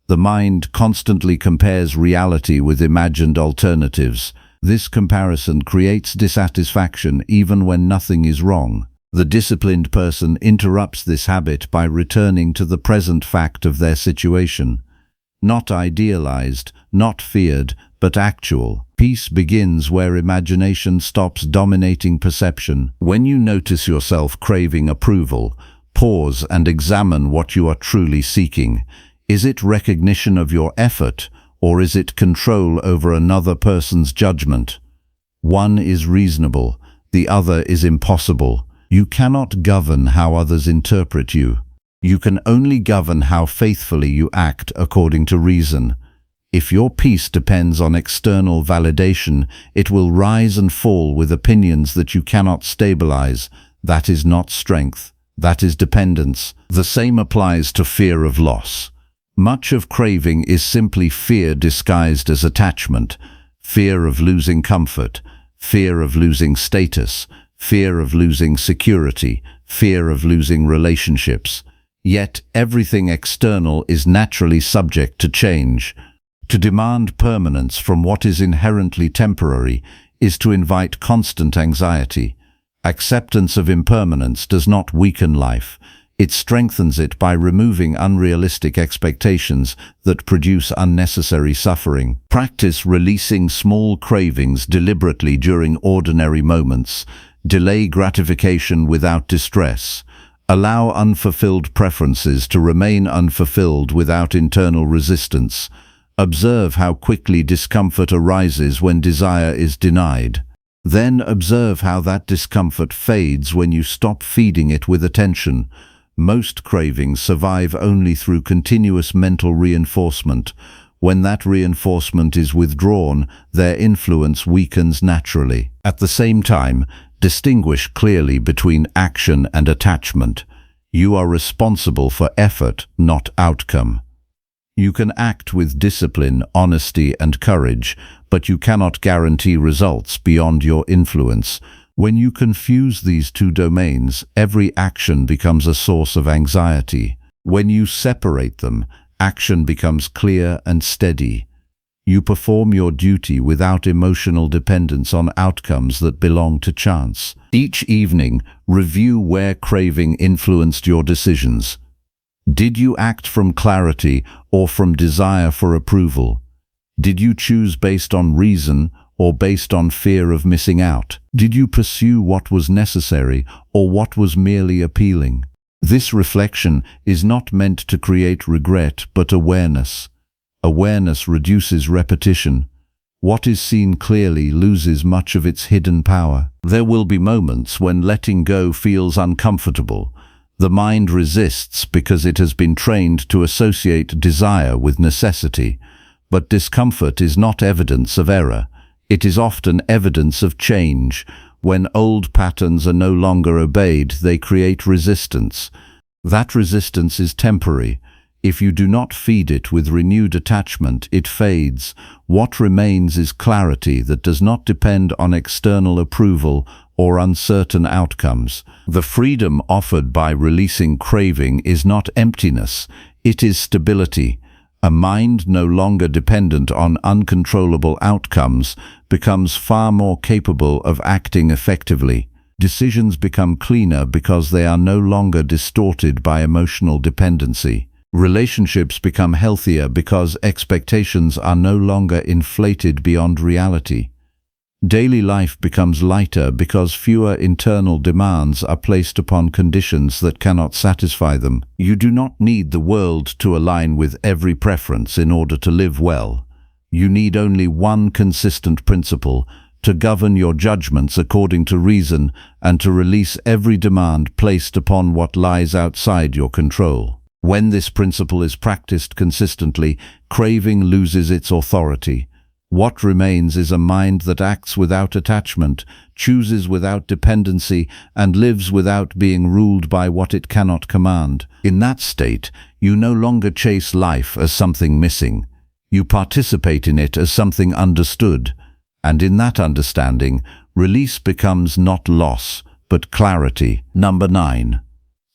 The mind constantly compares reality with imagined alternatives. This comparison creates dissatisfaction even when nothing is wrong. The disciplined person interrupts this habit by returning to the present fact of their situation. Not idealized, not feared, but actual. Peace begins where imagination stops dominating perception. When you notice yourself craving approval, pause and examine what you are truly seeking. Is it recognition of your effort, or is it control over another person's judgment? One is reasonable, the other is impossible. You cannot govern how others interpret you. You can only govern how faithfully you act according to reason. If your peace depends on external validation, it will rise and fall with opinions that you cannot stabilize. That is not strength. That is dependence. The same applies to fear of loss. Much of craving is simply fear disguised as attachment. Fear of losing comfort, fear of losing status, fear of losing security, fear of losing relationships. Yet everything external is naturally subject to change. To demand permanence from what is inherently temporary is to invite constant anxiety. Acceptance of impermanence does not weaken life. It strengthens it by removing unrealistic expectations that produce unnecessary suffering. Practice releasing small cravings deliberately during ordinary moments. Delay gratification without distress. Allow unfulfilled preferences to remain unfulfilled without internal resistance. Observe how quickly discomfort arises when desire is denied. Then observe how that discomfort fades when you stop feeding it with attention. Most cravings survive only through continuous mental reinforcement. When that reinforcement is withdrawn, their influence weakens naturally. At the same time, distinguish clearly between action and attachment. You are responsible for effort, not outcome. You can act with discipline, honesty, and courage, but you cannot guarantee results beyond your influence. When you confuse these two domains, every action becomes a source of anxiety. When you separate them, action becomes clear and steady. You perform your duty without emotional dependence on outcomes that belong to chance. Each evening, review where craving influenced your decisions. Did you act from clarity or from desire for approval? Did you choose based on reason or based on fear of missing out? Did you pursue what was necessary or what was merely appealing? This reflection is not meant to create regret but awareness. Awareness reduces repetition. What is seen clearly loses much of its hidden power. There will be moments when letting go feels uncomfortable. The mind resists because it has been trained to associate desire with necessity. But discomfort is not evidence of error. It is often evidence of change. When old patterns are no longer obeyed, they create resistance. That resistance is temporary. If you do not feed it with renewed attachment, it fades. What remains is clarity that does not depend on external approval or uncertain outcomes. The freedom offered by releasing craving is not emptiness, it is stability. A mind no longer dependent on uncontrollable outcomes becomes far more capable of acting effectively. Decisions become cleaner because they are no longer distorted by emotional dependency. Relationships become healthier because expectations are no longer inflated beyond reality. Daily life becomes lighter because fewer internal demands are placed upon conditions that cannot satisfy them. You do not need the world to align with every preference in order to live well. You need only one consistent principle: to govern your judgments according to reason and to release every demand placed upon what lies outside your control. When this principle is practiced consistently, craving loses its authority. What remains is a mind that acts without attachment, chooses without dependency, and lives without being ruled by what it cannot command. In that state, you no longer chase life as something missing. You participate in it as something understood. And in that understanding, release becomes not loss, but clarity. Number 9.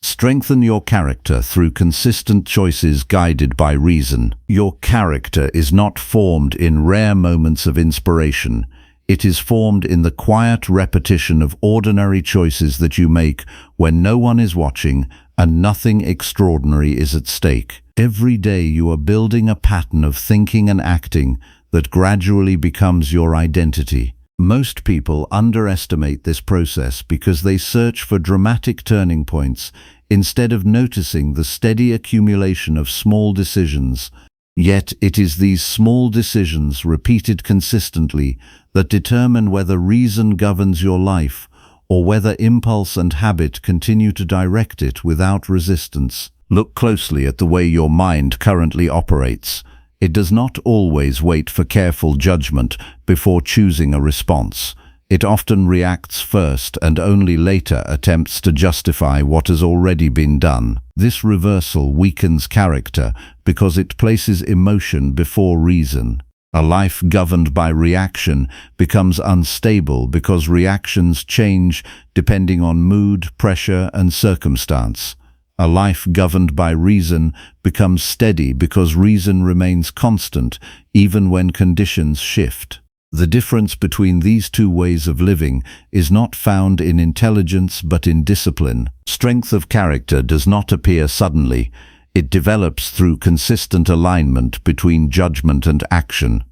Strengthen your character through consistent choices guided by reason. Your character is not formed in rare moments of inspiration. It is formed in the quiet repetition of ordinary choices that you make when no one is watching and nothing extraordinary is at stake. Every day you are building a pattern of thinking and acting that gradually becomes your identity. Most people underestimate this process because they search for dramatic turning points instead of noticing the steady accumulation of small decisions. Yet it is these small decisions, repeated consistently, that determine whether reason governs your life or whether impulse and habit continue to direct it without resistance. Look closely at the way your mind currently operates. It does not always wait for careful judgment before choosing a response. It often reacts first and only later attempts to justify what has already been done. This reversal weakens character because it places emotion before reason. A life governed by reaction becomes unstable because reactions change depending on mood, pressure, and circumstance. A life governed by reason becomes steady because reason remains constant even when conditions shift. The difference between these two ways of living is not found in intelligence but in discipline. Strength of character does not appear suddenly. It develops through consistent alignment between judgment and action.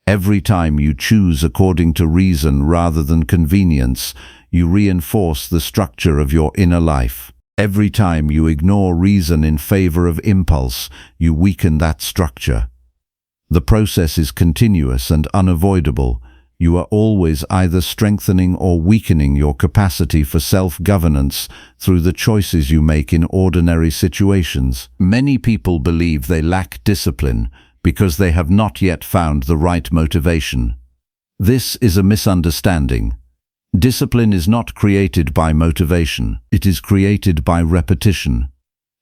Every time you choose according to reason rather than convenience, you reinforce the structure of your inner life. Every time you ignore reason in favor of impulse, you weaken that structure. The process is continuous and unavoidable. You are always either strengthening or weakening your capacity for self-governance through the choices you make in ordinary situations. Many people believe they lack discipline because they have not yet found the right motivation. This is a misunderstanding. Discipline is not created by motivation. It is created by repetition.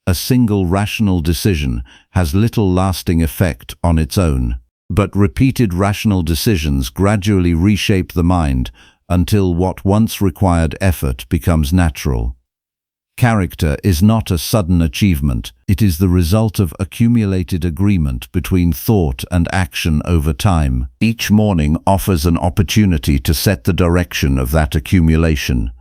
A single rational decision has little lasting effect on its own, but repeated rational decisions gradually reshape the mind until what once required effort becomes natural. Character is not a sudden achievement. It is the result of accumulated agreement between thought and action over time. Each morning offers an opportunity to set the direction of that accumulation.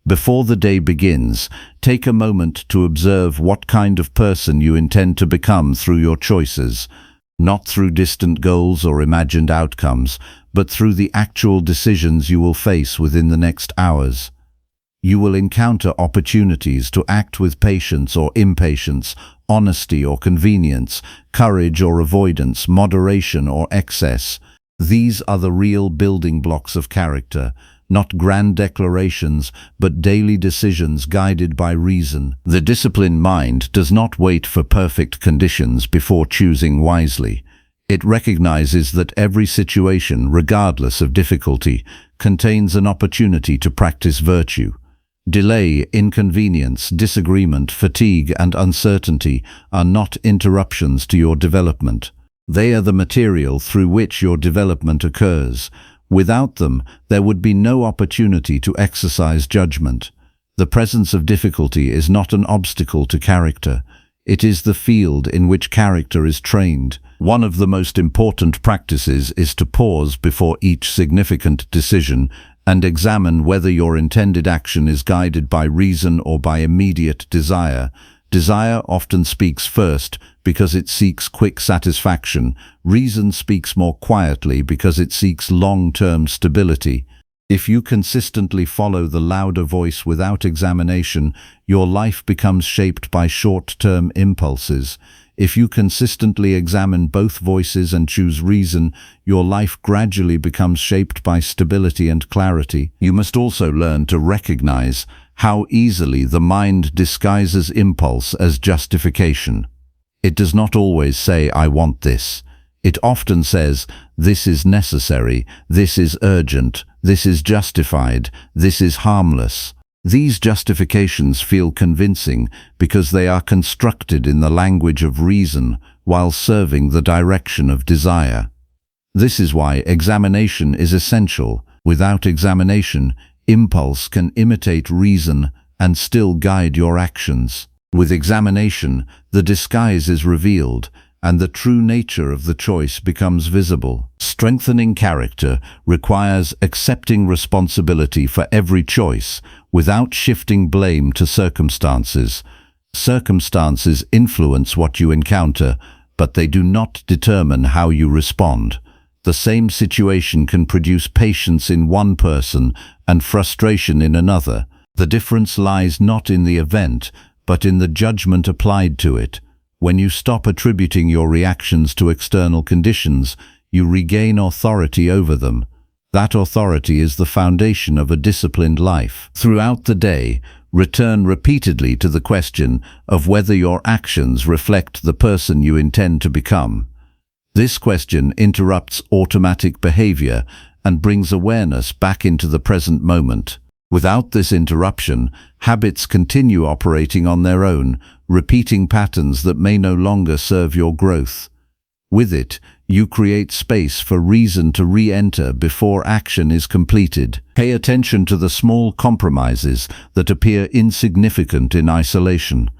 Before the day begins, take a moment to observe what kind of person you intend to become through your choices, not through distant goals or imagined outcomes, but through the actual decisions you will face within the next hours. You will encounter opportunities to act with patience or impatience, honesty or convenience, courage or avoidance, moderation or excess. These are the real building blocks of character, not grand declarations, but daily decisions guided by reason. The disciplined mind does not wait for perfect conditions before choosing wisely. It recognizes that every situation, regardless of difficulty, contains an opportunity to practice virtue. Delay, inconvenience, disagreement, fatigue, and uncertainty are not interruptions to your development. They are the material through which your development occurs. Without them, there would be no opportunity to exercise judgment. The presence of difficulty is not an obstacle to character. It is the field in which character is trained. One of the most important practices is to pause before each significant decision and examine whether your intended action is guided by reason or by immediate desire. Desire often speaks first because it seeks quick satisfaction. Reason speaks more quietly because it seeks long-term stability. If you consistently follow the louder voice without examination, your life becomes shaped by short-term impulses. If you consistently examine both voices and choose reason, your life gradually becomes shaped by stability and clarity. You must also learn to recognize how easily the mind disguises impulse as justification. It does not always say, "I want this." It often says, "This is necessary, this is urgent, this is justified, this is harmless." These justifications feel convincing because they are constructed in the language of reason while serving the direction of desire. This is why examination is essential. Without examination, impulse can imitate reason and still guide your actions. With examination, the disguise is revealed, and the true nature of the choice becomes visible. Strengthening character requires accepting responsibility for every choice without shifting blame to circumstances. Circumstances influence what you encounter, but they do not determine how you respond. The same situation can produce patience in one person and frustration in another. The difference lies not in the event, but in the judgment applied to it. When you stop attributing your reactions to external conditions, you regain authority over them. That authority is the foundation of a disciplined life. Throughout the day, return repeatedly to the question of whether your actions reflect the person you intend to become. This question interrupts automatic behavior and brings awareness back into the present moment. Without this interruption, habits continue operating on their own, repeating patterns that may no longer serve your growth. With it, you create space for reason to re-enter before action is completed. Pay attention to the small compromises that appear insignificant in isolation.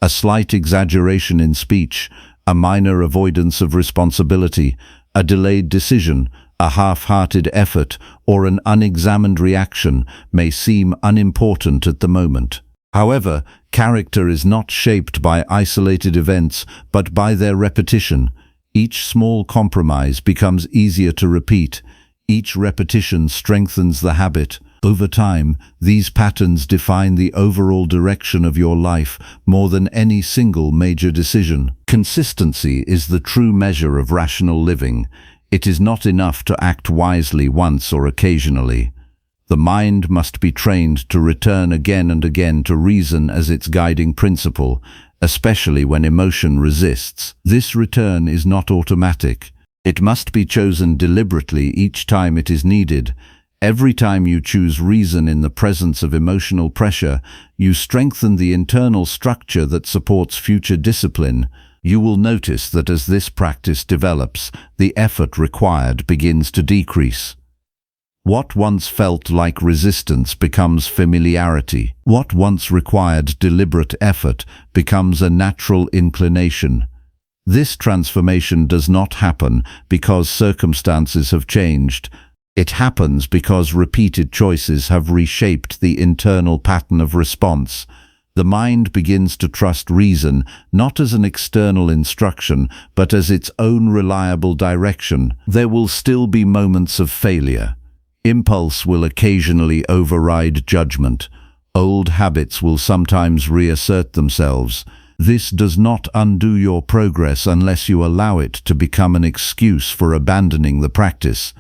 A slight exaggeration in speech, a minor avoidance of responsibility, a delayed decision, a half-hearted effort, or an unexamined reaction may seem unimportant at the moment. However, character is not shaped by isolated events, but by their repetition. Each small compromise becomes easier to repeat. Each repetition strengthens the habit. Over time, these patterns define the overall direction of your life more than any single major decision. Consistency is the true measure of rational living. It is not enough to act wisely once or occasionally. The mind must be trained to return again and again to reason as its guiding principle, especially when emotion resists. This return is not automatic. It must be chosen deliberately each time it is needed. Every time you choose reason in the presence of emotional pressure, you strengthen the internal structure that supports future discipline. You will notice that as this practice develops, the effort required begins to decrease. What once felt like resistance becomes familiarity. What once required deliberate effort becomes a natural inclination. This transformation does not happen because circumstances have changed. It happens because repeated choices have reshaped the internal pattern of response. The mind begins to trust reason not as an external instruction, but as its own reliable direction. There will still be moments of failure. Impulse will occasionally override judgment. Old habits will sometimes reassert themselves. This does not undo your progress unless you allow it to become an excuse for abandoning the practice.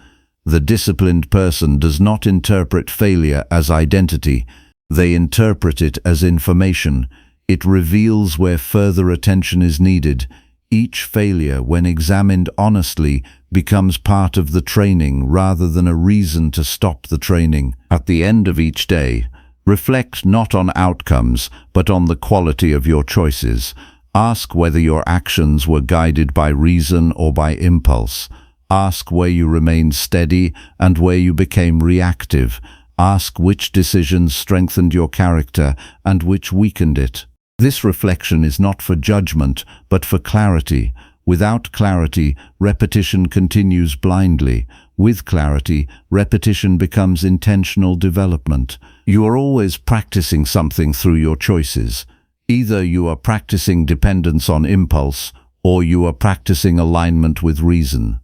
The disciplined person does not interpret failure as identity. They interpret it as information. It reveals where further attention is needed. Each failure, when examined honestly, becomes part of the training rather than a reason to stop the training. At the end of each day, reflect not on outcomes, but on the quality of your choices. Ask whether your actions were guided by reason or by impulse. Ask where you remained steady and where you became reactive. Ask which decisions strengthened your character and which weakened it. This reflection is not for judgment, but for clarity. Without clarity, repetition continues blindly. With clarity, repetition becomes intentional development. You are always practicing something through your choices. Either you are practicing dependence on impulse, or you are practicing alignment with reason.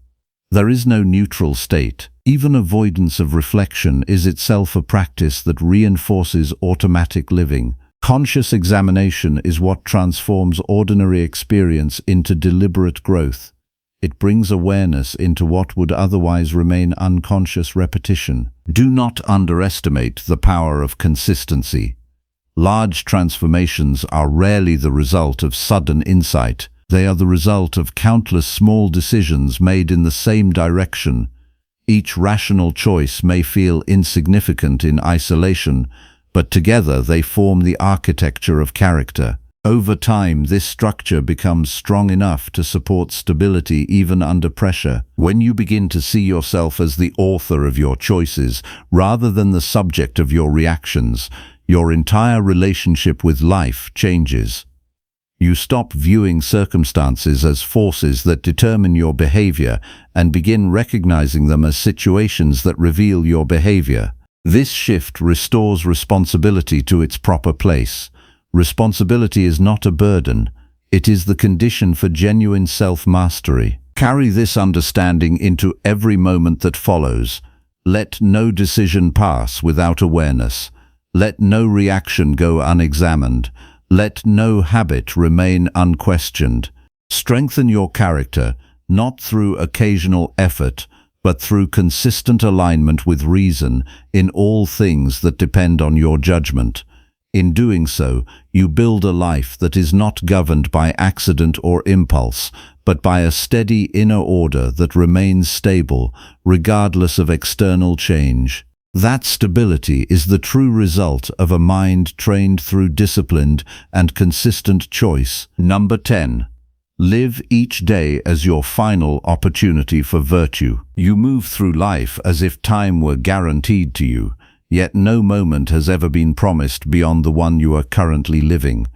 There is no neutral state. Even avoidance of reflection is itself a practice that reinforces automatic living. Conscious examination is what transforms ordinary experience into deliberate growth. It brings awareness into what would otherwise remain unconscious repetition. Do not underestimate the power of consistency. Large transformations are rarely the result of sudden insight. They are the result of countless small decisions made in the same direction. Each rational choice may feel insignificant in isolation, but together they form the architecture of character. Over time, this structure becomes strong enough to support stability even under pressure. When you begin to see yourself as the author of your choices, rather than the subject of your reactions, your entire relationship with life changes. You stop viewing circumstances as forces that determine your behavior and begin recognizing them as situations that reveal your behavior. This shift restores responsibility to its proper place. Responsibility is not a burden. It is the condition for genuine self-mastery. Carry this understanding into every moment that follows. Let no decision pass without awareness. Let no reaction go unexamined. Let no habit remain unquestioned. Strengthen your character, not through occasional effort, but through consistent alignment with reason in all things that depend on your judgment. In doing so, you build a life that is not governed by accident or impulse, but by a steady inner order that remains stable regardless of external change. That stability is the true result of a mind trained through disciplined and consistent choice. Number 10. Live each day as your final opportunity for virtue. You move through life as if time were guaranteed to you, yet no moment has ever been promised beyond the one you are currently living.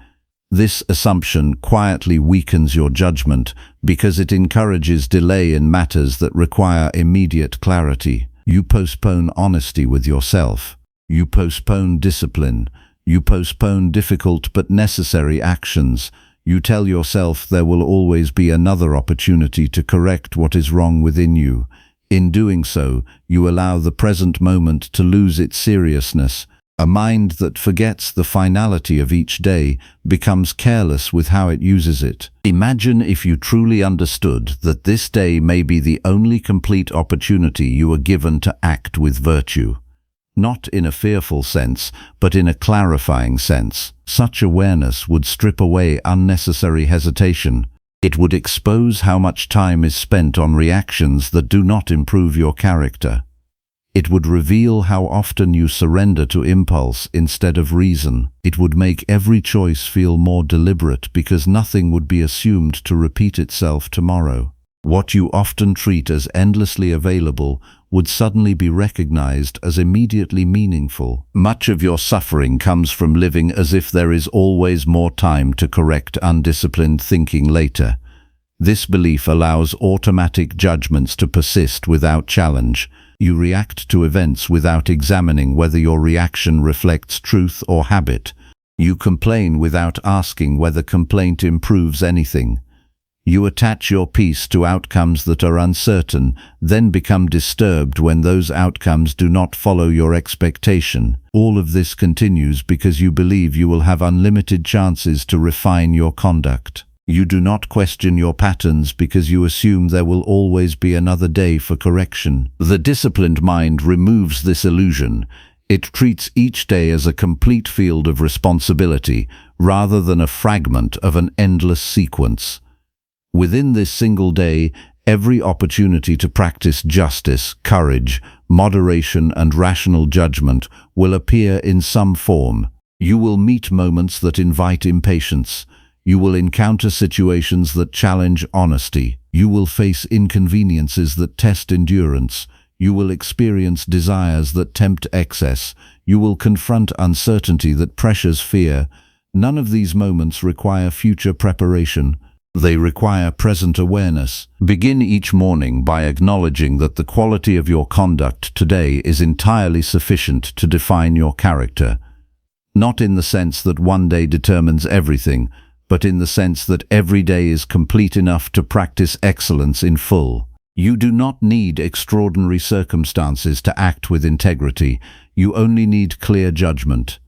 This assumption quietly weakens your judgment because it encourages delay in matters that require immediate clarity. You postpone honesty with yourself. You postpone discipline. You postpone difficult but necessary actions. You tell yourself there will always be another opportunity to correct what is wrong within you. In doing so, you allow the present moment to lose its seriousness. A mind that forgets the finality of each day becomes careless with how it uses it. Imagine if you truly understood that this day may be the only complete opportunity you are given to act with virtue. Not in a fearful sense, but in a clarifying sense. Such awareness would strip away unnecessary hesitation. It would expose how much time is spent on reactions that do not improve your character. It would reveal how often you surrender to impulse instead of reason. It would make every choice feel more deliberate because nothing would be assumed to repeat itself tomorrow. What you often treat as endlessly available would suddenly be recognized as immediately meaningful. Much of your suffering comes from living as if there is always more time to correct undisciplined thinking later. This belief allows automatic judgments to persist without challenge. You react to events without examining whether your reaction reflects truth or habit. You complain without asking whether complaint improves anything. You attach your peace to outcomes that are uncertain, then become disturbed when those outcomes do not follow your expectation. All of this continues because you believe you will have unlimited chances to refine your conduct. You do not question your patterns because you assume there will always be another day for correction. The disciplined mind removes this illusion. It treats each day as a complete field of responsibility rather than a fragment of an endless sequence. Within this single day, every opportunity to practice justice, courage, moderation, and rational judgment will appear in some form. You will meet moments that invite impatience. You will encounter situations that challenge honesty. You will face inconveniences that test endurance. You will experience desires that tempt excess. You will confront uncertainty that pressures fear. None of these moments require future preparation. They require present awareness. Begin each morning by acknowledging that the quality of your conduct today is entirely sufficient to define your character. Not in the sense that one day determines everything, but in the sense that every day is complete enough to practice excellence in full. You do not need extraordinary circumstances to act with integrity. You only need clear judgment.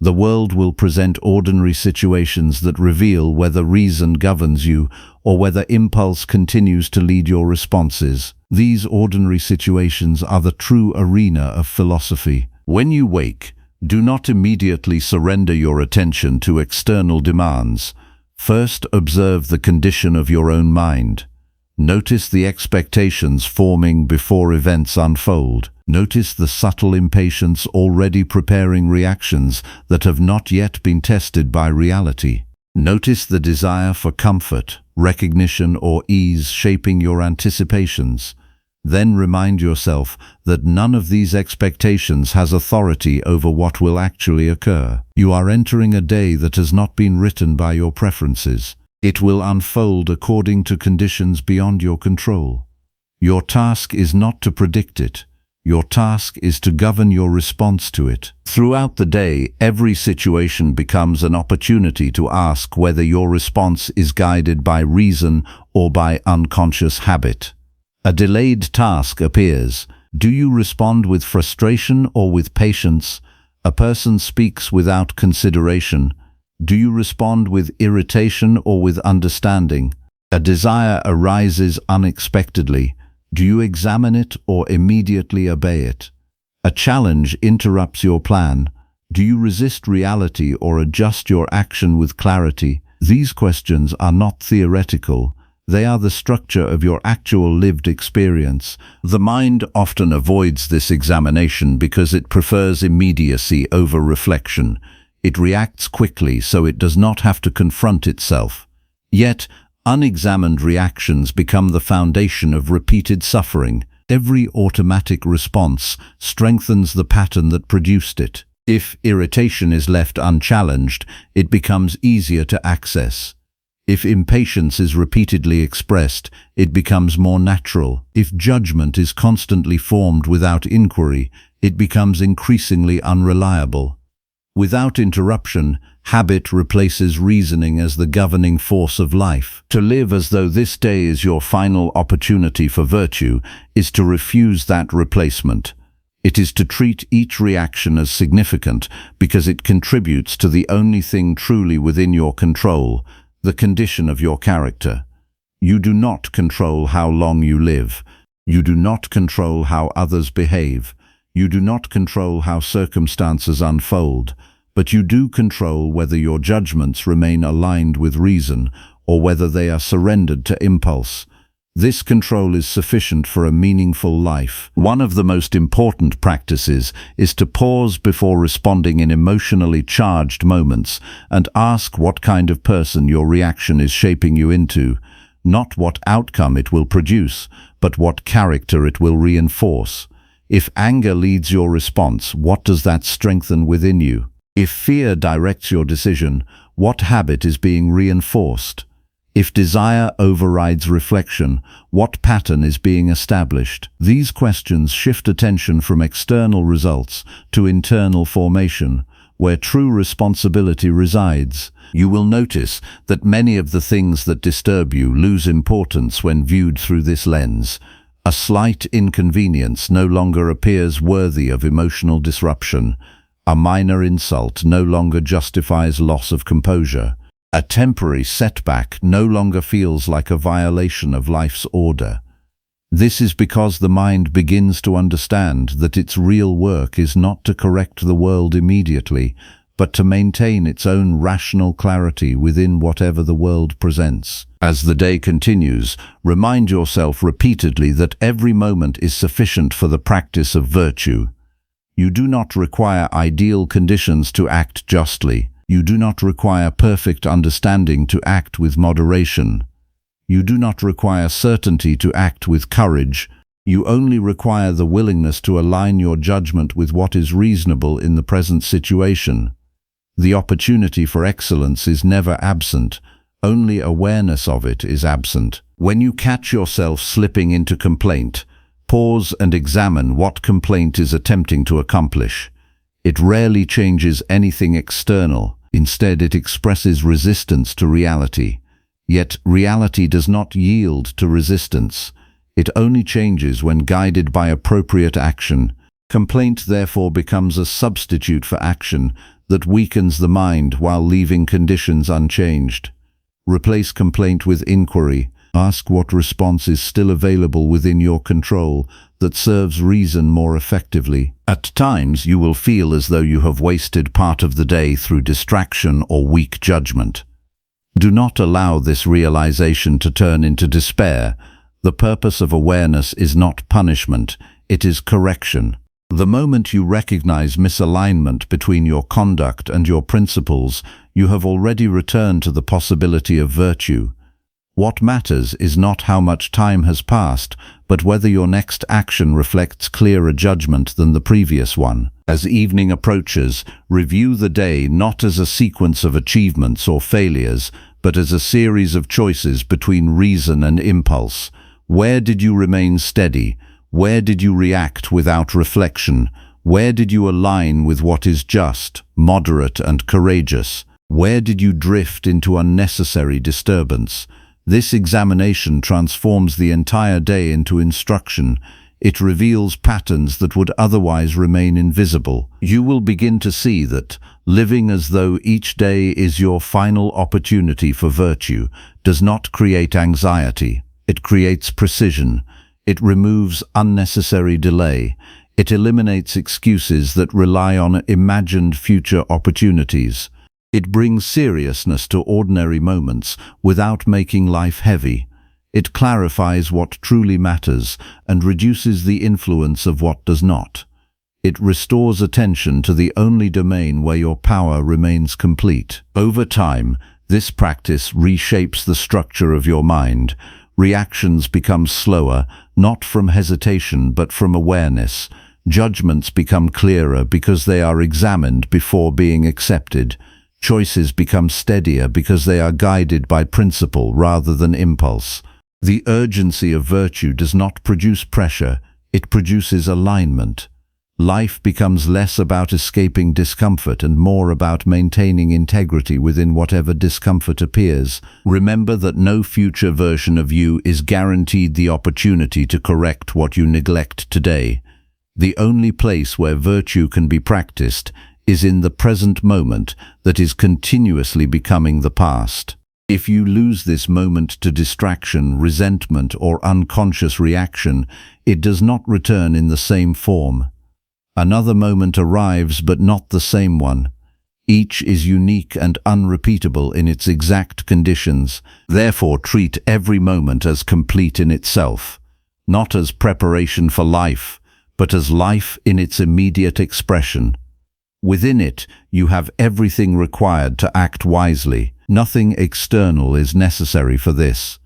The world will present ordinary situations that reveal whether reason governs you or whether impulse continues to lead your responses. These ordinary situations are the true arena of philosophy. When you wake, do not immediately surrender your attention to external demands. First, observe the condition of your own mind. Notice the expectations forming before events unfold. Notice the subtle impatience already preparing reactions that have not yet been tested by reality. Notice the desire for comfort, recognition, or ease shaping your anticipations. Then remind yourself that none of these expectations has authority over what will actually occur. You are entering a day that has not been written by your preferences. It will unfold according to conditions beyond your control. Your task is not to predict it. Your task is to govern your response to it. Throughout the day, every situation becomes an opportunity to ask whether your response is guided by reason or by unconscious habit. A delayed task appears. Do you respond with frustration or with patience? A person speaks without consideration. Do you respond with irritation or with understanding? A desire arises unexpectedly. Do you examine it or immediately obey it? A challenge interrupts your plan. Do you resist reality or adjust your action with clarity? These questions are not theoretical. They are the structure of your actual lived experience. The mind often avoids this examination because it prefers immediacy over reflection. It reacts quickly so it does not have to confront itself. Yet, unexamined reactions become the foundation of repeated suffering. Every automatic response strengthens the pattern that produced it. If irritation is left unchallenged, it becomes easier to access. If impatience is repeatedly expressed, it becomes more natural. If judgment is constantly formed without inquiry, it becomes increasingly unreliable. Without interruption, habit replaces reasoning as the governing force of life. To live as though this day is your final opportunity for virtue is to refuse that replacement. It is to treat each reaction as significant because it contributes to the only thing truly within your control, the condition of your character. You do not control how long you live. You do not control how others behave. You do not control how circumstances unfold, but you do control whether your judgments remain aligned with reason or whether they are surrendered to impulse. This control is sufficient for a meaningful life. One of the most important practices is to pause before responding in emotionally charged moments and ask what kind of person your reaction is shaping you into, not what outcome it will produce, but what character it will reinforce. If anger leads your response, what does that strengthen within you? If fear directs your decision, what habit is being reinforced? If desire overrides reflection, what pattern is being established? These questions shift attention from external results to internal formation, where true responsibility resides. You will notice that many of the things that disturb you lose importance when viewed through this lens. A slight inconvenience no longer appears worthy of emotional disruption. A minor insult no longer justifies loss of composure. A temporary setback no longer feels like a violation of life's order. This is because the mind begins to understand that its real work is not to correct the world immediately, but to maintain its own rational clarity within whatever the world presents. As the day continues, remind yourself repeatedly that every moment is sufficient for the practice of virtue. You do not require ideal conditions to act justly. You do not require perfect understanding to act with moderation. You do not require certainty to act with courage. You only require the willingness to align your judgment with what is reasonable in the present situation. The opportunity for excellence is never absent. Only awareness of it is absent. When you catch yourself slipping into complaint, pause and examine what complaint is attempting to accomplish. It rarely changes anything external. Instead, it expresses resistance to reality. Yet, reality does not yield to resistance. It only changes when guided by appropriate action. Complaint therefore becomes a substitute for action that weakens the mind while leaving conditions unchanged. Replace complaint with inquiry. Ask what response is still available within your control that serves reason more effectively. At times, you will feel as though you have wasted part of the day through distraction or weak judgment. Do not allow this realization to turn into despair. The purpose of awareness is not punishment, it is correction. The moment you recognize misalignment between your conduct and your principles, you have already returned to the possibility of virtue. What matters is not how much time has passed, but whether your next action reflects clearer judgment than the previous one. As evening approaches, review the day not as a sequence of achievements or failures, but as a series of choices between reason and impulse. Where did you remain steady? Where did you react without reflection? Where did you align with what is just, moderate, and courageous? Where did you drift into unnecessary disturbance? This examination transforms the entire day into instruction. It reveals patterns that would otherwise remain invisible. You will begin to see that living as though each day is your final opportunity for virtue does not create anxiety. It creates precision. It removes unnecessary delay. It eliminates excuses that rely on imagined future opportunities. It brings seriousness to ordinary moments without making life heavy. It clarifies what truly matters and reduces the influence of what does not. It restores attention to the only domain where your power remains complete. Over time, this practice reshapes the structure of your mind. Reactions become slower, not from hesitation but from awareness. Judgments become clearer because they are examined before being accepted. Choices become steadier because they are guided by principle rather than impulse. The urgency of virtue does not produce pressure, it produces alignment. Life becomes less about escaping discomfort and more about maintaining integrity within whatever discomfort appears. Remember that no future version of you is guaranteed the opportunity to correct what you neglect today. The only place where virtue can be practiced is in the present moment that is continuously becoming the past. If you lose this moment to distraction, resentment, or unconscious reaction, it does not return in the same form. Another moment arrives, but not the same one. Each is unique and unrepeatable in its exact conditions. Therefore, treat every moment as complete in itself, not as preparation for life, but as life in its immediate expression. Within it, you have everything required to act wisely. Nothing external is necessary for this.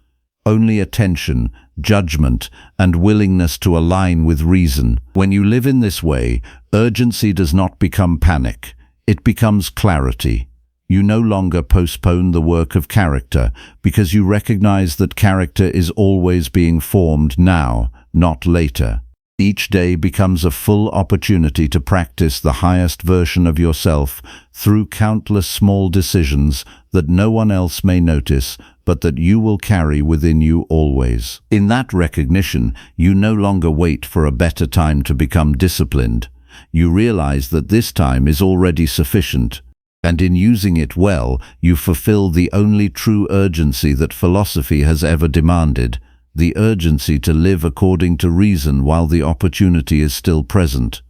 Only attention, judgment, and willingness to align with reason. When you live in this way, urgency does not become panic. It becomes clarity. You no longer postpone the work of character because you recognize that character is always being formed now, not later. Each day becomes a full opportunity to practice the highest version of yourself through countless small decisions that no one else may notice, but that you will carry within you always. In that recognition, you no longer wait for a better time to become disciplined. You realize that this time is already sufficient, and in using it well, you fulfill the only true urgency that philosophy has ever demanded, the urgency to live according to reason while the opportunity is still present.